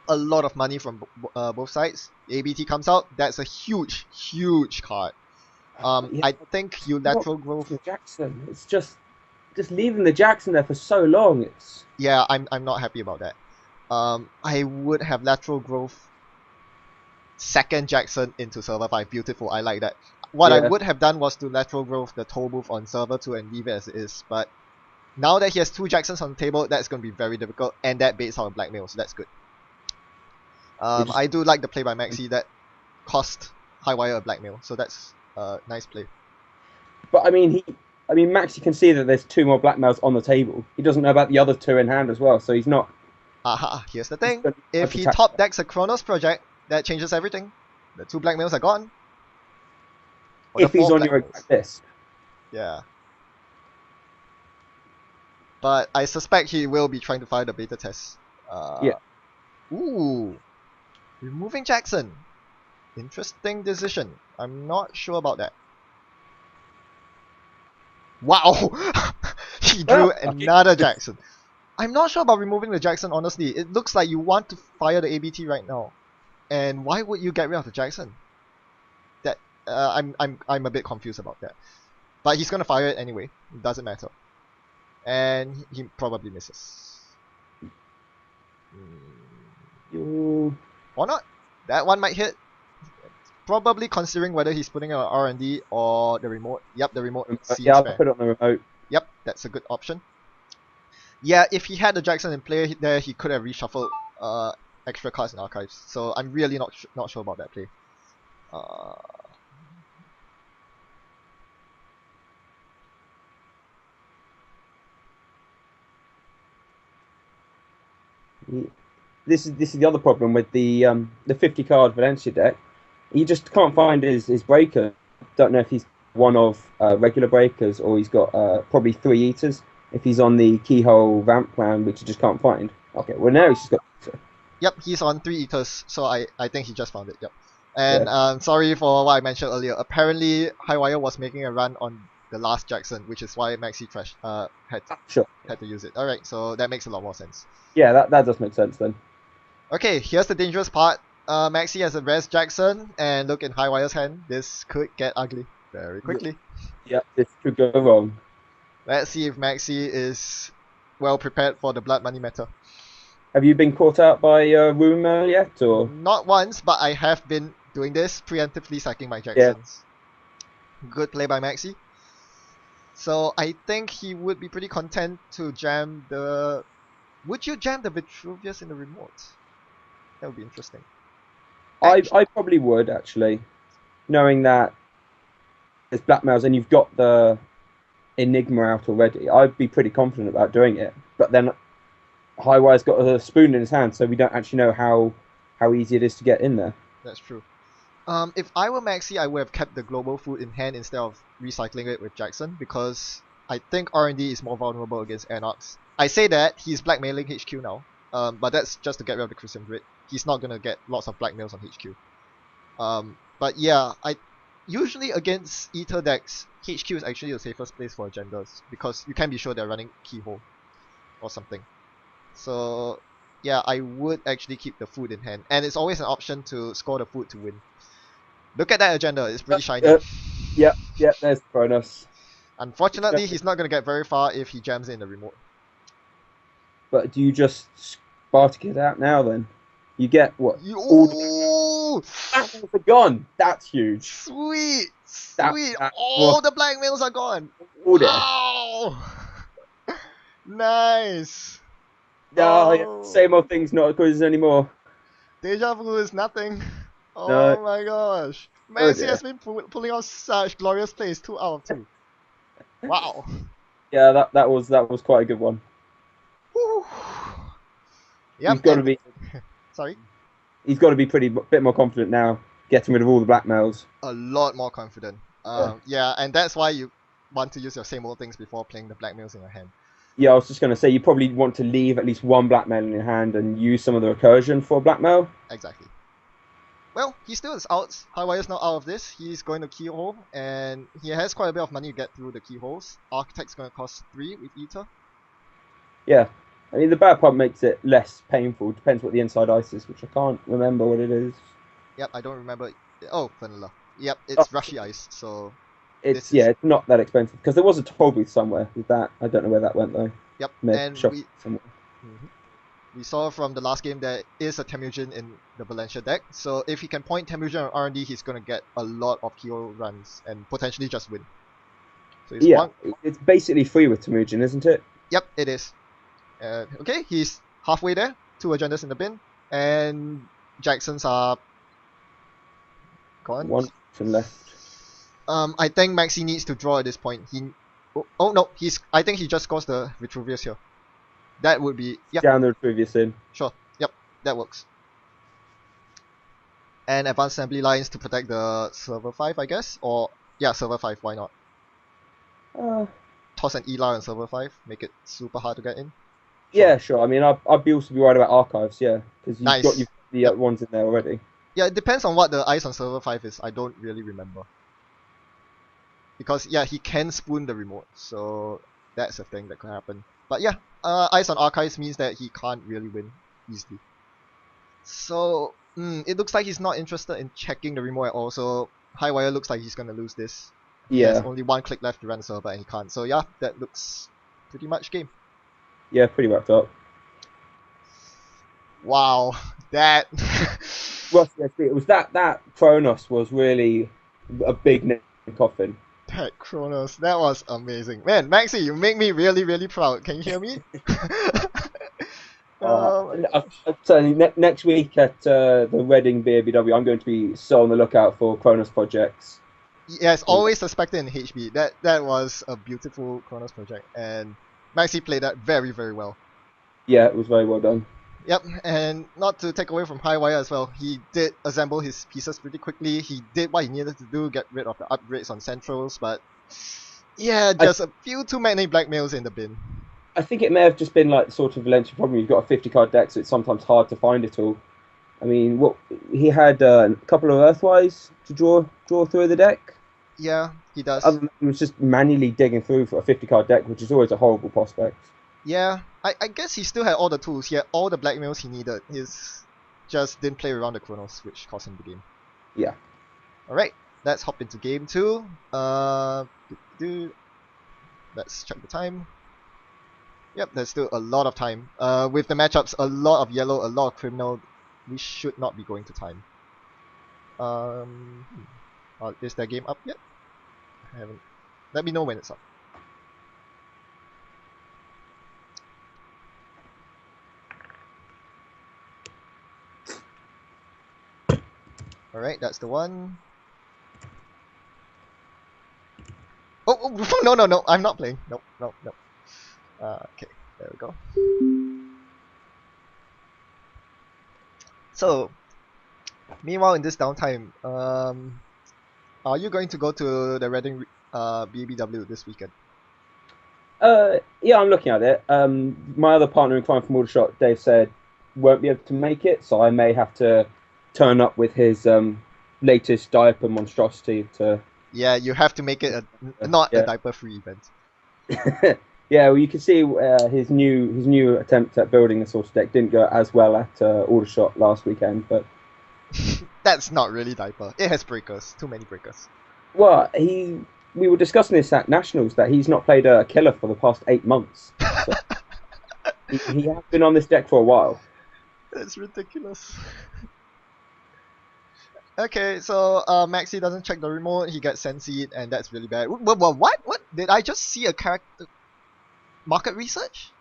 A lot of money from both sides. The ABT comes out, that's a huge card. I think you lateral growth. Jackson, it's just leaving the Jackson there for so long. It's yeah, I'm not happy about that. I would have lateral growth second Jackson into server 5. Beautiful, I like that. What I would have done was to lateral growth the toll booth on server 2 and leave it as it is, but now that he has 2 Jacksons on the table, that's going to be very difficult, and that baits out a blackmail, so that's good. I do like the play by Maxey that cost hIghwire a blackmail, so that's a nice play. But I mean, Maxey can see that there's 2 more blackmails on the table. He doesn't know about the other 2 in hand as well, so he's not. Aha, here's the thing. If he top decks a Chronos project, that changes everything. The 2 blackmails are gone. If he's on your exact list. Yeah. But I suspect he will be trying to fire the beta test. Yeah. Ooh. Removing Jackson. Interesting decision. I'm not sure about that. Wow! He drew another Jackson. I'm not sure about removing the Jackson, honestly. It looks like you want to fire the ABT right now. And why would you get rid of the Jackson? That I'm a bit confused about that. But he's gonna fire it anyway. It doesn't matter. And he probably misses. Or not. That one might hit. Probably considering whether he's putting an R&D or the remote. Yep, the remote seems yeah, I'll fair. put it on the remote. Yep, that's a good option. Yeah, if he had the Jackson in play there, he could have reshuffled extra cards in archives. So I'm really not sure about that play. This is the other problem with the 50 card Valencia deck. You just can't find his breaker. Don't know if he's one of regular breakers or he's got probably 3 eaters. If he's on the keyhole vamp plan, which you just can't find. Okay, well now he's just got. Yep, he's on 3 eaters, so I think he just found it. Yep. And sorry for what I mentioned earlier. Apparently, hIghwire was making a run on the last Jackson, which is why Maxey had to use it. Alright, so that makes a lot more sense. Yeah, that does make sense then. Okay, here's the dangerous part. Maxey has a res Jackson, and look in hIghwire's hand. This could get ugly very quickly. Yeah, this could go wrong. Let's see if Maxey is well prepared for the blood money meta. Have you been caught out by rumor yet, or? Not once, but I have been doing this, preemptively sacking my Yeah. Jacksons. Good play by Maxey. So I think he would be pretty content to jam the... Would you jam the Vitruvius in the remote? That would be interesting. I probably would, actually. Knowing that there's blackmails and you've got the Enigma out already, I'd be pretty confident about doing it. But then hIghwire's got a spoon in his hand, so we don't actually know how easy it is to get in there. That's true. If I were Maxey, I would have kept the global food in hand instead of recycling it with Jackson, because I think R&D is more vulnerable against Anox. I say that, he's blackmailing HQ now, but that's just to get rid of the Christian Grid. He's not gonna get lots of blackmails on HQ. But yeah, usually against Ether decks, HQ is actually the safest place for agendas, because you can be sure they're running Keyhole or something. So yeah, I would actually keep the food in hand, and it's always an option to score the food to win. Look at that agenda, it's pretty shiny. Yep, there's Kronos. Unfortunately, he's not going to get very far if he jams it in the remote. But do you just Spartic it out now then? You get what? All the blackmails are gone! That's huge. Sweet! That All the blackmails are gone! Order. Oh! Nice! No, yeah, same old things, not quizzes anymore. Deja vu is nothing. Oh No. my gosh. Maxey dear. has been pulling off such glorious plays, 2 out of 2. Wow. Yeah, that was quite a good one. Whew. Yep, He's got to be. Sorry? He's got to be bit more confident now, getting rid of all the blackmails. A lot more confident. Yeah, and that's why you want to use your same old things before playing the blackmails in your hand. Yeah, I was just going to say, you probably want to leave at least one blackmail in your hand and use some of the recursion for blackmail. Exactly. Well, he still is out. hIghwire's now out of this. He's going to Keyhole, and he has quite a bit of money to get through the Keyholes. Architect's going to cost 3 with Ether. Yeah. I mean, the bad part makes it less painful. Depends what the inside ice is, which I can't remember what it is. Yep, I don't remember. Oh, vanilla. Yep, it's Rushy Ice, so... It's not that expensive, because there was a toll booth somewhere with that. I don't know where that went though. Yep, and we saw from the last game there is a Temujin in the Valencia deck, so if he can point Temujin on R&D, he's going to get a lot of Kyo runs and potentially just win. So it's basically free with Temujin, isn't it? Yep, it is. Okay, he's halfway there, 2 agendas in the bin, and Jacksons are gone. 1 left. I think Maxey needs to draw at this point. Oh no, I think he just scores the Vitruvius here. That would be Down the previous in. Sure. Yep, that works. And advanced assembly lines to protect the server 5, I guess, or yeah, server 5. Why not? Toss an Elar on server 5, make it super hard to get in. Yeah, sure. I mean, I'd be also be worried about archives, yeah, because Nice. you've got the ones in there already. Yeah, it depends on what the ice on server 5 is. I don't really remember. Because yeah, he can spoon the remote, so that's a thing that could happen. But yeah, ice on archives means that he can't really win easily. So it looks like he's not interested in checking the remote at all. So hIghwire looks like he's gonna lose this. He has only 1 click left to run the server, and he can't. So yeah, that looks pretty much game. Yeah, pretty wrapped up. Wow, that. Well, it was that Kronos was really a big nail in the coffin. That Kronos, that was amazing. Man, Maxey, you make me really, really proud. Can you hear me? Certainly next week at the Reading BABW, I'm going to be so on the lookout for Kronos projects. Yes, always suspected in HB. That was a beautiful Kronos project, and Maxey played that very, very well. Yeah, it was very well done. Yep, and not to take away from hIghwire as well, he did assemble his pieces pretty quickly. He did what he needed to do, get rid of the upgrades on centrals, but yeah, just a few too many blackmails in the bin. I think it may have just been like the sort of Valencia problem. You've got a 50 card deck, so it's sometimes hard to find it all. I mean, he had a couple of Earthwise to draw through the deck. Yeah, he does. Other than, he was just manually digging through for a 50 card deck, which is always a horrible prospect. Yeah, I guess he still had all the tools. He had all the blackmails he needed. He's just didn't play around the Kronos, which cost him the game. Yeah. Alright, let's hop into game 2. Let's check the time. Yep, there's still a lot of time. With the matchups, a lot of yellow, a lot of criminal. We should not be going to time. Is that game up yet? I haven't. Let me know when it's up. Alright, that's the one. Oh, no, I'm not playing. No. Okay, there we go. So, meanwhile in this downtime, are you going to go to the Reading BBW this weekend? Yeah, I'm looking at it. My other partner in crime from Aldershot, Dave, said won't be able to make it, so I may have to turn up with his latest diaper monstrosity to. Yeah, you have to make it not a diaper-free event. Yeah, well, you can see his new attempt at building a sort of deck didn't go as well at Aldershot last weekend, but that's not really diaper. It has breakers, too many breakers. Well, we were discussing this at Nationals that he's not played a killer for the past 8 months. So he has been on this deck for a while. That's ridiculous. Okay, so Maxey doesn't check the remote, he gets Senseed, and that's really bad. What? Did I just see a character... Market research?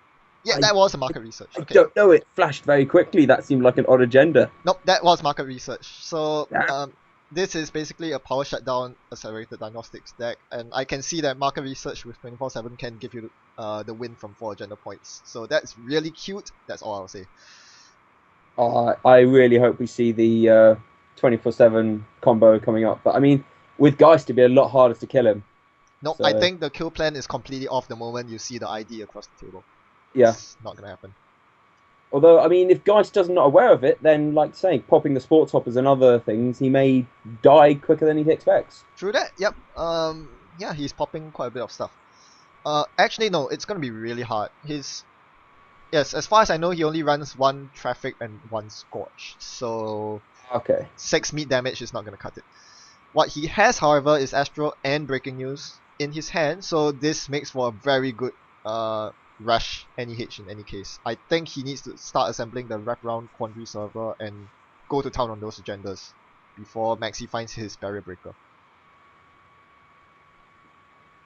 Yeah, that was a market research. Okay. I don't know, it flashed very quickly. That seemed like an odd agenda. Nope, that was market research. So, this is basically a power shutdown accelerated diagnostics deck, and I can see that market research with 24/7 can give you the win from 4 agenda points. So that's really cute, that's all I'll say. I really hope we see the 24/7 combo coming up. But I mean, with Geist, it'd be a lot harder to kill him. No, So, I think the kill plan is completely off the moment you see the ID across the table. Yeah. It's not gonna happen. Although, I mean, if Geist doesn't not aware of it, then, like saying, popping the sports hoppers and other things, he may die quicker than he expects. True that, yep. Yeah, he's popping quite a bit of stuff. Actually, no, it's gonna be really hard. Yes, as far as I know, he only runs 1 traffic and 1 scorch. So, Okay. 6 meat damage is not gonna cut it. What he has, however, is Astro and Breaking News in his hand, so this makes for a very good rush NEH in any case. I think he needs to start assembling the wraparound Quandary server and go to town on those agendas before Maxey finds his barrier breaker.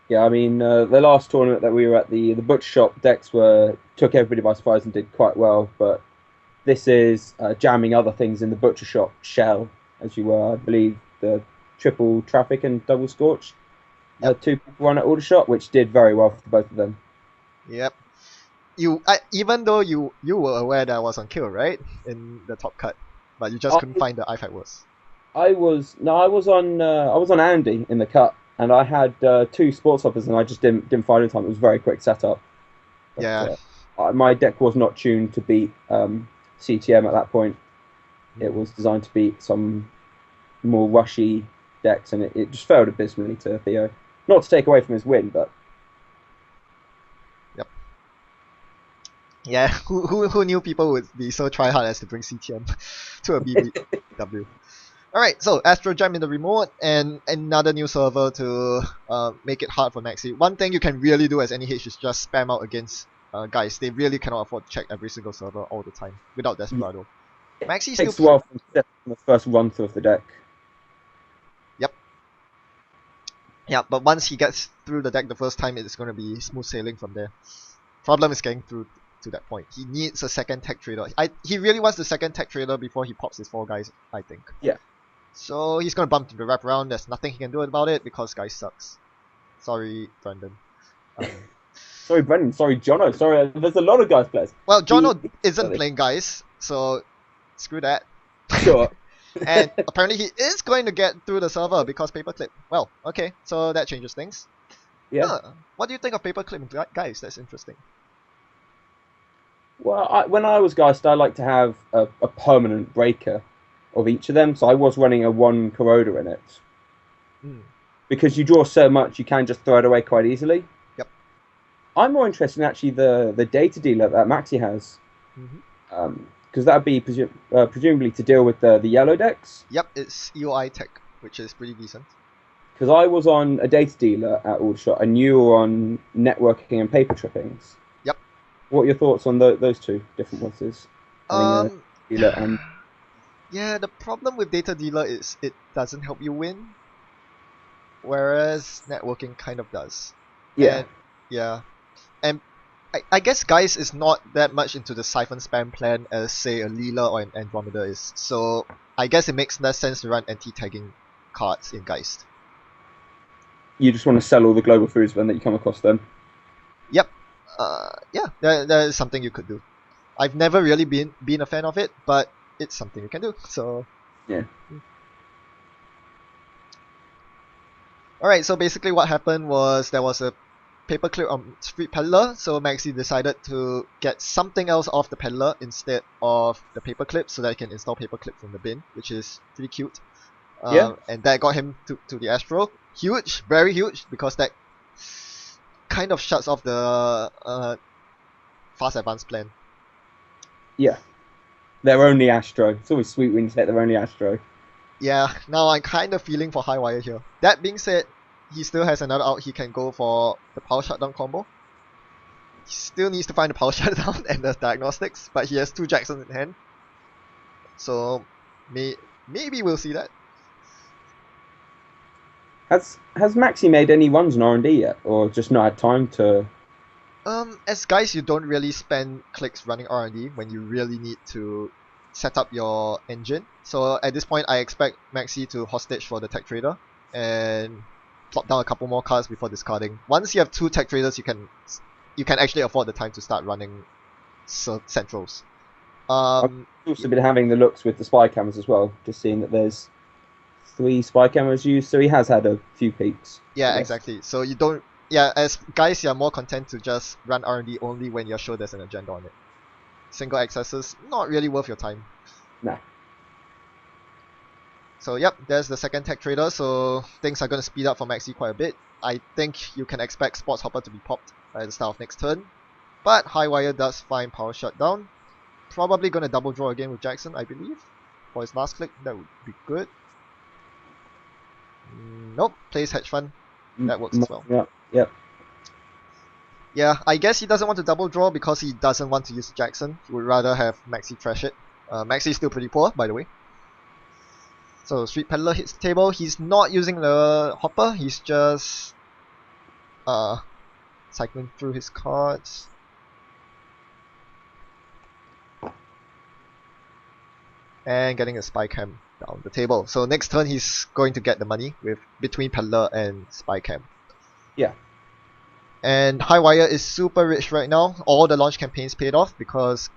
Yeah, I mean, the last tournament that we were at, the butcher shop decks took everybody by surprise and did quite well, but this is jamming other things in the butcher shop shell, as you were, I believe, the triple traffic and double scorch. Yep. 2 people run at Aldershot, which did very well for both of them. Yep. Even though you were aware that I was on kill, right? In the top cut. But you just couldn't find the iFight words. I was on Andy in the cut, and I had 2 sports hoppers, and I just didn't find it in time. It was a very quick setup. But, Yeah. My deck was not tuned to beat CTM at that point. It was designed to beat some more rushy decks, and it just failed abysmally to Theo. Not to take away from his win, but Yeah, who knew people would be so try hard as to bring CTM to a BBW. Alright, so Astro Gem in the remote and another new server to make it hard for Maxey. One thing you can really do as NEH is just spam out against guys. They really cannot afford to check every single server all the time without Desperado. Maxey takes a still... while from the first run through of the deck. Yeah, but once he gets through the deck the first time, it's going to be smooth sailing from there. Problem is getting through to that point. He needs a second tech trader. He really wants the second tech trader before he pops his 4 guys, I think. Yeah. So he's going to bump into the wraparound. There's nothing he can do about it because guy sucks. Sorry, Brendan. Sorry, Brendan. Sorry, Johno. Sorry, there's a lot of guys players. Well, johno isn't playing guys, so screw that. Sure. And apparently he is going to get through the server because paperclip. Well, okay, so that changes things. Yeah. What do you think of paperclip guys? That's interesting. Well, when I was Geist, I like to have a permanent breaker of each of them, so I was running a 1 corroder in it. Because you draw so much, you can just throw it away quite easily. Yep. I'm more interested in actually the data dealer that Maxey has. Because that would be presumably to deal with the yellow decks. Yep, it's EOI tech, which is pretty decent. Because I was on a data dealer at Aldershot, and you were on networking and paper trippings. Yep. What are your thoughts on those two different monsters? Having a Um, dealer and yeah, the problem with data dealer is it doesn't help you win, whereas networking kind of does. yeah, And yeah, and I guess Geist is not that much into the siphon spam plan as say a Leela or an Andromeda is. So I guess it makes less sense to run anti-tagging cards in Geist. you just want to sell all the global foods when that you come across them. Yep. Yeah, that is something you could do. I've never really been a fan of it, but it's something you can do. So Yeah. Alright, so basically what happened was there was a paperclip on Street Peddler, so Maxey decided to get something else off the peddler instead of the paperclip so that he can install paperclip from the bin, which is pretty cute. Yeah. And that got him to the Astro. Huge, very huge, because that kind of shuts off the fast advance plan. Yeah. They're only Astro. It's always sweet when you say they're only Astro. Yeah, now I'm kind of feeling for hIghwire here. That being said, he still has another out. He can go for the power shutdown combo. He still needs to find the power shutdown and the diagnostics, but he has two Jacksons in hand. So maybe we'll see that. Has Maxey made any runs in R&D yet, or just not had time to? As guys, you don't really spend clicks running R&D when you really need to set up your engine. So at this point, I expect Maxey to hostage for the tech trader and plop down a couple more cards before discarding. Once you have two tech traders, you can actually afford the time to start running centrals. I've also been having the looks with the spy cameras as well, just seeing that there's 3 spy cameras used, so he has had a few peaks. Yeah, exactly. So you don't. Yeah, as guys, you're more content to just run R&D only when you're sure there's an agenda on it. Single accesses, not really worth your time. Nah. So yep, there's the second tech trader, so things are going to speed up for Maxey quite a bit. I think you can expect Sports Hopper to be popped at the start of next turn. But hIghwire does find power shutdown. Probably going to double draw again with Jackson, I believe. For his last click, that would be good. Nope, plays hedge fund. That works as well. Yep. Yeah, I guess he doesn't want to double draw because he doesn't want to use Jackson. He would rather have Maxey trash it. Maxey is still pretty poor, by the way. So Street Peddler hits the table. He's not using the hopper. He's just cycling through his cards. And getting a spy cam down the table. So next turn he's going to get the money with between Peddler and spy cam. Yeah. And hIghwire is super rich right now. All the launch campaigns paid off because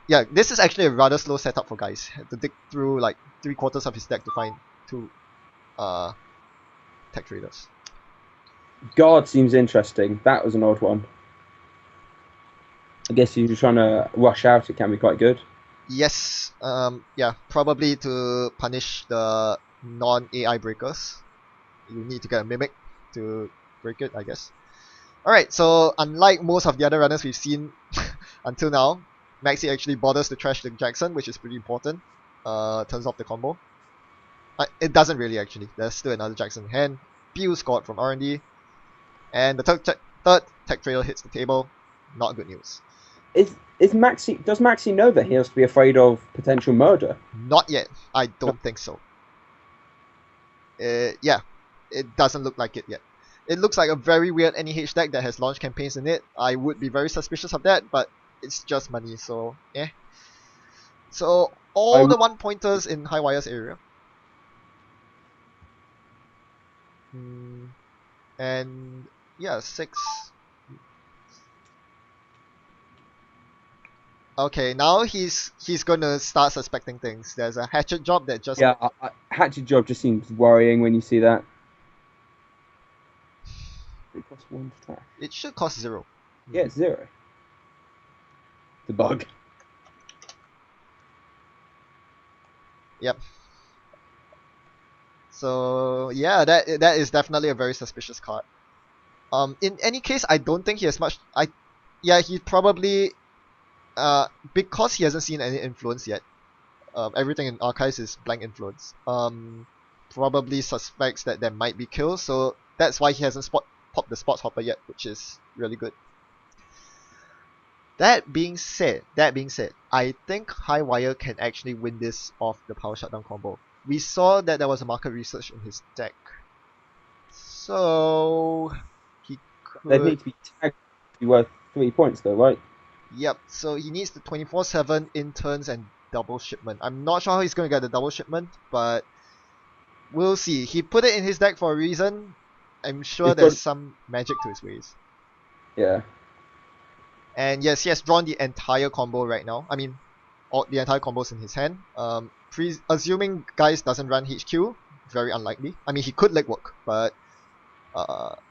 yeah, this is actually a rather slow setup for guys. Had to dig through like 3/4 of his deck to find two tech traders. Guard seems interesting. That was an odd one. I guess if you're trying to rush out, it can be quite good. Yes, yeah, probably to punish the non-AI breakers. You need to get a mimic to break it, I guess. Alright, so unlike most of the other runners we've seen until now, Maxey actually bothers to trash the Jackson, which is pretty important. Turns off the combo. It doesn't really actually. There's still another Jackson in hand. Pew scored from R&D. And the third tech trader hits the table. Not good news. Is Maxey? Does Maxey know that he has to be afraid of potential murder? Not yet. I don't think so. Yeah, it doesn't look like it yet. It looks like a very weird NEH deck that has launch campaigns in it. I would be very suspicious of that, but it's just money, so eh. So all the 1-pointers in hIghwire's area. And yeah, 6. Okay, now he's gonna start suspecting things. There's a hatchet job that just hatchet job just seems worrying when you see that. It costs 1 to track. It should cost 0. Yeah, it's 0. The bug. Yep. So yeah, that is definitely a very suspicious card. In any case, I don't think he has much. He probably because he hasn't seen any influence yet. Everything in archives is blank influence. Probably suspects that there might be kills, so that's why he hasn't popped the spots hopper yet, which is really good. That being said, I think hIghwire can actually win this off the power shutdown combo. We saw that there was a market research in his deck, so he They'd need could. to be tagged to be worth 3 points, though, right? Yep. So he needs the 24/7 interns and double shipment. I'm not sure how he's going to get the double shipment, but we'll see. He put it in his deck for a reason. I'm sure It's there's got- some magic to his ways. Yeah. And yes, he has drawn the entire combo right now. I mean, all the entire combos in his hand. Assuming Geist doesn't run HQ, very unlikely. I mean, he could legwork, but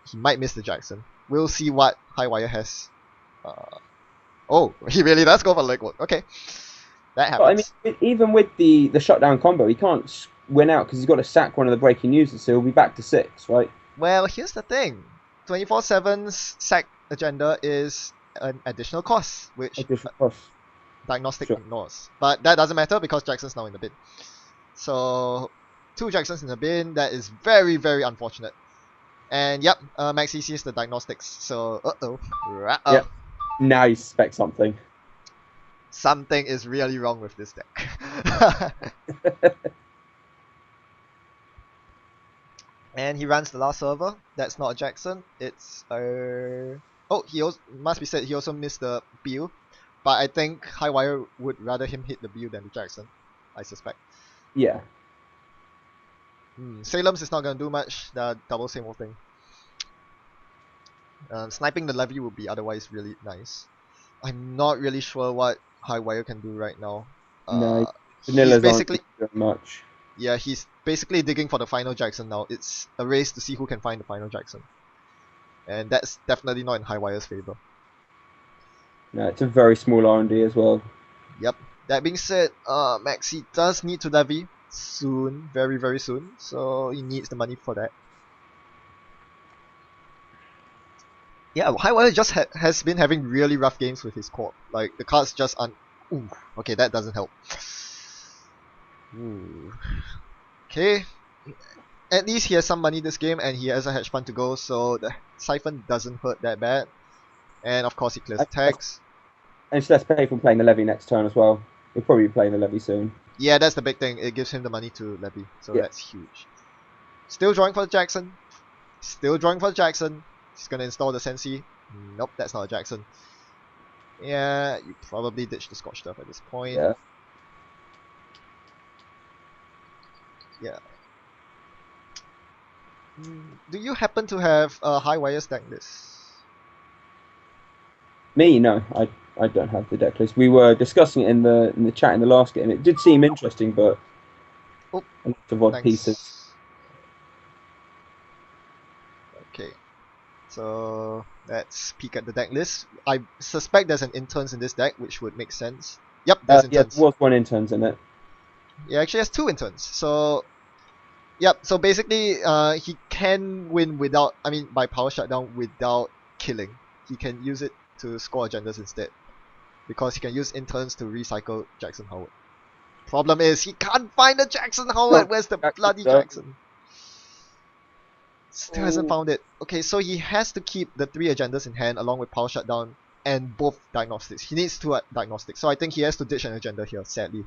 he might miss the Jackson. We'll see what hIghwire has. Oh, he really does go for legwork. Okay, that But I mean, happens. even with the shutdown combo, he can't win out because he's got to sack one of the breaking users, so he'll be back to 6, right? Well, here's the thing. 24/7's sack agenda is an additional cost, which Additional cost. Diagnostic Sure. ignores. But that doesn't matter because Jackson's now in the bin. So, 2 Jacksons in the bin, that is very, very unfortunate. And yep, maxey sees the diagnostics, so Yep. Now you suspect something. something is really wrong with this deck. And he runs the last server. That's not a Jackson. It's a. Oh, he also must be said. He also missed the Bill, but I think hIghwire would rather him hit the Bill than the Jackson. I suspect. Yeah. Salem's is not gonna do much. The double same old thing. Sniping the levy would be otherwise really nice. I'm not really sure what hIghwire can do right now. No, He's Vanillas basically aren't doing much. yeah, he's basically digging for the final Jackson now. It's a race to see who can find the final Jackson. And that's definitely not in hIghwire's favor. No, it's a very small R&D as well. Yep. That being said, Maxey does need to levy soon, very very soon. So he needs the money for that. Yeah, hIghwire just has been having really rough games with his core. Like the cards just aren't. Ooh, okay, that doesn't help. Ooh. Okay. At least he has some money this game and he has a hedge fund to go, so the siphon doesn't hurt that bad. And of course he clears the tags. And it's less painful playing the levy next turn as well. He'll probably be playing the levy soon. Yeah, that's the big thing. It gives him the money to levy, so Yeah. that's huge. Still drawing for the Jackson. Still drawing for the Jackson. He's gonna install the Sensi. Nope, that's not a Jackson. Yeah, you probably ditch the Scorch stuff at this point. Yeah. Yeah. Do you happen to have a hIghwire stack list? Me, no, I don't have the deck list. We were discussing it in the chat in the last game. It did seem interesting, but Oh, a lot of odd thanks. pieces. Okay. So let's peek at the deck list. I suspect there's an interns in this deck, which would make sense. Yep, there's Yeah, interns. there was one interns in it. He actually has 2 interns. So yep, so basically he can win without by power shutdown without killing. He can use it to score agendas instead. Because he can use interns to recycle Jackson Howard. Problem is he can't find a Jackson Howard. Where's the bloody Jackson? Still hasn't found it. Okay, so he has to keep the 3 agendas in hand along with power shutdown and both diagnostics. He needs 2 diagnostics. So I think he has to ditch an agenda here, sadly.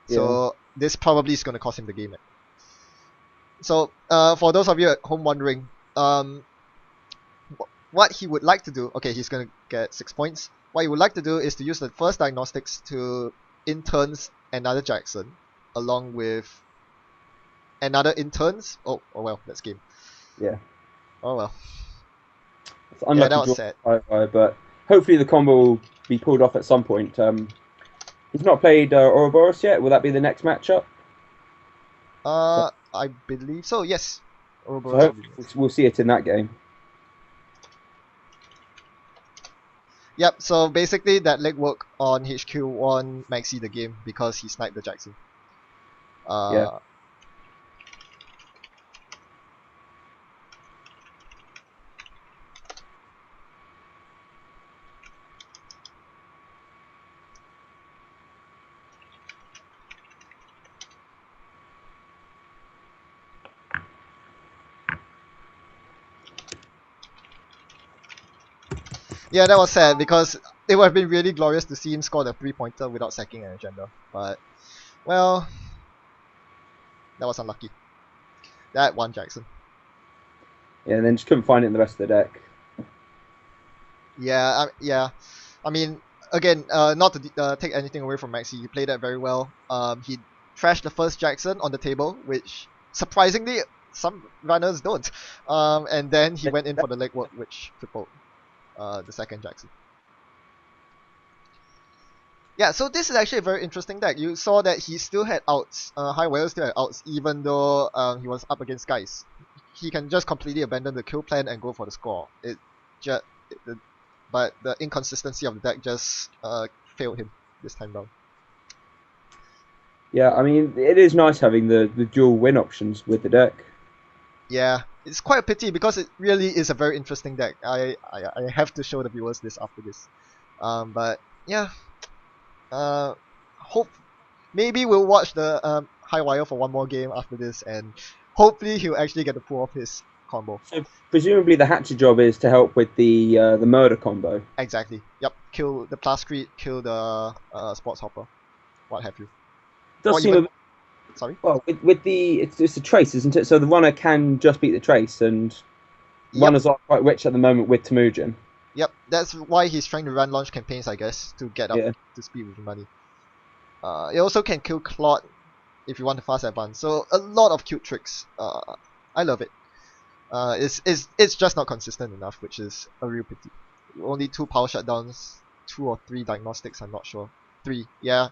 So this probably is going to cost him the game. So for those of you at home wondering, what he would like to do, okay, he's going to get 6 points. What he would like to do is to use the first diagnostics to interns another Jackson along with another interns. Oh well, that's game. Yeah. Oh well. It's unlucky that was draw sad. for hIghwire, but hopefully the combo will be pulled off at some point. He's not played Ouroboros yet. Will that be the next matchup? I believe so. Yes. So Ouroboros will be hopefully next. we'll see it in that game. Yep. So basically, that legwork on HQ won Maxey the game because he sniped the Jackson. Yeah. Yeah, that was sad because it would have been really glorious to see him score the 3-pointer without sacking an agenda. But, well, that was unlucky. That one Jackson. Yeah, and then just couldn't find it in the rest of the deck. Yeah, yeah. I mean, again, not to take anything away from Maxey, he played that very well. He trashed the first Jackson on the table, which surprisingly some runners don't. And then he went in for the legwork, which crippled the second Jackson. Yeah, so this is actually a very interesting deck. You saw that he still had outs. hIghwire still had outs, even though he was up against Geist. He can just completely abandon the kill plan and go for the score. But the inconsistency of the deck just failed him this time round. Yeah, I mean, it is nice having the dual win options with the deck. Yeah, it's quite a pity because it really is a very interesting deck. I have to show the viewers this after this. But yeah, hope maybe we'll watch the hIghwire for one more game after this, and hopefully he'll actually get to pull off his combo. So presumably the hatchet job is to help with the murder combo. Exactly. Yep. Kill the Plascrete, kill the Sports Hopper, what have you. Does Or seem even- a bit, Sorry. well with the it's a trace, isn't it? So the runner can just beat the trace, and Yep. runners are quite rich at the moment with Temujin. Yep. That's why he's trying to run launch campaigns, I guess, to get up Yeah. to speed with the money. It also can kill Claude if you want to fast advance. So a lot of cute tricks. I love it. It's just not consistent enough, which is a real pity. Only 2 power shutdowns, 2 or 3 diagnostics, I'm not sure. 3, yeah.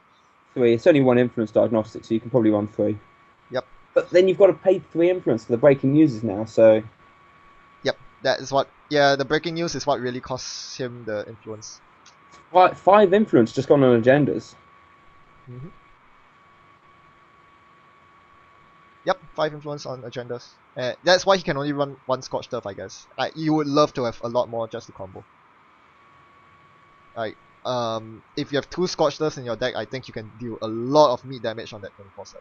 3. It's only 1 influence diagnostic, so you can probably run 3. Yep. But then you've got to pay 3 influence for the breaking news now, so Yep, that is what. Yeah, the breaking news is what really costs him the influence. 5 influence just gone on agendas. Mm-hmm. Yep, 5 influence on agendas. That's why he can only run 1 Scorched Earth, I guess. You would love to have a lot more just to combo. Like, if you have 2 Scorched Earths in your deck, I think you can deal a lot of meat damage on that 24/7.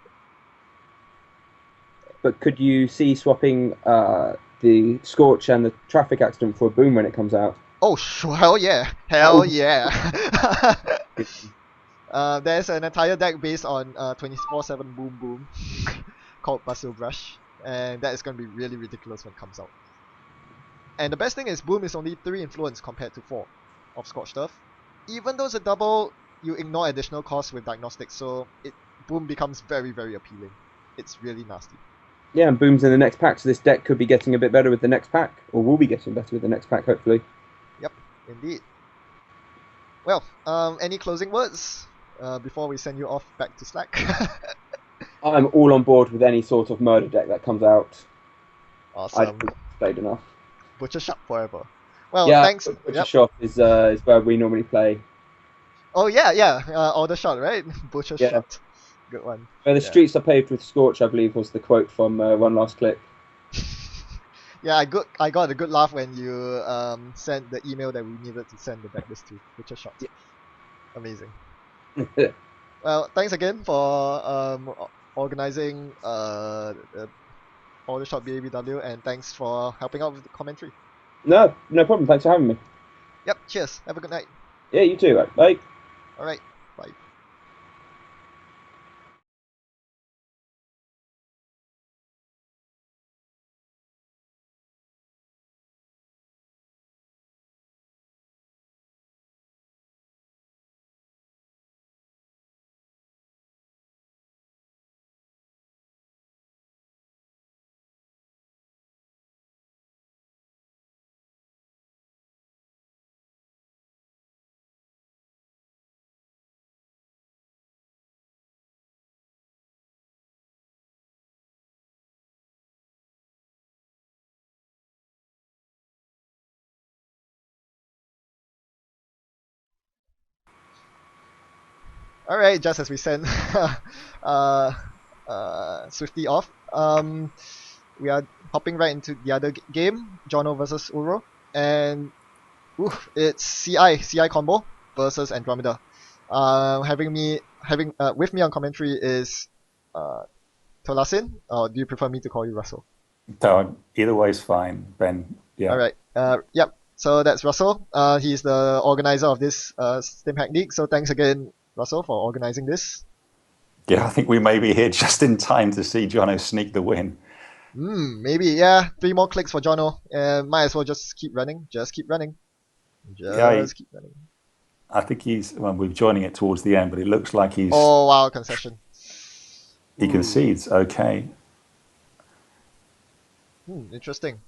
But could you see swapping the Scorch and the Traffic Accident for a Boom when it comes out? Oh, hell yeah! Hell Oh. yeah! There's an entire deck based on 24/7 Boom Boom called Basil Brush, and that is going to be really ridiculous when it comes out. And the best thing is Boom is only 3 influence compared to 4 of Scorched Earth. Even though it's a double, you ignore additional costs with Diagnostics, so Boom becomes very, very appealing. It's really nasty. Yeah, and Boom's in the next pack, so this deck could be getting a bit better with the next pack, or will be getting better with the next pack, hopefully. Yep, indeed. Well, any closing words before we send you off back to Slack? I'm all on board with any sort of murder deck that comes out. Awesome. I've played enough. Butcher Shop forever. Well, Yeah, thanks. Butcher Yep. Shop is where we normally play. Oh yeah. Order Shot, right? Butcher Yeah. Shot. Good one. Where the Yeah. streets are paved with Scorch, I believe, was the quote from One Last Click. Yeah, I got a good laugh when you sent the email that we needed to send the backlist to Butcher Shot. Yeah. Amazing. Well, thanks again for organizing the Order Shot BABW, and thanks for helping out with the commentary. No problem. Thanks for having me. Yep, cheers. Have a good night. Yeah, you too. Right. Bye. Alright, bye. Alright, just as we send Swifty off, we are hopping right into the other game, Johno versus Uro, and it's CI combo versus Andromeda. With me on commentary is Tolasin, or do you prefer me to call you Russell? So either way is fine, Ben. Yeah. Alright, yep. So that's Russell. He's the organizer of this Stimhack League. So thanks again, Russell, for organizing this. Yeah, I think we may be here just in time to see johno sneak the win. Maybe, yeah. 3 more clicks for johno. Might as well just keep running. Just keep running. Yeah, Keep running. I think we're joining it towards the end, but it looks like Oh, wow, concession. he concedes. Okay. Interesting.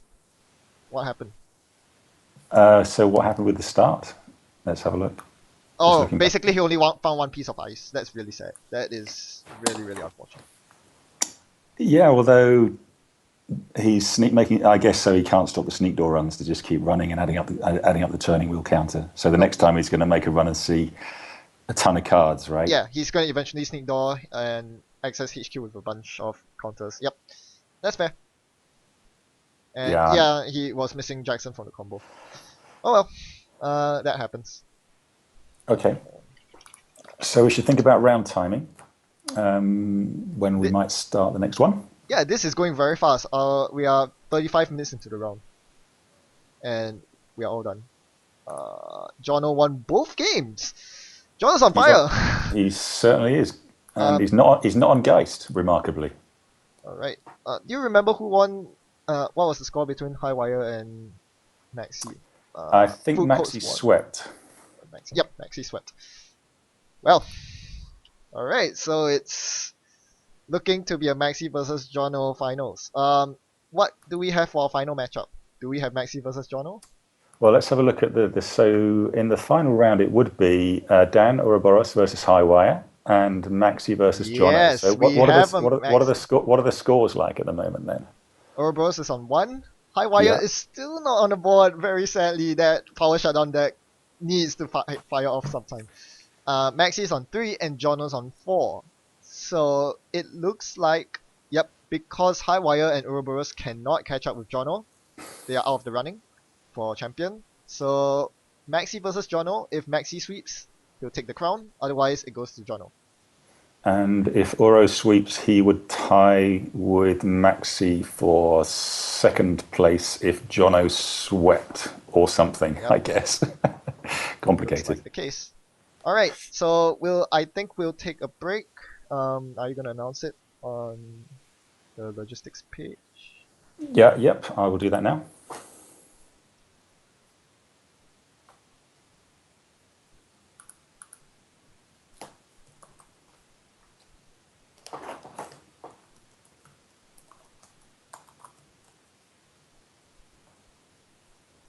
What happened? So what happened with the start? Let's have a look. Oh, looking basically he only found 1 piece of ice. That's really sad. That is really, really unfortunate. Yeah, although he's making, I guess, so he can't stop the sneak door runs to just keep running and adding up the turning wheel counter. So the next time he's going to make a run and see a ton of cards, right? Yeah, he's going to eventually sneak door and access HQ with a bunch of counters. Yep, that's fair. And yeah, he was missing Jackson from the combo. Oh well, that happens. Okay. So we should think about round timing when we might start the next one. Yeah, this is going very fast. We are 35 minutes into the round, and we are all done. Johno won both games. Johno's on fire. He certainly is, and he's not on Geist, remarkably. All right. Do you remember who won? What was the score between hIghwire and Maxey? I think Maxey swept. Yep, Maxey swept. Well, all right. So it's looking to be a Maxey versus johno finals. What do we have for our final matchup? Do we have Maxey versus johno? Well, let's have a look at the. So in the final round, it would be Dan ouroboros versus hIghwire and Maxey versus johno. Yes, so what are the scores like at the moment then? Ouroboros is on 1. hIghwire is still not on the board. Very sadly, that power shutdown deck needs to fire off sometime. Maxey is on 3 and johno's on 4. So it looks like, yep, because hIghwire and ouroboros cannot catch up with johno, they are out of the running for champion. So Maxey versus johno, if Maxey sweeps, he'll take the crown. Otherwise, it goes to johno. And if Oro sweeps, he would tie with Maxey for second place if johno swept or something, I guess. Complicated. Looks like the case. All right, so I think we'll take a break. Are you gonna announce it on the logistics page? Yep, I will do that now.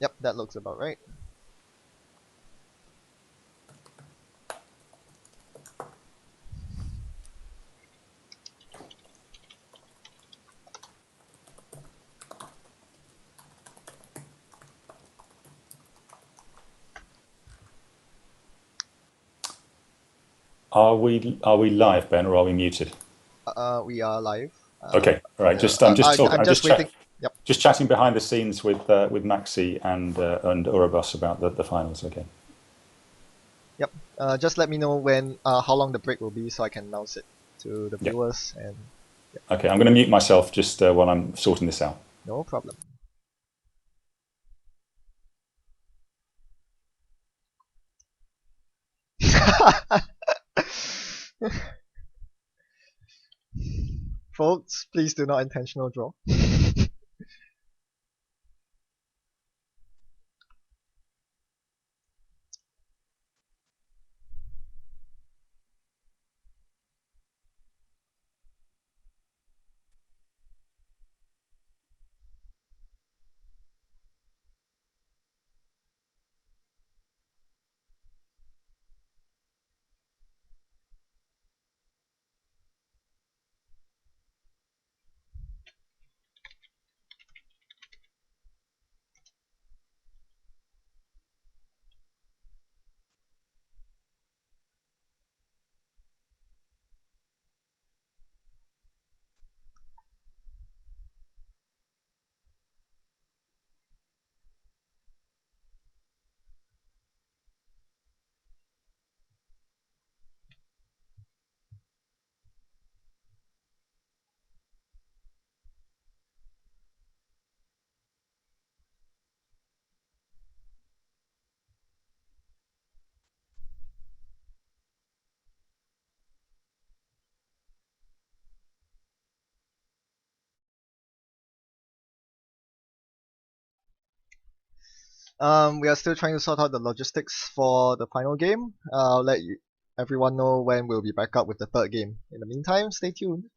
Yep, that looks about right. Are we live, Ben, or are we muted? We are live. Okay, all right. I'm just waiting. Yep. Just chatting behind the scenes with Maxey and ouroboros about the finals. Okay. Yep. Just let me know when how long the break will be so I can announce it to the viewers and. Yep. Okay, I'm going to mute myself just while I'm sorting this out. No problem. Folks, please do not intentional draw. We are still trying to sort out the logistics for the final game. I'll let everyone know when we'll be back up with the third game. In the meantime, stay tuned.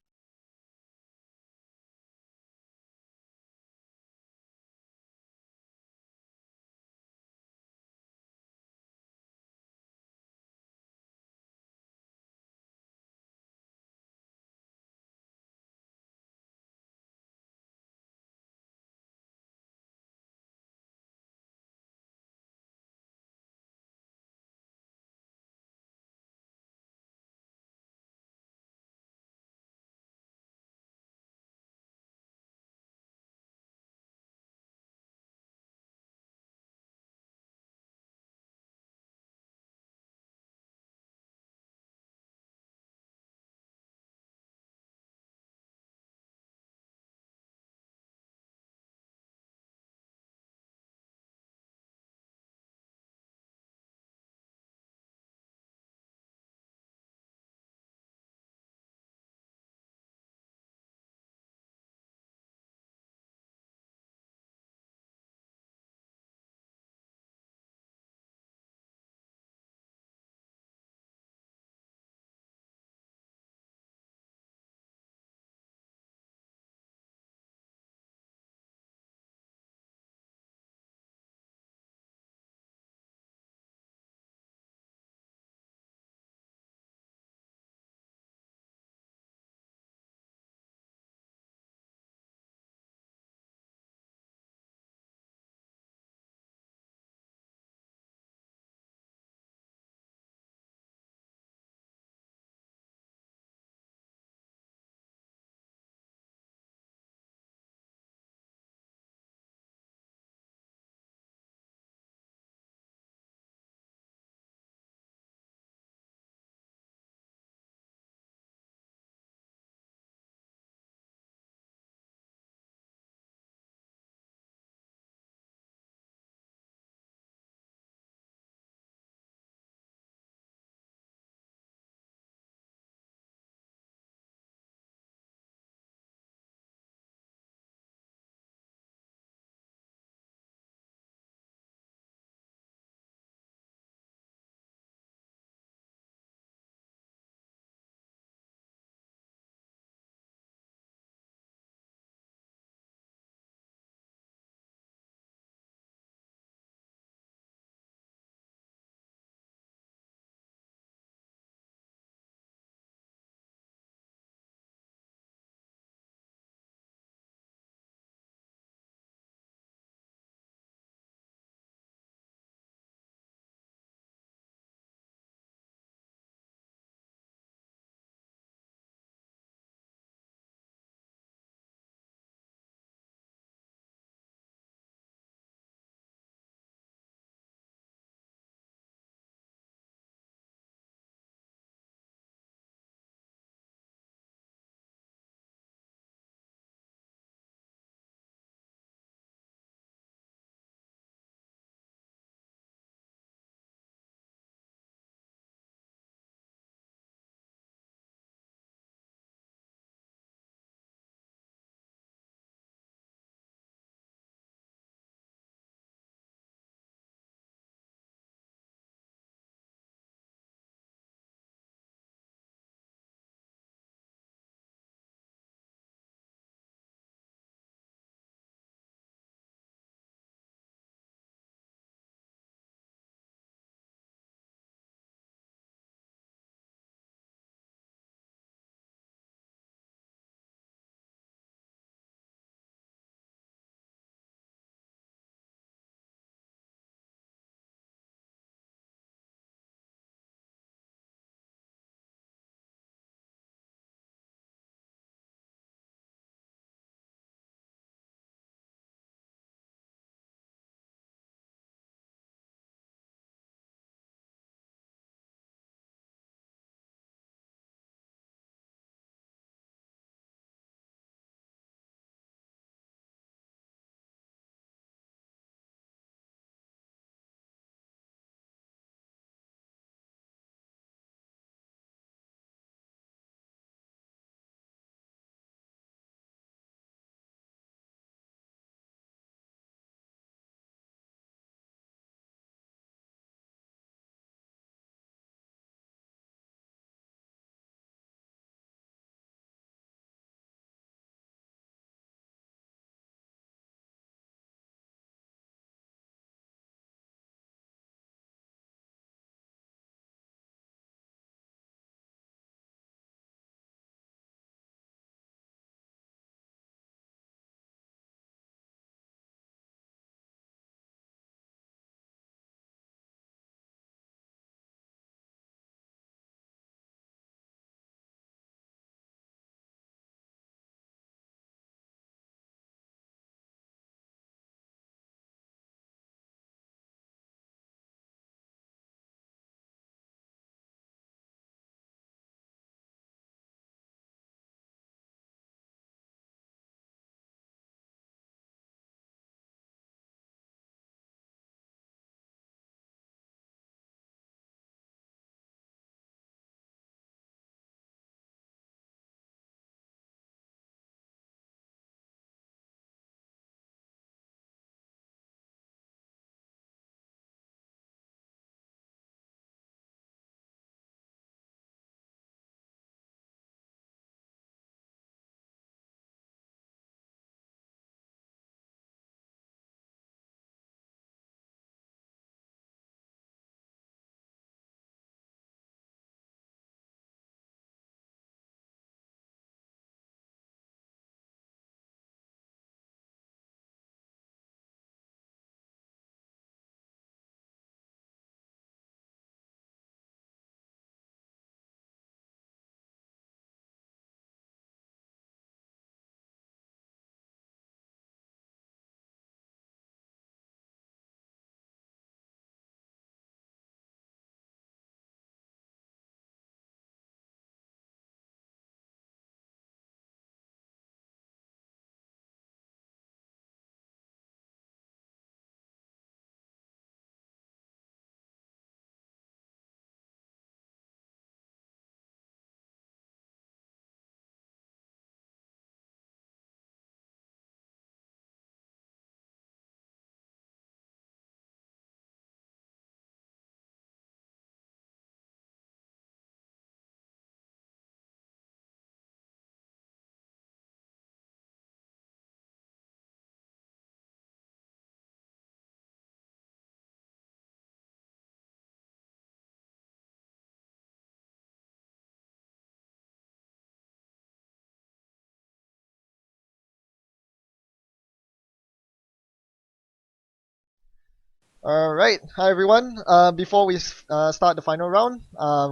Alright, hi everyone. Before we start the final round,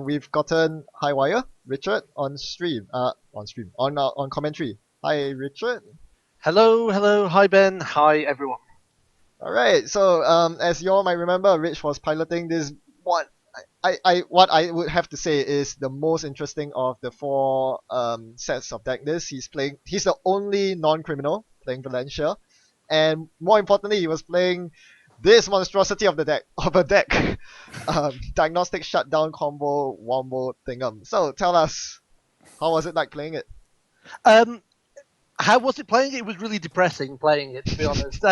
we've gotten hIghwire, Richard, on stream. On commentary. Hi, Richard. Hello, hi Ben, hi everyone. Alright, so as you all might remember, Rich was piloting this what I would have to say is the most interesting of the four sets of deck lists. He's the only non-criminal playing Valencia, and more importantly, he was playing this monstrosity of a deck, diagnostic shutdown combo wombo thingum. So tell us, how was it like playing it? How was it playing? It was really depressing playing it, to be honest.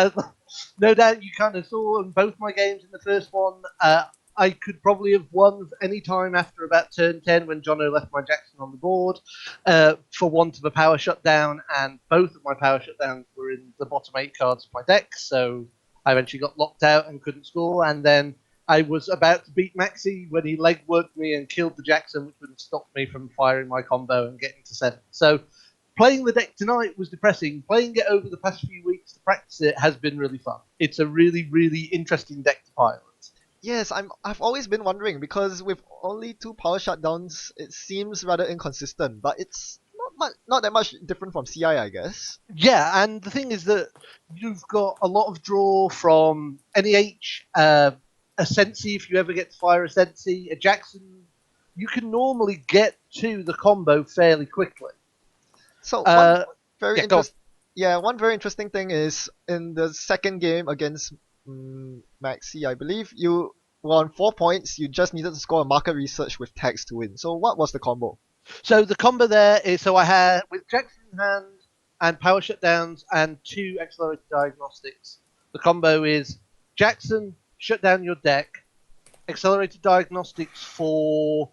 No doubt you kind of saw in both my games in the first one. I could probably have won any time after about turn 10 when Johno left my Jackson on the board for want of a power shutdown, and both of my power shutdowns were in the bottom 8 cards of my deck, so I eventually got locked out and couldn't score, and then I was about to beat Maxey when he leg worked me and killed the Jackson, which would have stopped me from firing my combo and getting to 7. So playing the deck tonight was depressing. Playing it over the past few weeks to practice it has been really fun. It's a really, really interesting deck to pilot. Yes, I've always been wondering because with only 2 power shutdowns, it seems rather inconsistent, but it's not that much different from CI, I guess. Yeah, and the thing is that you've got a lot of draw from NEH, a Sensi if you ever get to fire a Sensi, a Jackson. You can normally get to the combo fairly quickly. So Uh, one very interesting thing is in the second game against Maxey, I believe, you were on 4 points. You just needed to score a market research with tags to win. So what was the combo? So the combo there is, so I had, with Jackson in hand and power shutdowns and 2 accelerated diagnostics, the combo is Jackson, shut down your deck, accelerated diagnostics for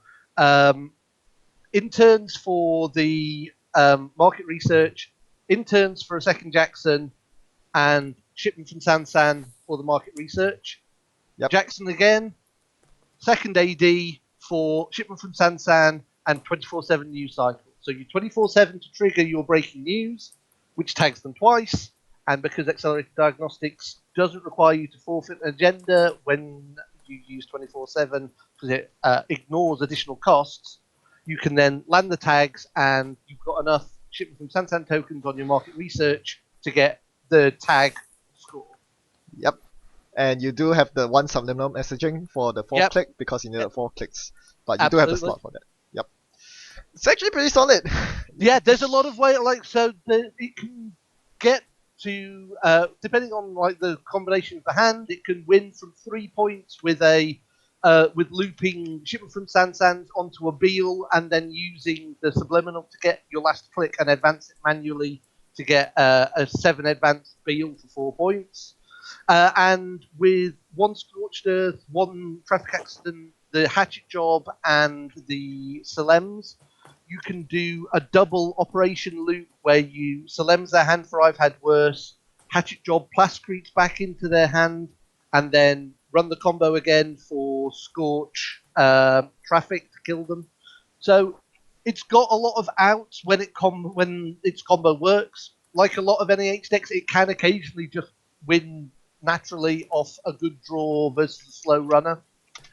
interns for the market research, interns for a second Jackson, and shipment from Sansan for the market research. Yep. Jackson again, second AD for shipment from Sansan and 24/7 news cycle. So you 24/7 to trigger your breaking news, which tags them twice, and because accelerated diagnostics doesn't require you to forfeit an agenda when you use 24/7 because it ignores additional costs, you can then land the tags and you've got enough shipment from Sansan tokens on your market research to get the tag score. Yep. And you do have the 1 subliminal messaging for the 4th click because you needed 4 clicks. But you do have the slot for that. Yep. It's actually pretty solid. Yeah, there's a lot of way, it can get to, depending on like the combination of the hand, it can win from 3 points with with looping shipment from Sansans onto a Beal and then using the subliminal to get your last click and advance it manually to get a 7 advanced Beal for 4 points. And with 1 Scorched Earth, 1 Traffic Accident, the Hatchet Job, and the Selems, you can do a double operation loop where you Selems their hand for I've had worse, Hatchet Job Plascretes back into their hand, and then run the combo again for Scorch Traffic to kill them. So it's got a lot of outs when its combo works. Like a lot of NEH decks, it can occasionally just win naturally off a good draw versus a slow runner.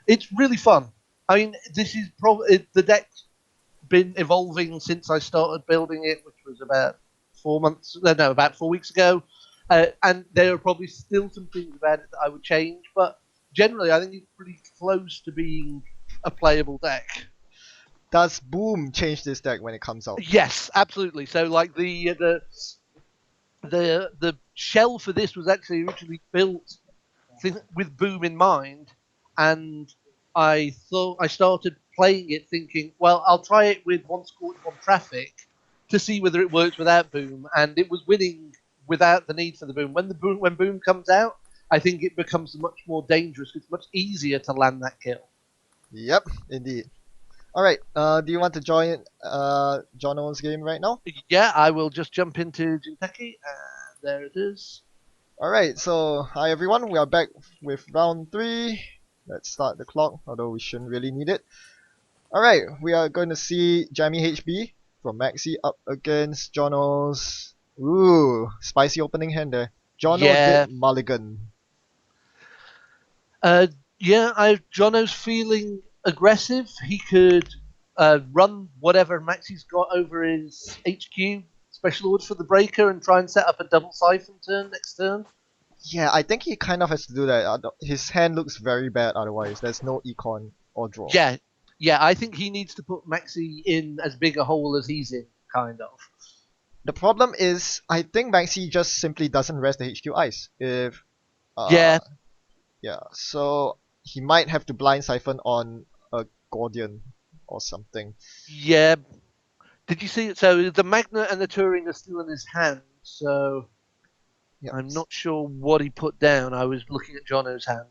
It's really fun. I mean, this is probably the deck's been evolving since I started building it, which was about 4 weeks ago. And there are probably still some things about it that I would change, but generally I think it's pretty close to being a playable deck. Does Boom change this deck when it comes out? Yes, absolutely. So like the shell for this was actually originally built with Boom in mind, and I started playing it thinking, well, I'll try it with 1 Scorch, 1 Traffic to see whether it works without Boom, and it was winning without the need for the Boom. When Boom comes out, I think it becomes much more dangerous. It's much easier to land that kill. Yep, indeed. Alright, do you want to join Johno's game right now? Yeah, I will just jump into Kentucky, and there it is. Alright, so hi everyone, we are back with round 3. Let's start the clock, although we shouldn't really need it. Alright, we are going to see Jamie HB from Maxey up against Johno's... Ooh, spicy opening hand there. Johno did Mulligan. Jono's feeling aggressive. He could run whatever Maxey's got over his HQ, special order for the breaker, and try and set up a double siphon turn next turn. Yeah, I think he kind of has to do that. His hand looks very bad otherwise. There's no econ or draw. Yeah, I think he needs to put Maxey in as big a hole as he's in, kind of. The problem is, I think Maxey just simply doesn't rest the HQ ice. If Yeah. Yeah, so he might have to blind siphon on a Guardian or something. Yeah. Did you see it? So the Magnet and the Turing are still in his hand, so Yeah. I'm not sure what he put down. I was looking at Jono's hand.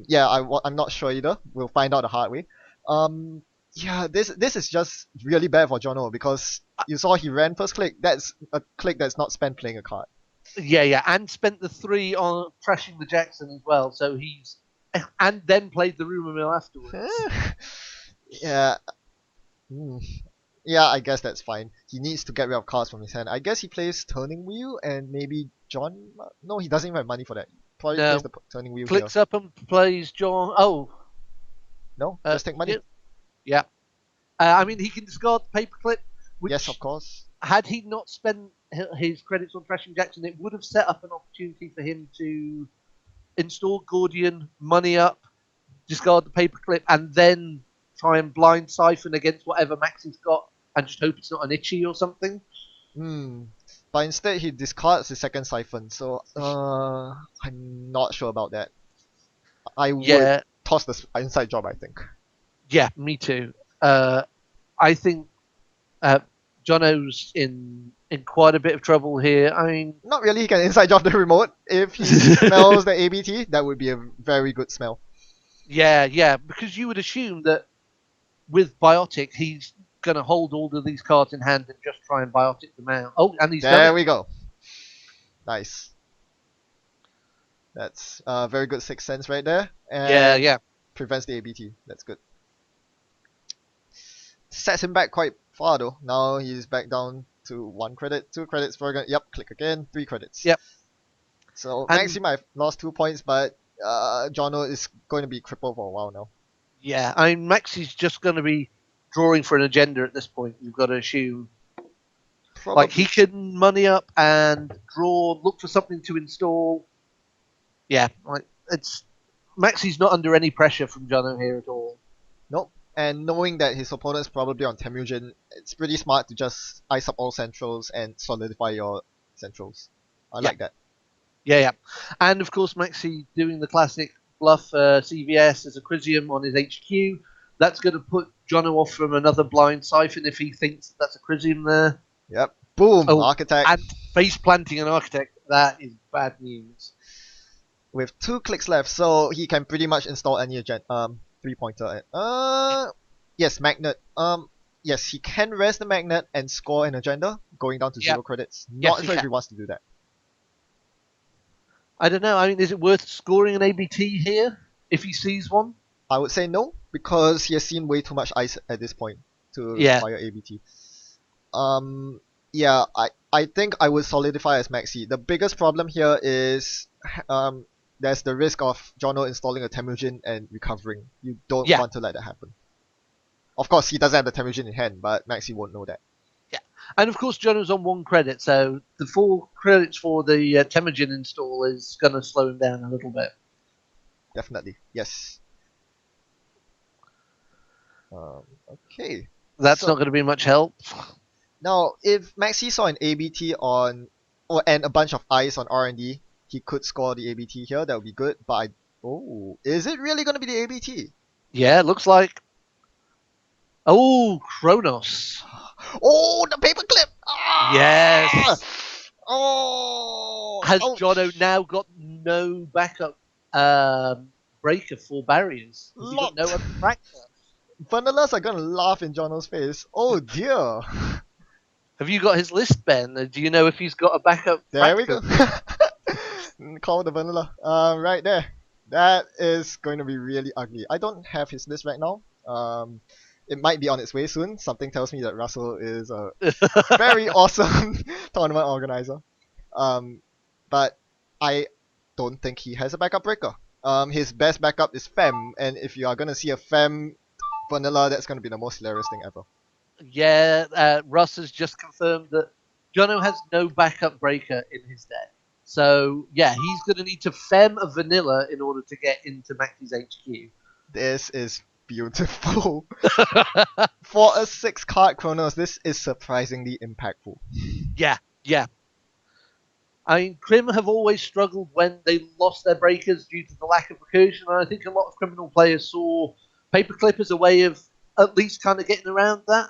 Yeah, I'm not sure either. We'll find out the hard way. Yeah, this is just really bad for Johno because you saw he ran first click. That's a click that's not spent playing a card. Yeah, and spent the 3 on trashing the Jackson as well. So he's and then played the rumor mill afterwards. Yeah. Yeah, I guess that's fine. He needs to get rid of cards from his hand. I guess he plays Turning Wheel and maybe John. No, he doesn't even have money for that. Probably No. plays the Turning Wheel Flicks here. up and plays John. Oh, No, just take money. Yeah. I mean, he can discard the paperclip. Which, Yes, of course. had he not spent his credits on trashing Jackson, it would have set up an opportunity for him to install Gordian, money up, discard the paperclip, and then try and blind siphon against whatever Maxey's got, and just hope it's not an itchy or something. But instead he discards the second siphon, so I'm not sure about that. I would toss the inside job, I think. Yeah, me too. I think Jono's in quite a bit of trouble here. I mean, not really. He can inside job the remote. If he smells the ABT, that would be a very good smell. Yeah, because you would assume that with Biotic, he's going to hold all of these cards in hand and just try and Biotic them out. Oh, and he's There done we go. Nice. That's very good Sixth Sense right there. And Yeah. prevents the ABT. That's good. Sets him back quite far though. Now he's back down to 1 credit, 2 credits for click again, 3 credits. Yep. So And- Maxey might have lost 2 points, but Johno is going to be crippled for a while now. Yeah, I mean, Maxey's just going to be drawing for an agenda at this point, you've got to assume. Probably. Like, he can money up and draw, look for something to install. Yeah, like, Maxey's not under any pressure from Jono here at all. Nope. And knowing that his opponent's probably on Temujin, it's pretty smart to just ice up all centrals and solidify your centrals. I like that. Yeah. And of course, Maxey doing the classic bluff CVS as a Crisium on his HQ. That's going to put Jono off from another blind siphon if he thinks that's a Crisium there. Yep. Boom! Oh, Architect. And face planting an Architect, that is bad news. With 2 clicks left, so he can pretty much install any 3-pointer. Yes, Magnet. Yes, he can rest the Magnet and score an agenda, going down to 0 credits. Not sure if he wants to do that. I don't know. I mean, is it worth scoring an ABT here if he sees one? I would say no, because he has seen way too much ice at this point to fire ABT. Yeah, I think I would solidify as Maxey. The biggest problem here is there's the risk of Johno installing a Temujin and recovering. You don't want to let that happen. Of course, he doesn't have the Temujin in hand, but Maxey won't know that. Yeah, and of course Jono's on 1 credit, so the 4 credits for the Temujin install is going to slow him down a little bit. Definitely, yes. Okay. That's not going to be much help. Now, if Maxey saw an ABT and a bunch of ice on R&D, he could score the ABT here. That would be good. But is it really going to be the ABT? Yeah, it looks like. Oh, Kronos. Oh, the paperclip! Ah! Yes. Oh. Has Jono now got no backup breaker for barriers? Has he got no other practice? Vanillas are gonna laugh in Jono's face. Oh dear. Have you got his list, Ben? Do you know if he's got a backup? There we go. Call the vanilla. Right there. That is going to be really ugly. I don't have his list right now. It might be on its way soon. Something tells me that Russell is a very awesome tournament organizer. But I don't think he has a backup breaker. his best backup is Fem, and if you are gonna see a Fem vanilla, that's gonna be the most hilarious thing ever. Yeah, Russ has just confirmed that Jono has no backup breaker in his deck. So, yeah, he's going to need to fem a vanilla in order to get into Maxey's HQ. This is beautiful. For a 6-card Chronos, this is surprisingly impactful. Yeah. I mean, Crim have always struggled when they lost their breakers due to the lack of recursion, and I think a lot of criminal players saw Paperclip as a way of at least kind of getting around that.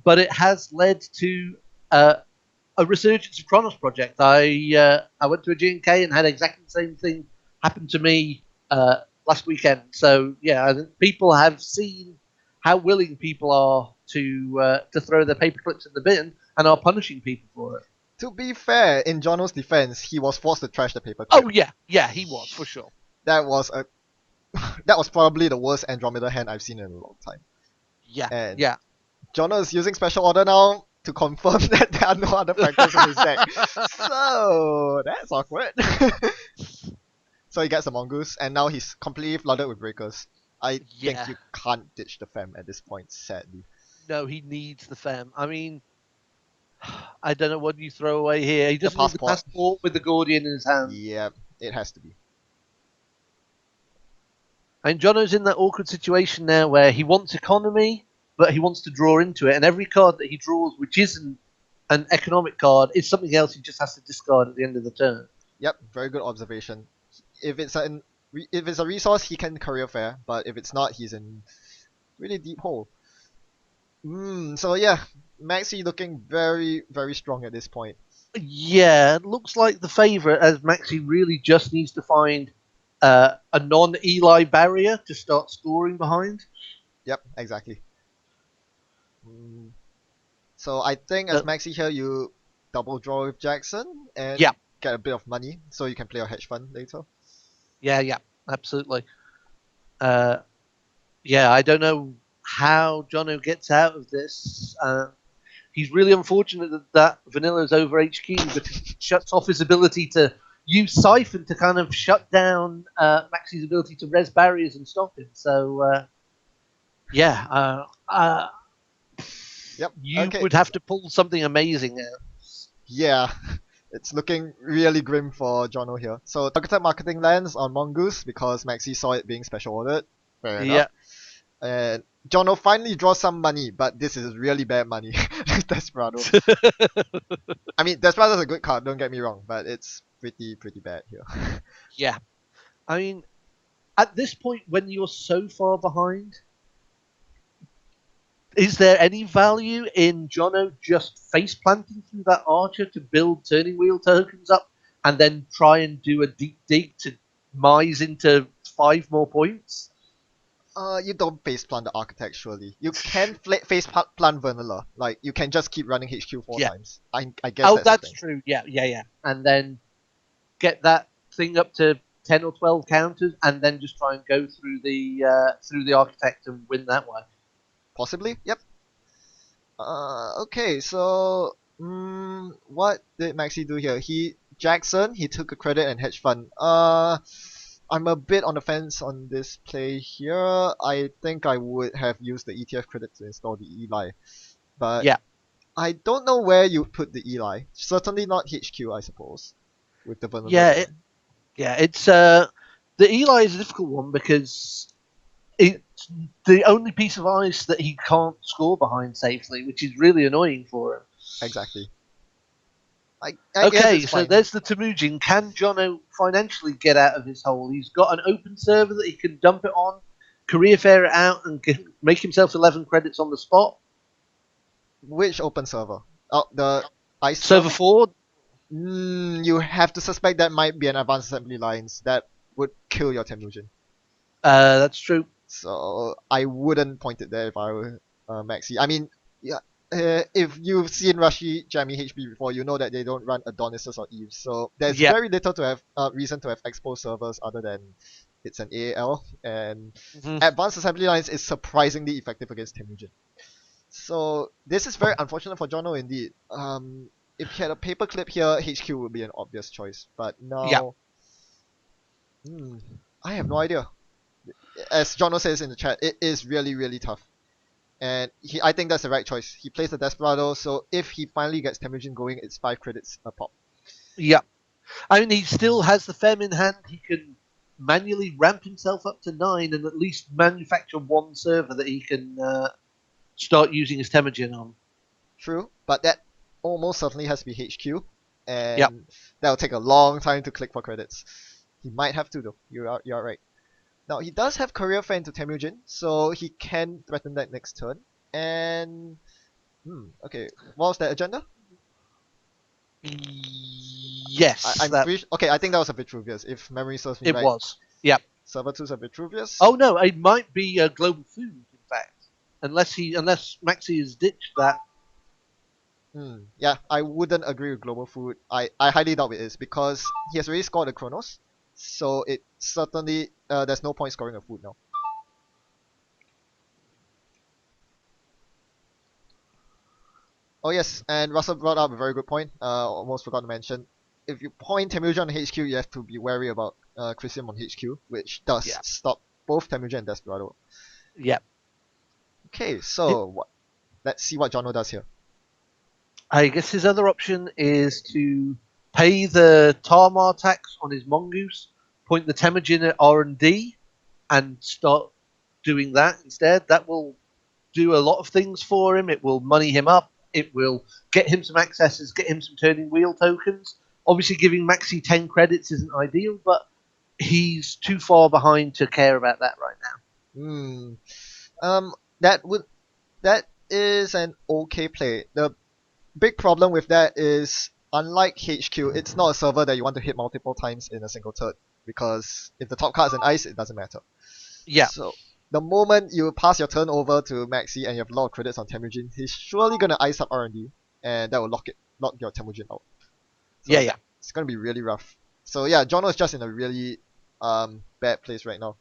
But it has led to a resurgence of Chronos Project. I went to a G&K and had exactly the same thing happen to me last weekend. So yeah, I think people have seen how willing people are to throw their paperclips in the bin and are punishing people for it. To be fair, in Jono's defense, he was forced to trash the paperclip. Oh yeah, he was for sure. That was probably the worst Andromeda hand I've seen in a long time. Yeah. Jono is using special order now to confirm that there are no other factors in his deck. So that's awkward. So he gets a mongoose, and now he's completely flooded with breakers. I think you can't ditch the fem at this point, sadly. No, he needs the fem. I mean, I don't know what you throw away here. He doesn't need the passport with the Gordian in his hand. Yeah, it has to be. And Jono's in that awkward situation now where he wants economy, but he wants to draw into it, and every card that he draws, which isn't an economic card, is something else he just has to discard at the end of the turn. Yep, very good observation. If it's a resource, he can career fair, but if it's not, he's in really deep hole. So yeah, Maxey looking very, very strong at this point. Yeah, it looks like the favourite, as Maxey really just needs to find a non-Eli barrier to start scoring behind. Yep, exactly. So I think as Maxey here, you double draw with Jackson and get a bit of money, so you can play your hedge fund later. Yeah, absolutely. I don't know how Jono gets out of this. He's really unfortunate that Vanilla's over HQ, but it shuts off his ability to use Siphon to kind of shut down Maxey's ability to res barriers and stop him. So, you would have to pull something amazing out. Yeah, it's looking really grim for Jono here. So targeted marketing lands on Mongoose because Maxey saw it being special ordered. Fair enough. And Jono finally draws some money, but this is really bad money. Desperado. I mean, Desperado's a good card, don't get me wrong, but it's pretty bad here. Yeah. I mean, at this point, when you're so far behind, is there any value in Jono just face planting through that archer to build turning wheel tokens up and then try and do a deep dig to mise into 5 more points? You don't face plant the architect, surely. You can face plant vanilla. Like, you can just keep running HQ 4 times. I guess that's true. Yeah. And then get that thing up to 10 or 12 counters and then just try and go through the architect and win that way. Possibly, yep. Okay, so what did Maxey do here? Jackson, he took a credit and hedge fund. I'm a bit on the fence on this play here. I think I would have used the ETF credit to install the Eli. But I don't know where you put the Eli. Certainly not HQ, I suppose. With the vulnerability. It's the Eli is a difficult one because it's the only piece of ice that he can't score behind safely, which is really annoying for him. Exactly. Okay, so there's the Temujin. Can Jono financially get out of his hole? He's got an open server that he can dump it on, career fair it out, and make himself 11 credits on the spot. Which open server? Oh, the ice server 4? You have to suspect that might be an advanced assembly lines. That would kill your Temujin. That's true. So I wouldn't point it there if I were Maxey. I mean, if you've seen Rashi Jammy HB before, you know that they don't run Adonises or Eves. So there's very little to have reason to have exposed servers other than it's an AAL. And advanced assembly lines is surprisingly effective against Temujin. So this is very unfortunate for Jono indeed. If he had a paperclip here, HQ would be an obvious choice. But now, I have no idea. As Johno says in the chat, it is really, really tough. And I think that's the right choice. He plays the Desperado, so if he finally gets Temujin going, it's 5 credits a pop. Yeah. I mean, he still has the Fem in hand. He can manually ramp himself up to 9 and at least manufacture one server that he can start using his Temujin on. True, but that almost certainly has to be HQ, and Yep. that'll take a long time to click for credits. He might have to though. You're right. Now he does have Career Fair into Temujin, so he can threaten that next turn. And okay, what was that agenda? Yes, I'm okay. I think that was a Vitruvius, if memory serves me it right. was. Yep. Server 2's a Vitruvius. Oh no, it might be a Global Food, in fact, unless Maxey has ditched that. Yeah, I wouldn't agree with Global Food. I highly doubt it is because he has already scored a Chronos, so it certainly there's no point scoring a food now. Oh yes, and Russell brought up a very good point. Almost forgot to mention. If you point Temujin on HQ, you have to be wary about Christian on HQ, which does stop both Temujin and Desperado. Yep. Okay, so let's see what Johno does here. I guess his other option is to pay the Tarmar tax on his Mongoose, point the Temujin at R&D, and start doing that instead. That will do a lot of things for him. It will money him up. It will get him some accesses, get him some turning wheel tokens. Obviously, giving Maxey 10 credits isn't ideal, but he's too far behind to care about that right now. That is an okay play. The big problem with that is, unlike HQ, it's not a server that you want to hit multiple times in a single turn, because if the top card's an ice, it doesn't matter. Yeah. So the moment you pass your turn over to Maxey and you have a lot of credits on Temujin, he's surely gonna ice up R&D, and that will lock your Temujin out. So Yeah. it's gonna be really rough. So yeah, Johno is just in a really bad place right now.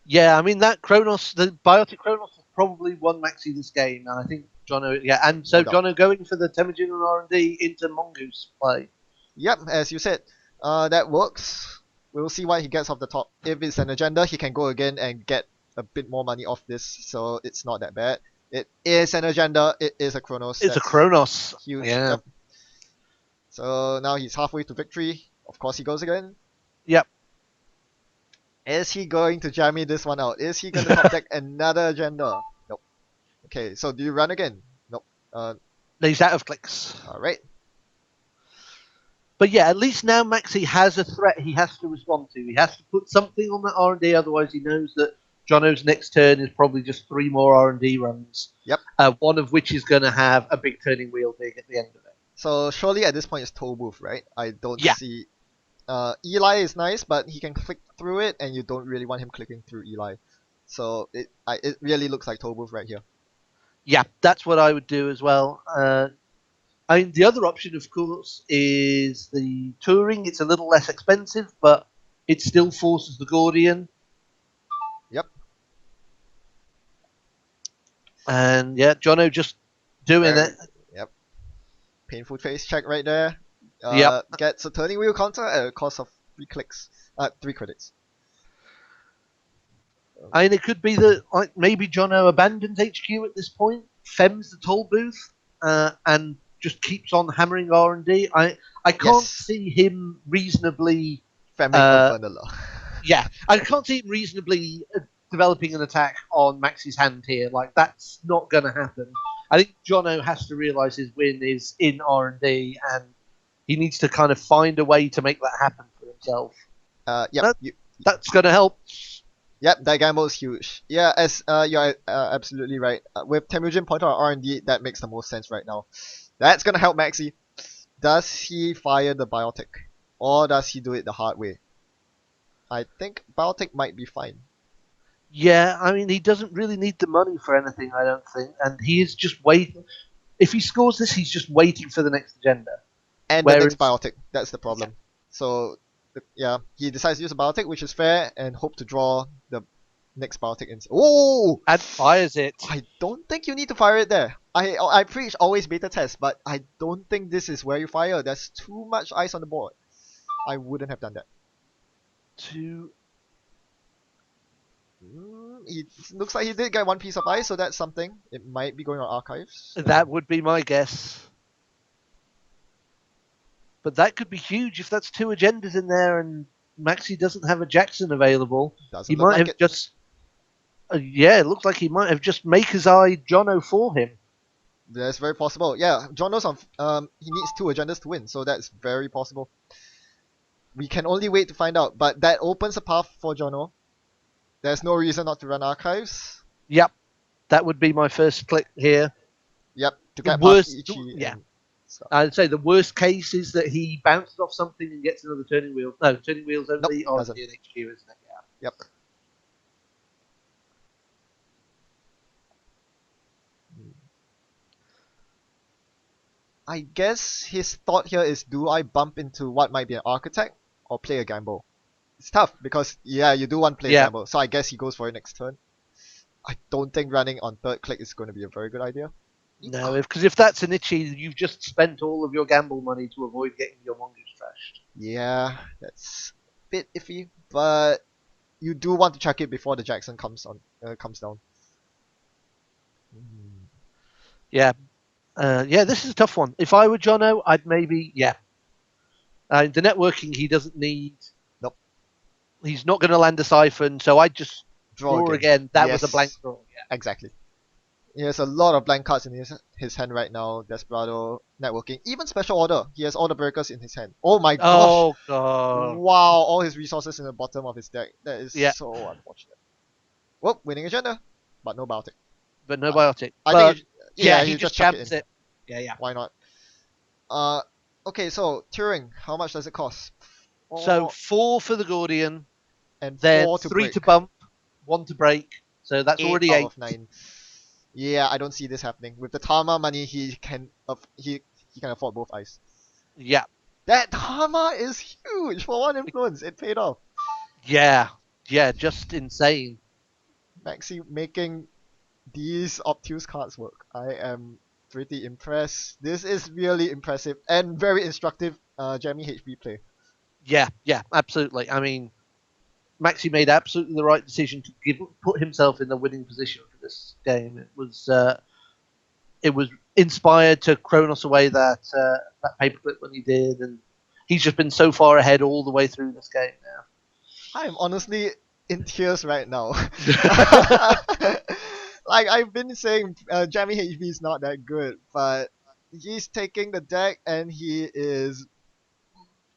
Yeah, I mean that Kronos, the Biotic Kronos, has probably won Maxey this game, and I think Johno, and so No doubt. Johno going for the Temujin and R&D into Mongoose play. Yep, as you said, that works. We'll see what he gets off the top. If it's an agenda, he can go again and get a bit more money off this, so it's not that bad. It is an agenda. It is a Kronos. It's a Kronos. Huge. Yeah. Yep. So now he's halfway to victory. Of course he goes again. Yep. Is he going to jammy this one out? Is he going to top deck another agenda? Nope. Okay, so do you run again? Nope. He's out of clicks. Alright. But yeah, at least now Maxey has a threat he has to respond to. He has to put something on that R&D, otherwise he knows that Johno's next turn is probably just 3 more R&D runs. Yep. One of which is going to have a big turning wheel dig at the end of it. So surely at this point it's Toll Booth, right? I don't Yeah. see... Eli is nice, but he can click through it, and you don't really want him clicking through Eli. So it really looks like Toll Booth right here. Yeah, that's what I would do as well. I mean, the other option, of course, is the touring. It's a little less expensive, but it still forces the Gordian. Yep. And yeah, Johno just doing it. Yep. Painful face check right there. Yep. Gets a turning wheel counter at a cost of 3 clicks. 3 credits. I mean, it could be that maybe Johno abandons HQ at this point, fems the toll booth, and just keeps on hammering R&D. I can't see him reasonably... Femming vanilla. Yeah, I can't see him reasonably developing an attack on Maxey's hand here. Like, that's not going to happen. I think Johno has to realise his win is in R&D, and he needs to kind of find a way to make that happen for himself. Yep. That's going to help. Yep, that gamble is huge. Yeah, as you're absolutely right. With Temujin pointer on R&D, that makes the most sense right now. That's gonna help Maxey. Does he fire the Biotic? Or does he do it the hard way? I think Biotic might be fine. Yeah, I mean, he doesn't really need the money for anything, I don't think. And he is just waiting. If he scores this, he's just waiting for the next agenda. And the next Biotic, that's the problem. So, yeah, he decides to use a Biotic, which is fair, and hope to draw the next Biotic in. Oh! And fires it. I don't think you need to fire it there. I preach always beta test, but I don't think this is where you fire. There's too much ice on the board. I wouldn't have done that. to... It looks like he did get one piece of ice, so that's something. It might be going on archives. That would be my guess. But that could be huge if that's 2 agendas in there and Maxey doesn't have a Jackson available. Doesn't He look might like have it. just... yeah, it looks like he might have just Maker's Eye Johno for him. That's very possible. Yeah, johno's on. He needs 2 agendas to win, so that's very possible. We can only wait to find out, but that opens a path for johno. There's no reason not to run archives. Yep, that would be my first click here. Yep, to The get worst- past Ichi. yeah. And stuff. I'd say the worst case is that he bounces off something and gets another turning wheel. No, turning wheels only on doesn't. the HQ, isn't it? Yeah. Yep. I guess his thought here is, do I bump into what might be an architect or play a gamble? It's tough because, yeah, you do want to play a Yeah. gamble, so I guess he goes for it next turn. I don't think running on 3rd click is going to be a very good idea. No, because if that's an Ichi, you've just spent all of your gamble money to avoid getting your mongoose trashed. Yeah, that's a bit iffy, but you do want to check it before the Jackson comes down. Yeah. Yeah, this is a tough one. If I were Jono, I'd maybe, yeah. The networking he doesn't need. Nope. He's not going to land a siphon, so I'd just draw again. That was a Yes. blank draw. Yeah. Exactly. He has a lot of blank cards in his hand right now. Desperado, networking, even special order. He has all the breakers in his hand. Oh my gosh! Oh, God. Wow, all his resources in the bottom of his deck. That is Yeah. so unfortunate. Whoop, winning agenda, but no biotic. But no biotic. I But, think yeah, he he just chuck jams in. it. Yeah, yeah. Why not? Okay, so Turing, how much does it cost? So 4 for the Gordian, and then 4 to 3 break. to bump, 1 to break. So that's 8 already out 8. of 9. Yeah, I don't see this happening. With the Tama money, he can afford both eyes. Yeah. That Tama is huge for 1 influence. It paid off. Yeah. Yeah, just insane. Maxey making these obtuse cards work. I am pretty impressed. This is really impressive and very instructive Jammy HB play. Yeah, yeah, absolutely. I mean, Maxey made absolutely the right decision to put himself in the winning position for this game. It was inspired to Kronos away that paperclip when he did, and he's just been so far ahead all the way through this game now. I'm honestly in tears right now. Like I've been saying, Jammy HB is not that good, but he's taking the deck and he is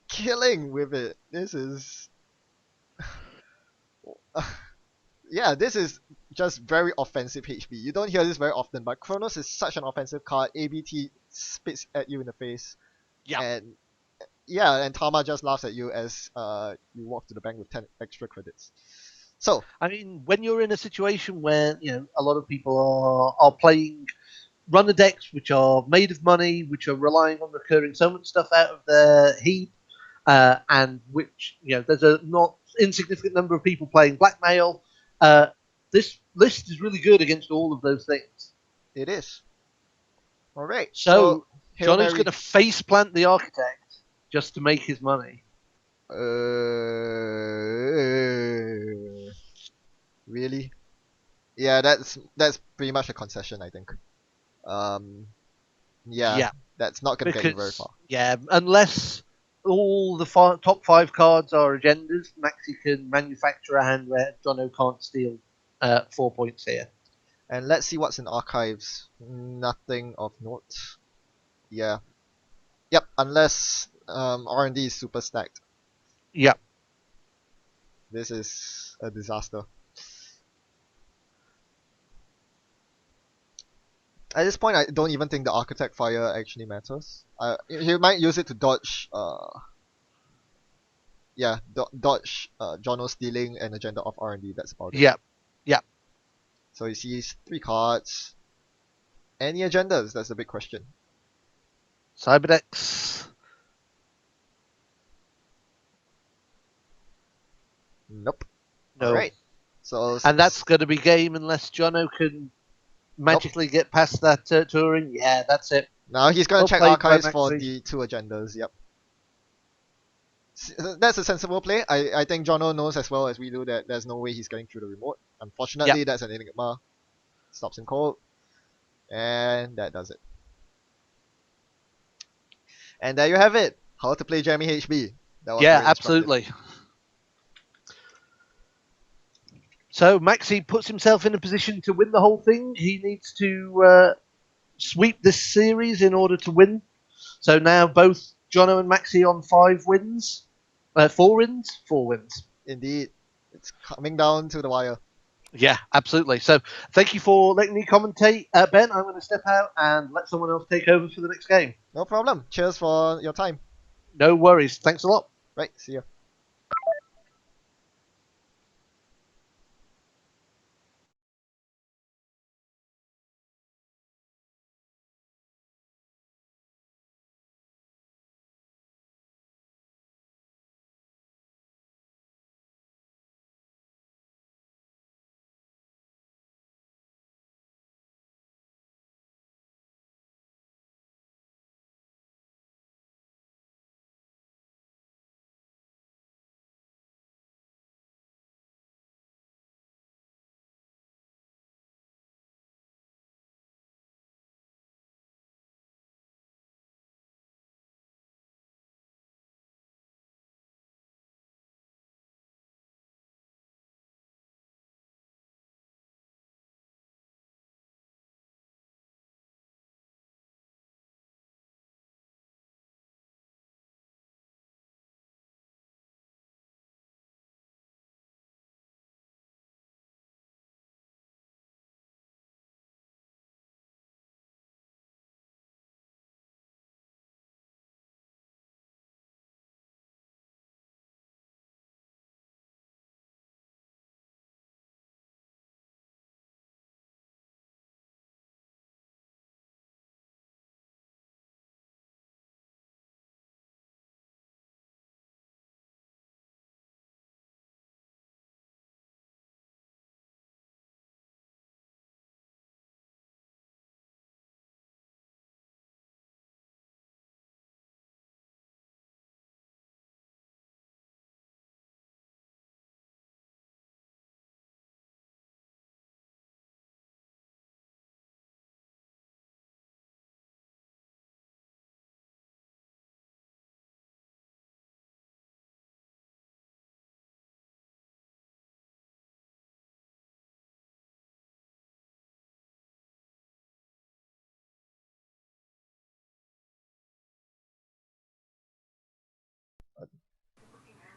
killing with it. This is yeah, this is just very offensive HB. You don't hear this very often, but Kronos is such an offensive card. ABT spits at you in the face. Yeah. And yeah, and Tama just laughs at you as you walk to the bank with 10 extra credits. So I mean, when you're in a situation where a lot of people are playing runner decks which are made of money, which are relying on recurring summon stuff out of their heap, and which there's a not insignificant number of people playing blackmail. This list is really good against all of those things. it is. Alright. So Hail Johnny's Mary. going to face plant the architect just to make his money. Really? Yeah, that's pretty much a concession, I think. Yeah. That's not gonna get you very far. Yeah, unless all the top 5 cards are agendas, Maxey can manufacture a hand where Jono can't steal 4 points here. And let's see what's in archives. Nothing of note. Yeah. Yep, unless R&D is super stacked. Yeah. This is a disaster. At this point, I don't even think the Architect Fire actually matters. He might use it to dodge, dodge Jono stealing an agenda of R&D. That's about it. Yeah. Yeah. So he sees 3 cards. Any agendas? That's the big question. Cyberdex. Nope. No. Alright. So And that's going to be game unless Jono can magically get past that Turing. Yeah, that's it. now he's gonna Well check played by archives for Maxey. the 2 agendas. Yep. That's a sensible play. I think Johno knows as well as we do that there's no way he's getting through the remote. Unfortunately, that's an enigma. Stops him cold. And that does it. And there you have it. How to play Jammy HB. That was Yeah, very instructive. absolutely. So Maxey puts himself in a position to win the whole thing. He needs to sweep this series in order to win. So now both Jono and Maxey on 5 wins. 4 wins? 4 wins. Indeed. It's coming down to the wire. Yeah, absolutely. So thank you for letting me commentate. Ben, I'm going to step out and let someone else take over for the next game. No problem. Cheers for your time. No worries. Thanks a lot. Right, see ya.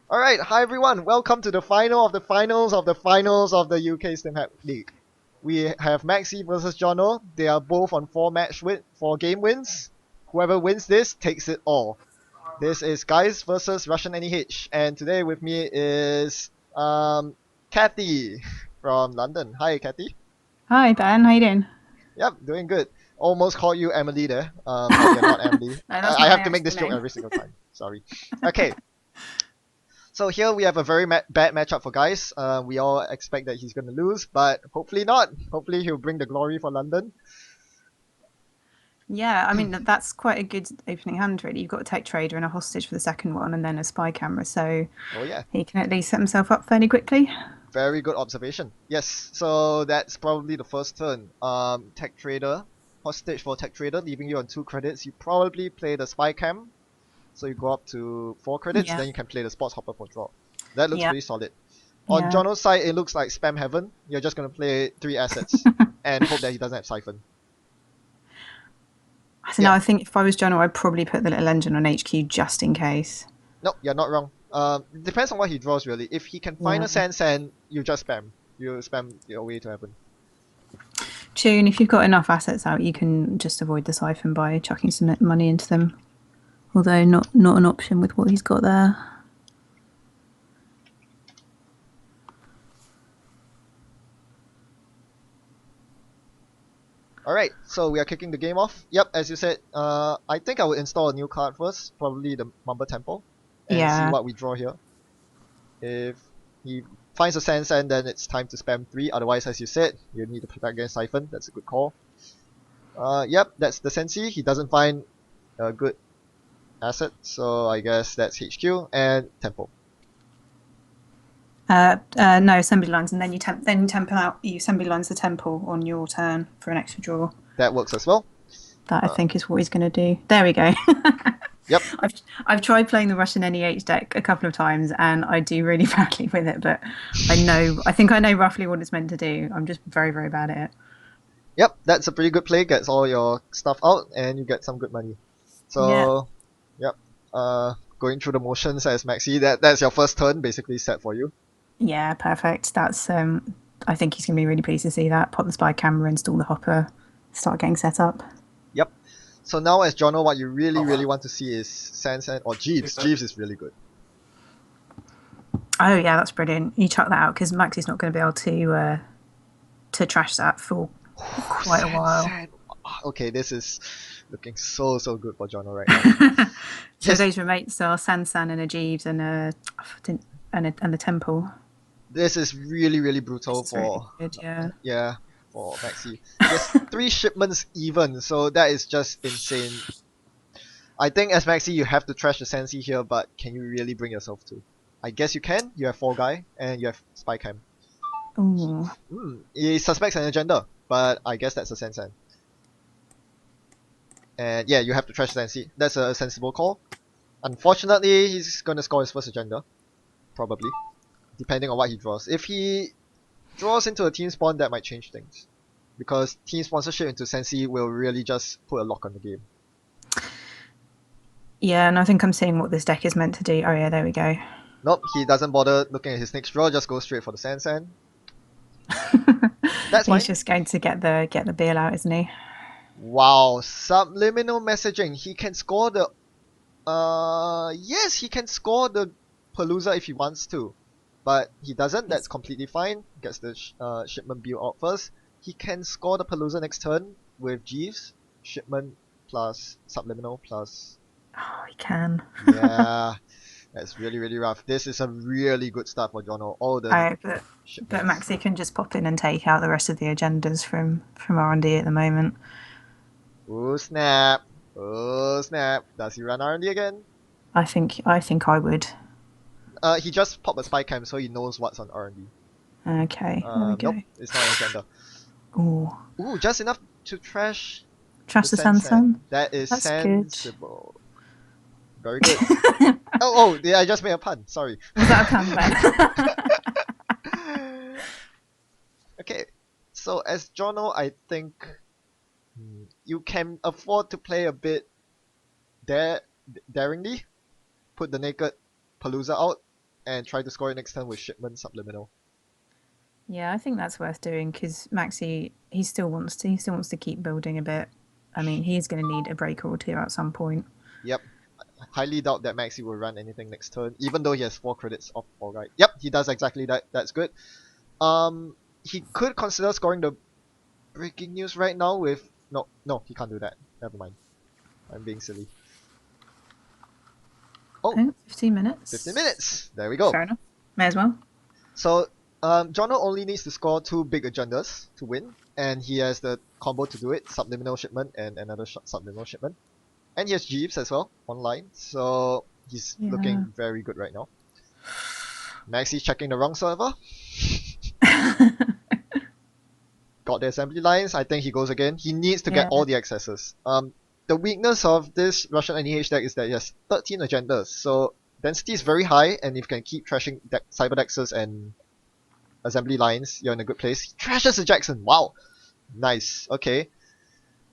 Alright, hi everyone. Welcome to the final of the finals of the finals of the UK Stimhack League. We have Maxey versus Jono. They are both on 4 game wins. Whoever wins this takes it all. This is Geist versus Russian NEH. And today with me is Kathy from London. Hi Kathy. Hi Ben, how you doing? Yep, doing good. Almost called you Emily there. But you're not Emily. No, that's I not have my to make this actual joke name. every single time. Sorry. Okay. So here we have a very bad matchup for guys. We all expect that he's going to lose, but hopefully not. Hopefully he'll bring the glory for London. Yeah, I mean that's quite a good opening hand really. You've got a tech trader and a hostage for the second one and then a spy camera, so Oh yeah, he can at least set himself up fairly quickly. very good observation. Yes, so that's probably the first turn. Tech trader, hostage for tech trader, leaving you on 2 credits. You probably play the spy cam. So you go up to 4 credits, Yeah. then you can play the sports hopper for draw. That looks Yeah. pretty solid. On Yeah. Jono's side, it looks like spam heaven. You're just gonna play 3 assets and hope that he doesn't have siphon. I don't know, I think if I was John, I'd probably put the little engine on HQ just in case. Nope, you're not wrong. Depends on what he draws really. If he can find a Yeah. sand, you just spam. You spam your way to heaven. Tune, if you've got enough assets out, you can just avoid the siphon by chucking some money into them. Although not an option with what he's got there. Alright, so we are kicking the game off. Yep, as you said, I think I would install a new card first, probably the Mamba Temple, and Yeah. see what we draw here. If he finds a sand, then it's time to spam 3. Otherwise, as you said, you need to protect against Siphon. That's a good call. Yep, that's the Sensi. He doesn't find a good asset, so I guess that's HQ and temple. No assembly lines, and then you temple out. You assembly lines the temple on your turn for an extra draw. That works as well. That I think is what he's going to do. There we go. Yep. I've tried playing the Russian NEH deck a couple of times, and I do really badly with it. But I think I know roughly what it's meant to do. I'm just very, very bad at it. Yep, that's a pretty good play. Gets all your stuff out, and you get some good money. So, yep. Going through the motions as Maxey. That's your first turn, basically set for you. Yeah, perfect. That's I think he's going to be really pleased to see that. Pop the spy camera, install the hopper, start getting set up. Yep. So now as Johno, what you really want to see is Sansan or Jeeves. Jeeves is really good. Oh yeah, that's brilliant. You chuck that out because Maxey's not going to be able to trash that for quite a while. Okay, this is looking so good for Johno right now. So those roommates are Sansan and a Jeeves and a temple. This is really brutal It's for really good, for Maxey. There's 3 shipments even, so that is just insane. I think as Maxey you have to trash the Sensi here, but can you really bring yourself to? I guess you can. You have 4 guy and you have spy cam. Ooh. He suspects an agenda, but I guess that's a Sansan. And yeah, you have to trash Sensi. That's a sensible call. Unfortunately, he's gonna score his first agenda. Probably. Depending on what he draws. If he draws into a team spawn, that might change things. Because team sponsorship into Sensi will really just put a lock on the game. Yeah, and I think I'm seeing what this deck is meant to do. Oh yeah, there we go. Nope, he doesn't bother looking at his next draw, just goes straight for the Sansan. That's fine. He's just going to get the Beal out, isn't he? Wow, subliminal messaging. He can score the yes, he can score the Palooza if he wants to. But he doesn't, that's completely fine. Gets the shipment build out first. He can score the Palooza next turn with Jeeves. Shipment plus subliminal plus... Oh, he can. Yeah, that's really rough. This is a really good start for Johno. All the but Maxey can just pop in and take out the rest of the agendas from R&D at the moment. Oh snap. Oh snap. Does he run R&D again? I think I would. He just popped a spy cam so he knows what's on R&D. Okay, there we go. Nope, it's not an agenda. Ooh, just enough to trash the Sansan. That is That's sensible. Good. Very good. oh, yeah, I just made a pun. Sorry. Was that a pun? Okay, so as Johno, I think you can afford to play a bit daringly. Put the naked Palooza out and try to score it next turn with shipment subliminal. Yeah, I think that's worth doing because Maxey he still wants to keep building a bit. I mean, he's going to need a break or 2 at some point. Yep. I highly doubt that Maxey will run anything next turn, even though he has 4 credits off 4 guy. Yep, he does exactly that. That's good. He could consider scoring the breaking news right now with no, he can't do that. Never mind. I'm being silly. Oh, 15 minutes. 15 minutes. There we go. Fair enough. May as well. So, Johno only needs to score 2 big agendas to win, and he has the combo to do it: subliminal shipment and another subliminal shipment. And he has Jeeves as well online, so he's looking very good right now. Maxey's checking the wrong server. Got the assembly lines. I think he goes again. He needs to get all the accesses. The weakness of this Russian NEH deck is that it has 13 agendas, so density is very high, and if you can keep trashing Cyberdexes and assembly lines, you're in a good place. He trashes the Jackson. Wow, nice. Okay,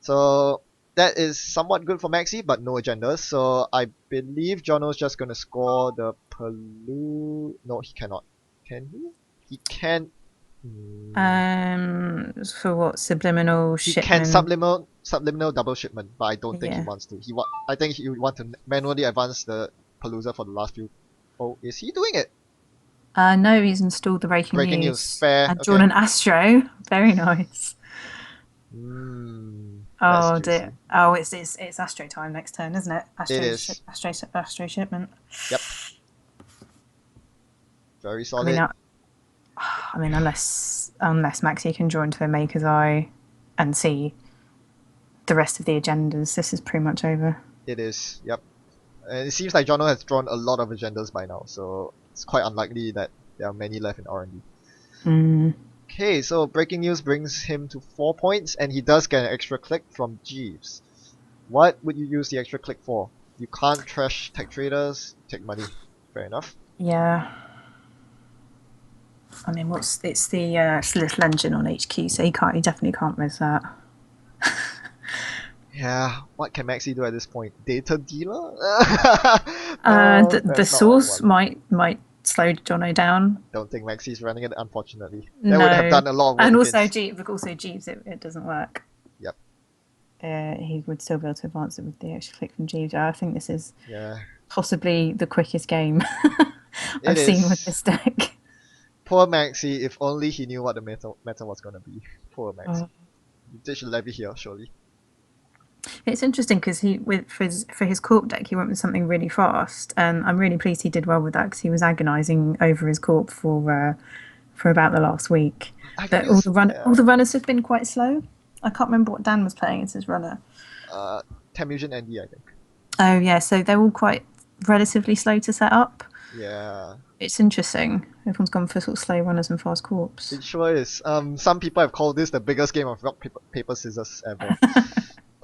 so that is somewhat good for Maxey, but no agendas. So I believe Johno's just gonna score the No, he cannot. Can he? He can. For what? Subliminal shipment? He can subliminal double shipment, but I don't think he wants to. I think he would want to manually advance the Palooza for the last few. Oh, is he doing it? No, he's installed the breaking news. Fair. And drawn an Astro. Very nice. Oh dear. Oh, it's Astro time next turn, isn't it? It is. Astro shipment. Yep. Very solid. I mean, unless Maxey can draw into the Maker's Eye and see the rest of the agendas, this is pretty much over. It is. Yep. And it seems like Johno has drawn a lot of agendas by now, so it's quite unlikely that there are many left in R&D. Mm. Okay, so breaking news brings him to 4 points, and he does get an extra click from Jeeves. What would you use the extra click for? You can't trash tech traders, take money. Fair enough. Yeah. I mean, it's the little engine on HQ, so he definitely can't miss that. Yeah, what can Maxey do at this point? Data dealer? The that's not source one. might slow Jono down. Don't think Maxey's running it, unfortunately. That No. would have done a lot of work And also against... Jeeves, it doesn't work. Yep. He would still be able to advance it with the extra click from Jeeves. I think this is Yeah. possibly the quickest game I've It seen is. with this deck. Poor Maxey, if only he knew what the meta was gonna be. Poor Maxey. Oh. You ditch Levy here, surely. It's interesting because for his corp deck he went with something really fast, and I'm really pleased he did well with that because he was agonising over his corp for about the last week. But all the runners have been quite slow. I can't remember what Dan was playing as his runner. Tamusian ND, I think. Oh yeah, so they're all quite relatively slow to set up. Yeah. It's interesting. Everyone's gone for sort of slow runners and fast corps. It sure is. Some people have called this the biggest game of rock, paper scissors ever.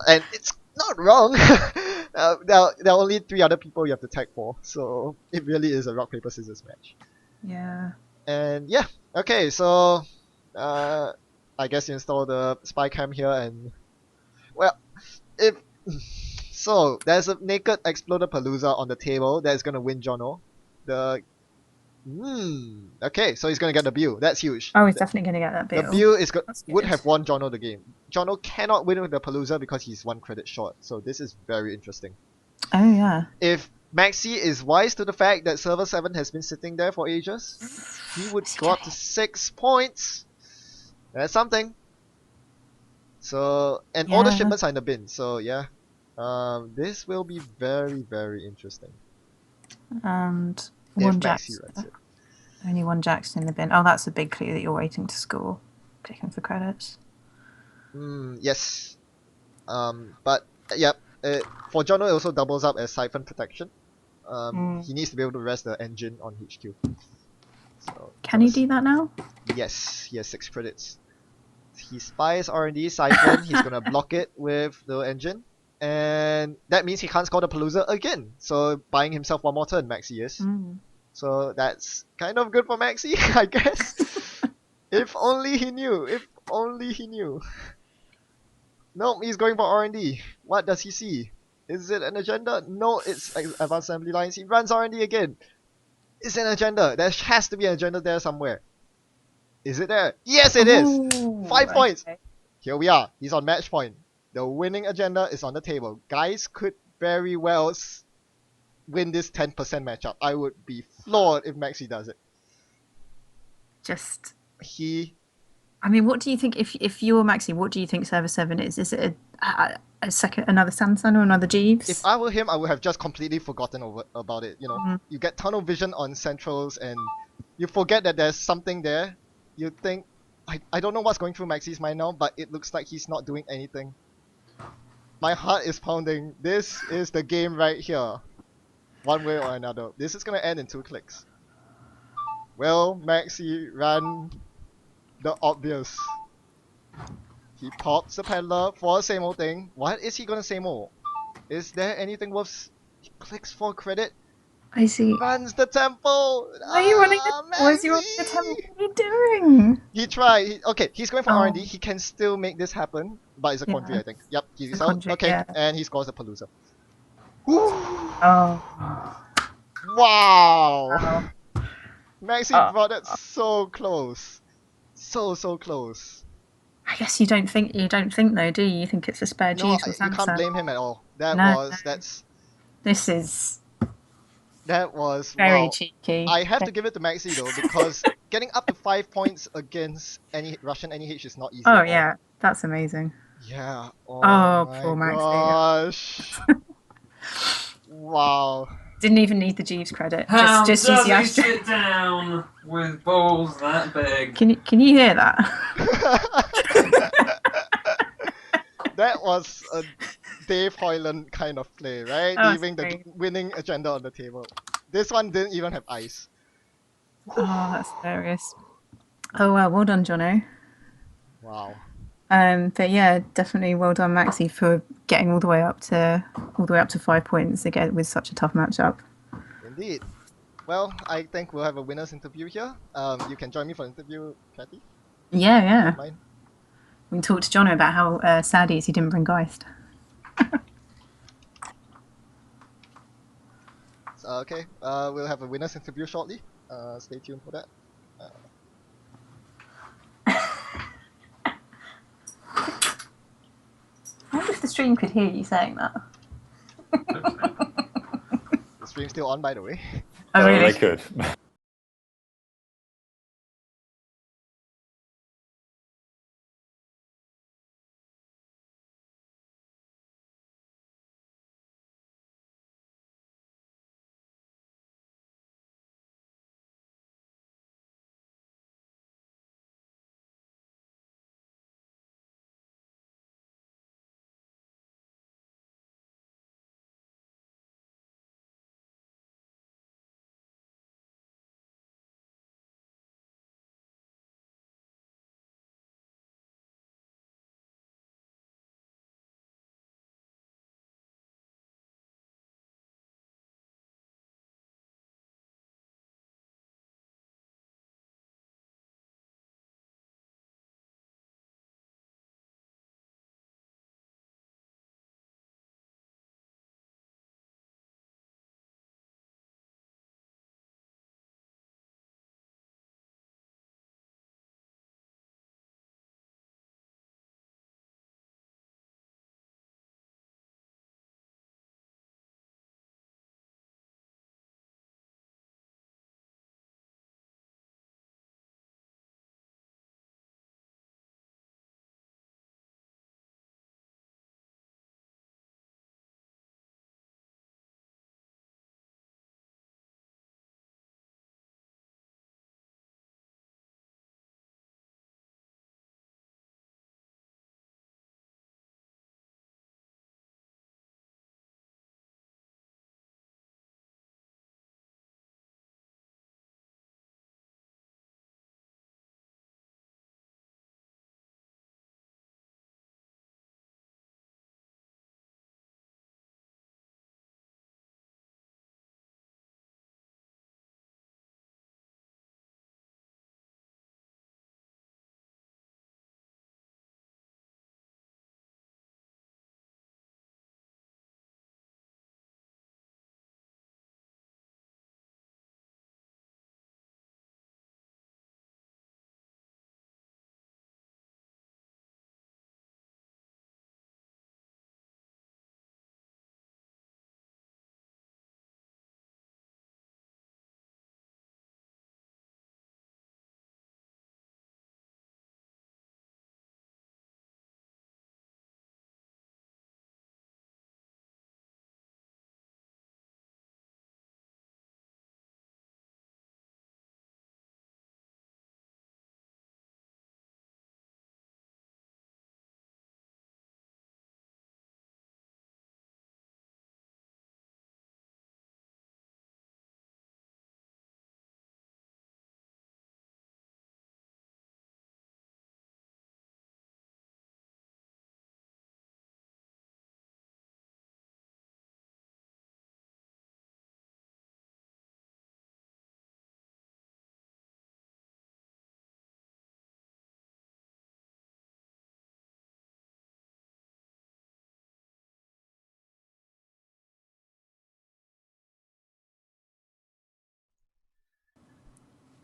And it's not wrong. There are only 3 other people you have to tag for, so it really is a rock, paper, scissors match. Yeah. And yeah, okay, so I guess you install the spy cam here, and well, if so, there's a naked Exploder Palooza on the table that is gonna win Johno. Okay, so he's gonna get the Bill. That's huge. Oh, he's definitely going to get that Bill. The Bill would good. have won Johno the game. Johno cannot win with the Palooza because he's 1 credit short, so this is very interesting. Oh yeah. If Maxey is wise to the fact that server 7 has been sitting there for ages, he would go up to 6 points. That's something. So, and all the Yeah. shipments are in the bin, so yeah. This will be very, very interesting. And If one Maxey Jackson. runs it. Only one Jackson in the bin. Oh, that's a big clue that you're waiting to score. Clicking for credits. Yes. But yep. For Johno, it also doubles up as siphon protection. He needs to be able to rest the engine on HQ. So, Can he do that now? Yes, he has 6 credits. He spies R&D siphon. He's gonna block it with the engine, and that means he can't score the Palooza again. So buying himself 1 more turn, Maxey is. So that's kind of good for Maxey, I guess. If only he knew. If only he knew. Nope, he's going for R&D. What does he see? Is it an agenda? No, it's advanced assembly lines. He runs R&D again. It's an agenda. There has to be an agenda there somewhere. Is it there? Yes, it is. 5 points. Okay. Here we are. He's on match point. The winning agenda is on the table. Guys could very well win this 10% matchup. I would be floored if Maxey does it. I mean, what do you think if you're Maxey? What do you think server 7 is? Is it a second, another Samsung or another Jeeves? If I were him, I would have just completely forgotten about it. You know, you get tunnel vision on centrals and you forget that there's something there. You think, I don't know what's going through Maxey's mind now, but it looks like he's not doing anything. My heart is pounding. This is the game right here. One way or another. This is gonna end in 2 clicks. Will Maxey run the obvious? He pops the peddler for the same old thing. What is he gonna say more? Is there anything worth... He clicks for credit. I see. Runs the temple! Why are you running why is he running the temple? What are you doing? He tried. Okay, he's going for R&D. He can still make this happen. But it's a quandary, I think. Yep, he's out. quandary, Okay, yeah. and he scores a Palooza. Oh. Wow! Maxey brought it so close. So close. I guess you don't think though, do you? You think it's a spare No, Jeeves or you Samsung? can't blame him at all. That was very wow. cheeky. I have to give it to Maxey though, because getting up to 5 points against any Russian NEH is not easy. Oh at all. yeah, that's amazing. Yeah. Oh, my poor Maxey. gosh. Wow. Didn't even need the Jeeves credit. How just does use the he Astra. sit down with balls that big? Can you hear that? That was a Dave Hoyland kind of play, right? Oh, Leaving the sorry. winning agenda on the table. This one didn't even have ice. Oh, that's hilarious. Oh well done, Jono. Wow. But yeah, definitely well done, Maxey, for getting all the way up to 5 points again with such a tough matchup. Indeed. Well, I think we'll have a winners interview here. You can join me for the interview, Kathy. Yeah. Mine. We can talk to Jono about how sad he is he didn't bring Geist. Okay. We'll have a winners interview shortly. Stay tuned for that. I wonder if the stream could hear you saying that. The stream's still on, by the way. Oh, really? They could.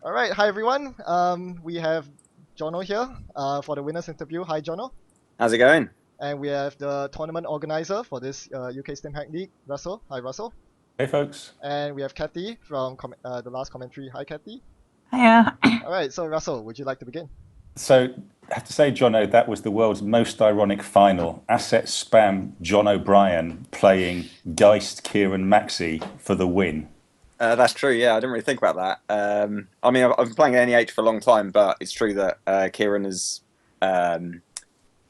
All right. Hi everyone. We have Jono here for the winners interview. Hi Jono. How's it going? And we have the tournament organizer for this UK Stimhack League, Russell. Hi Russell. Hey, folks. And we have Kathy from the last commentary. Hi Kathy. Hiya. All right. So Russell, would you like to begin? So I have to say, Jono, that was the world's most ironic final. Asset spam John O'Brien playing Geist Kieran Maxey for the win. That's true, yeah. I didn't really think about that. I mean, I've been playing NEH for a long time, but it's true that Kieran has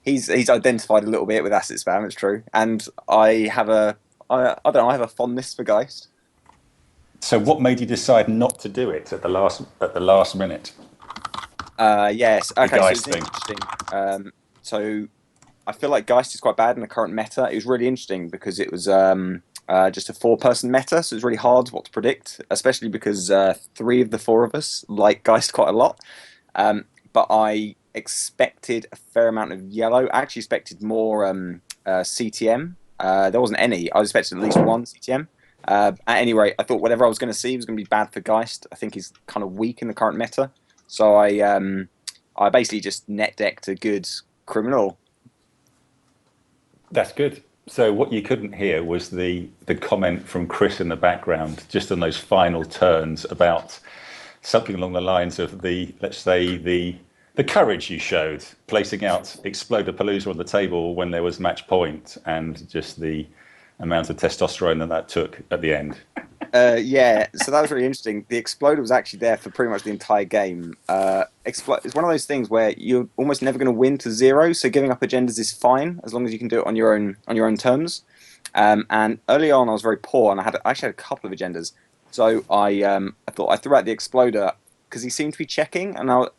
he's identified a little bit with asset spam. It's true, and I have a I don't know. I have a fondness for Geist. So, what made you decide not to do it at the last minute? Yes. Okay. So Geist it's thing. interesting. So I feel like Geist is quite bad in the current meta. It was really interesting because it was just a 4-person meta, so it's really hard what to predict, especially because 3 of the 4 of us like Geist quite a lot. But I expected a fair amount of yellow. I actually expected more CTM. There wasn't any. I was expecting at least 1 CTM. At any rate, I thought whatever I was going to see was going to be bad for Geist. I think he's kind of weak in the current meta. So I basically just net decked a good criminal. That's good. So what you couldn't hear was the comment from Chris in the background, just on those final turns, about something along the lines of let's say the courage you showed, placing out Explodapalooza on the table when there was match point, and just the amount of testosterone that took at the end. Yeah, so that was really interesting. The Exploder was actually there for pretty much the entire game. It's one of those things where you're almost never going to win to 0, so giving up agendas is fine as long as you can do it on your own terms. And early on, I was very poor, and I actually had a couple of agendas. So I thought I threw out the Exploder because he seemed to be checking, and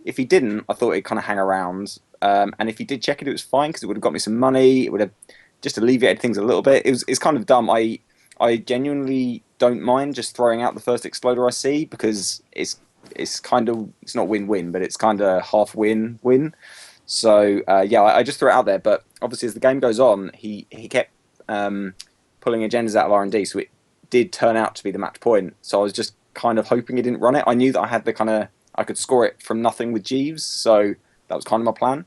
if he didn't, I thought it'd kind of hang around. And if he did check it, it was fine because it would have got me some money. It would have just alleviated things a little bit. It's kind of dumb. I genuinely don't mind just throwing out the first Exploder I see because it's not win-win, but it's kind of half win-win. So yeah, I just threw it out there. But obviously, as the game goes on, he kept pulling agendas out of R&D, so it did turn out to be the match point. So I was just kind of hoping he didn't run it. I knew that I had I could score it from nothing with Jeeves, so that was kind of my plan.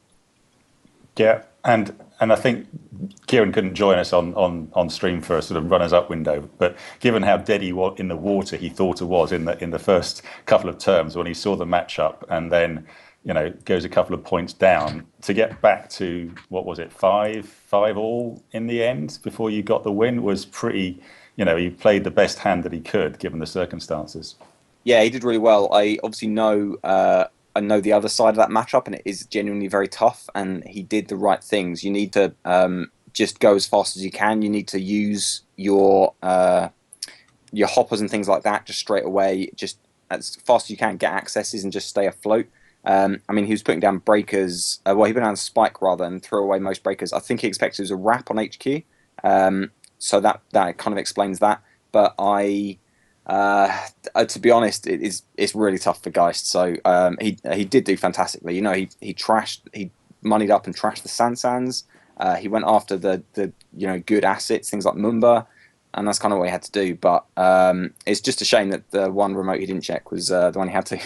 Yeah, and I think Kieran couldn't join us on stream for a sort of runners-up window, but given how dead he was in the water, he thought it was in the first couple of terms when he saw the matchup, and then goes a couple of points down to get back to what was it, 5-5 in the end before you got the win was pretty. He played the best hand that he could given the circumstances. Yeah, he did really well. I obviously know. I know the other side of that matchup, and it is genuinely very tough. And he did the right things. You need to just go as fast as you can. You need to use your hoppers and things like that just straight away, just as fast as you can. Get accesses and just stay afloat. I mean, he was putting down breakers. He put down spike rather and threw away most breakers. I think he expected it was a wrap on HQ. So that kind of explains that. But to be honest, it's really tough for Geist. So he did do fantastically. He moneyed up and trashed the Sansans. He went after the good assets, things like Mumba, and that's kind of what he had to do. But it's just a shame that the one remote he didn't check was the one he had to.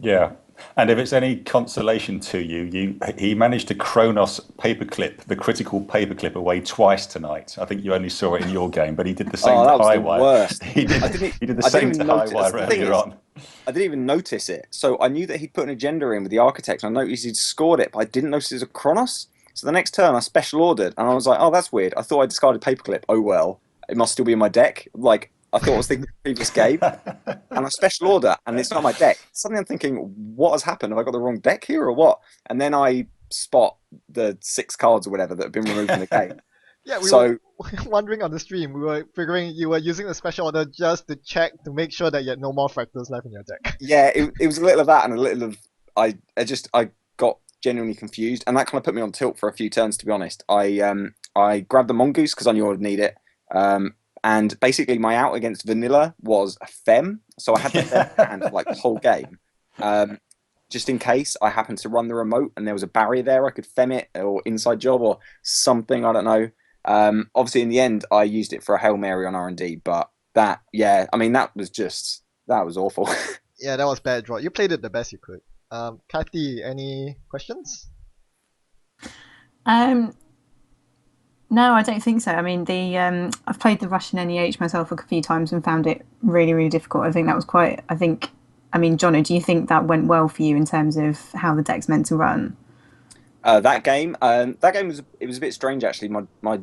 Yeah, and if it's any consolation to you, he managed to Kronos paperclip, the critical paperclip, away twice tonight. I think you only saw it in your game, but he did the same to hIghwire. The worst. He did the same to hIghwire earlier on. I didn't even notice it. So I knew that he'd put an agenda in with the architect, and I noticed he'd scored it, but I didn't notice it was a Kronos. So the next turn, I special ordered, and I was like, "Oh, that's weird. I thought I discarded paperclip. Oh well, it must still be in my deck." Like I thought I was thinking of the previous game, and I special order, and it's not my deck. Suddenly I'm thinking, what has happened? Have I got the wrong deck here, or what? And then I spot the 6 cards or whatever that have been removed from the game. Yeah, we were wondering on the stream. We were figuring you were using the special order just to check to make sure that you had no more fractals left in your deck. Yeah, it was a little of that and a little of I got genuinely confused, and that kind of put me on tilt for a few turns. To be honest, I grabbed the mongoose because I knew I would need it. And basically, my out against vanilla was a fem, so I had the fem hand like the whole game, just in case I happened to run the remote and there was a barrier there. I could fem it or inside job or something. I don't know. Obviously, in the end, I used it for a Hail Mary on R&D, but that was awful. Yeah, that was bad draw. You played it the best you could. Kathy, any questions? No, I don't think so. I mean, I've played the Russian NEH myself a few times and found it really, really difficult. I think that was johno, do you think that went well for you in terms of how the deck's meant to run? That game was a bit strange actually. My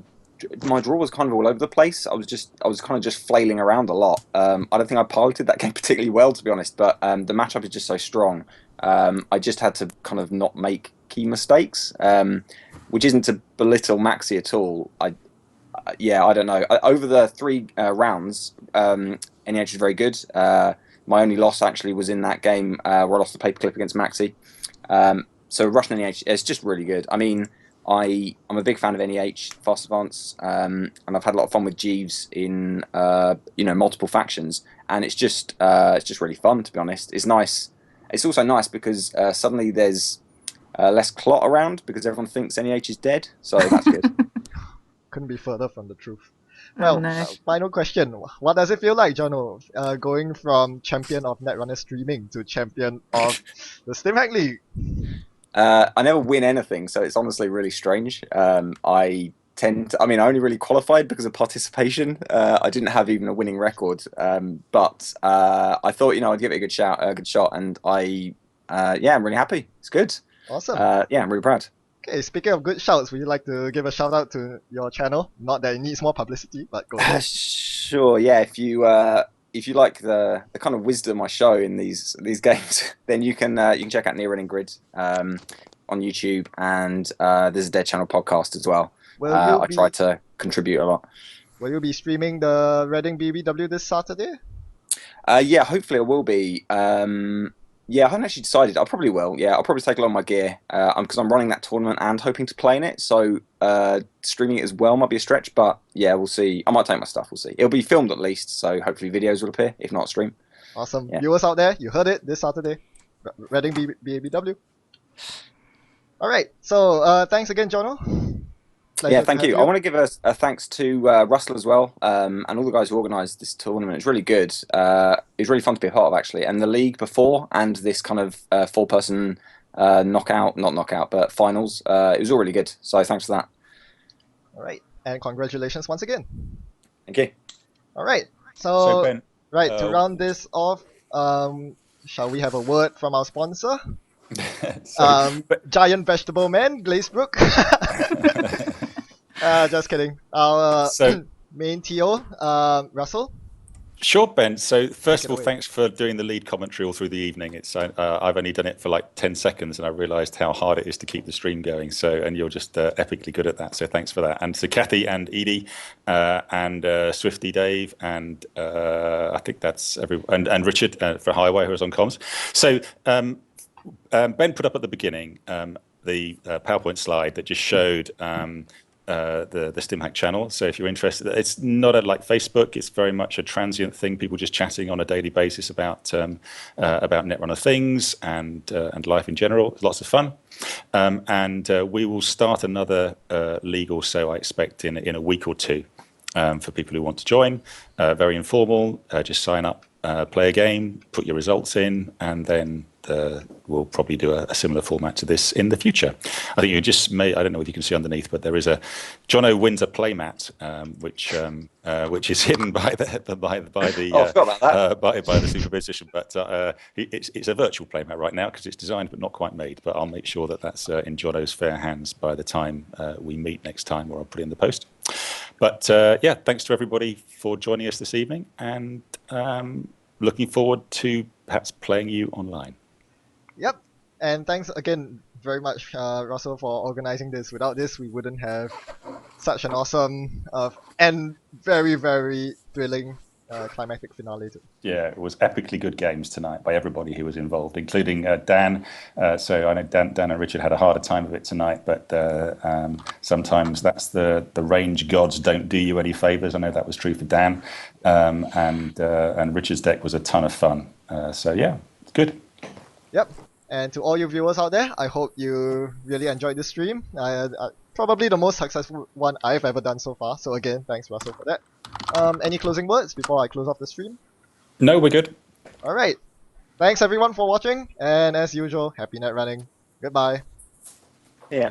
draw was kind of all over the place. I was kind of just flailing around a lot. I don't think I piloted that game particularly well, to be honest. But the matchup is just so strong. I just had to kind of not make rookie mistakes, which isn't to belittle Maxey at all. I don't know. Over the 3 rounds, NEH is very good. My only loss actually was in that game where I lost the paperclip against Maxey. So Russian NEH is just really good. I mean, I'm a big fan of NEH Fast Advance, and I've had a lot of fun with Jeeves in multiple factions, and it's just really fun, to be honest. It's nice. It's also nice because suddenly there's less clot around because everyone thinks NEH is dead, so that's good. Couldn't be further from the truth. Oh, Well, no. final question. What does it feel like, johno, going from champion of Netrunner streaming to champion of the Stimhack League? I never win anything, so it's honestly really strange. I only really qualified because of participation. I didn't have even a winning record, but I thought, I'd give it a good shot, and I'm really happy. It's good. Awesome. I'm really proud. Okay, speaking of good shouts, would you like to give a shout out to your channel? Not that it needs more publicity, but go ahead. Sure. Yeah. If you like the kind of wisdom I show in these games, then you can check out Near Running Grid on YouTube, and there's a Dead Channel podcast as well. I try to contribute a lot. Will you be streaming the Reading BBW this Saturday? Yeah, hopefully I will be. Yeah, I haven't actually decided. I probably will. Yeah, I'll probably take a lot of my gear because I'm running that tournament and hoping to play in it. So streaming it as well might be a stretch, but yeah, we'll see. I might take my stuff. We'll see. It'll be filmed at least, so hopefully videos will appear. If not, stream. Awesome. Yeah. Viewers out there, you heard it this Saturday. Reading BBW. All right. So thanks again, johno. Yeah, thank you. I want to give a thanks to Russell as well, and all the guys who organised this tournament. It's really good. It was really fun to be a part of, actually. And the league before, and this kind of 4-person not knockout, but finals. It was all really good. So thanks for that. All right, and congratulations once again. Thank you. All right. So Ben, to round this off, shall we have a word from our sponsor? Giant Vegetable Man, Glazebrook. Just kidding. Our main TO, Russell. Sure, Ben. So first of all, away. thanks for doing the lead commentary all through the evening. It's I've only done it for like 10 seconds, and I realised how hard it is to keep the stream going. So, and you're just epically good at that. So thanks for that. And to Kathy and Edie and Swifty Dave and I think that's everyone, and Richard for hIghwire, who was on comms. So Ben put up at the beginning the PowerPoint slide that just showed the Stimhack channel. So if you're interested, it's not like Facebook. It's very much a transient thing. People just chatting on a daily basis about Netrunner things and life in general. Lots of fun. And we will start another league or so, I expect, in a week or two for people who want to join. Very informal. Just sign up, play a game, put your results in, and then we'll probably do a similar format to this in the future. I think you just may, I don't know if you can see underneath, but there is a johno wins a playmat, which is hidden by the superposition. But it's a virtual playmat right now because it's designed but not quite made. But I'll make sure that that's in johno's fair hands by the time we meet next time, or I'll put it in the post. But yeah, thanks to everybody for joining us this evening, and looking forward to perhaps playing you online. Yep. And thanks again very much, Russell, for organizing this. Without this, we wouldn't have such an awesome and very, very thrilling climactic finale. Yeah, it was epically good games tonight by everybody who was involved, including Dan. So I know Dan and Richard had a harder time of it tonight, but sometimes that's the range gods don't do you any favors. I know that was true for Dan, and Richard's deck was a ton of fun. So yeah, it's good. Yep. And to all you viewers out there, I hope you really enjoyed this stream. Probably the most successful one I've ever done so far. So again, thanks Russell for that. Any closing words before I close off the stream? No, we're good. Alright. Thanks everyone for watching, and as usual, happy net running. Goodbye. Yeah.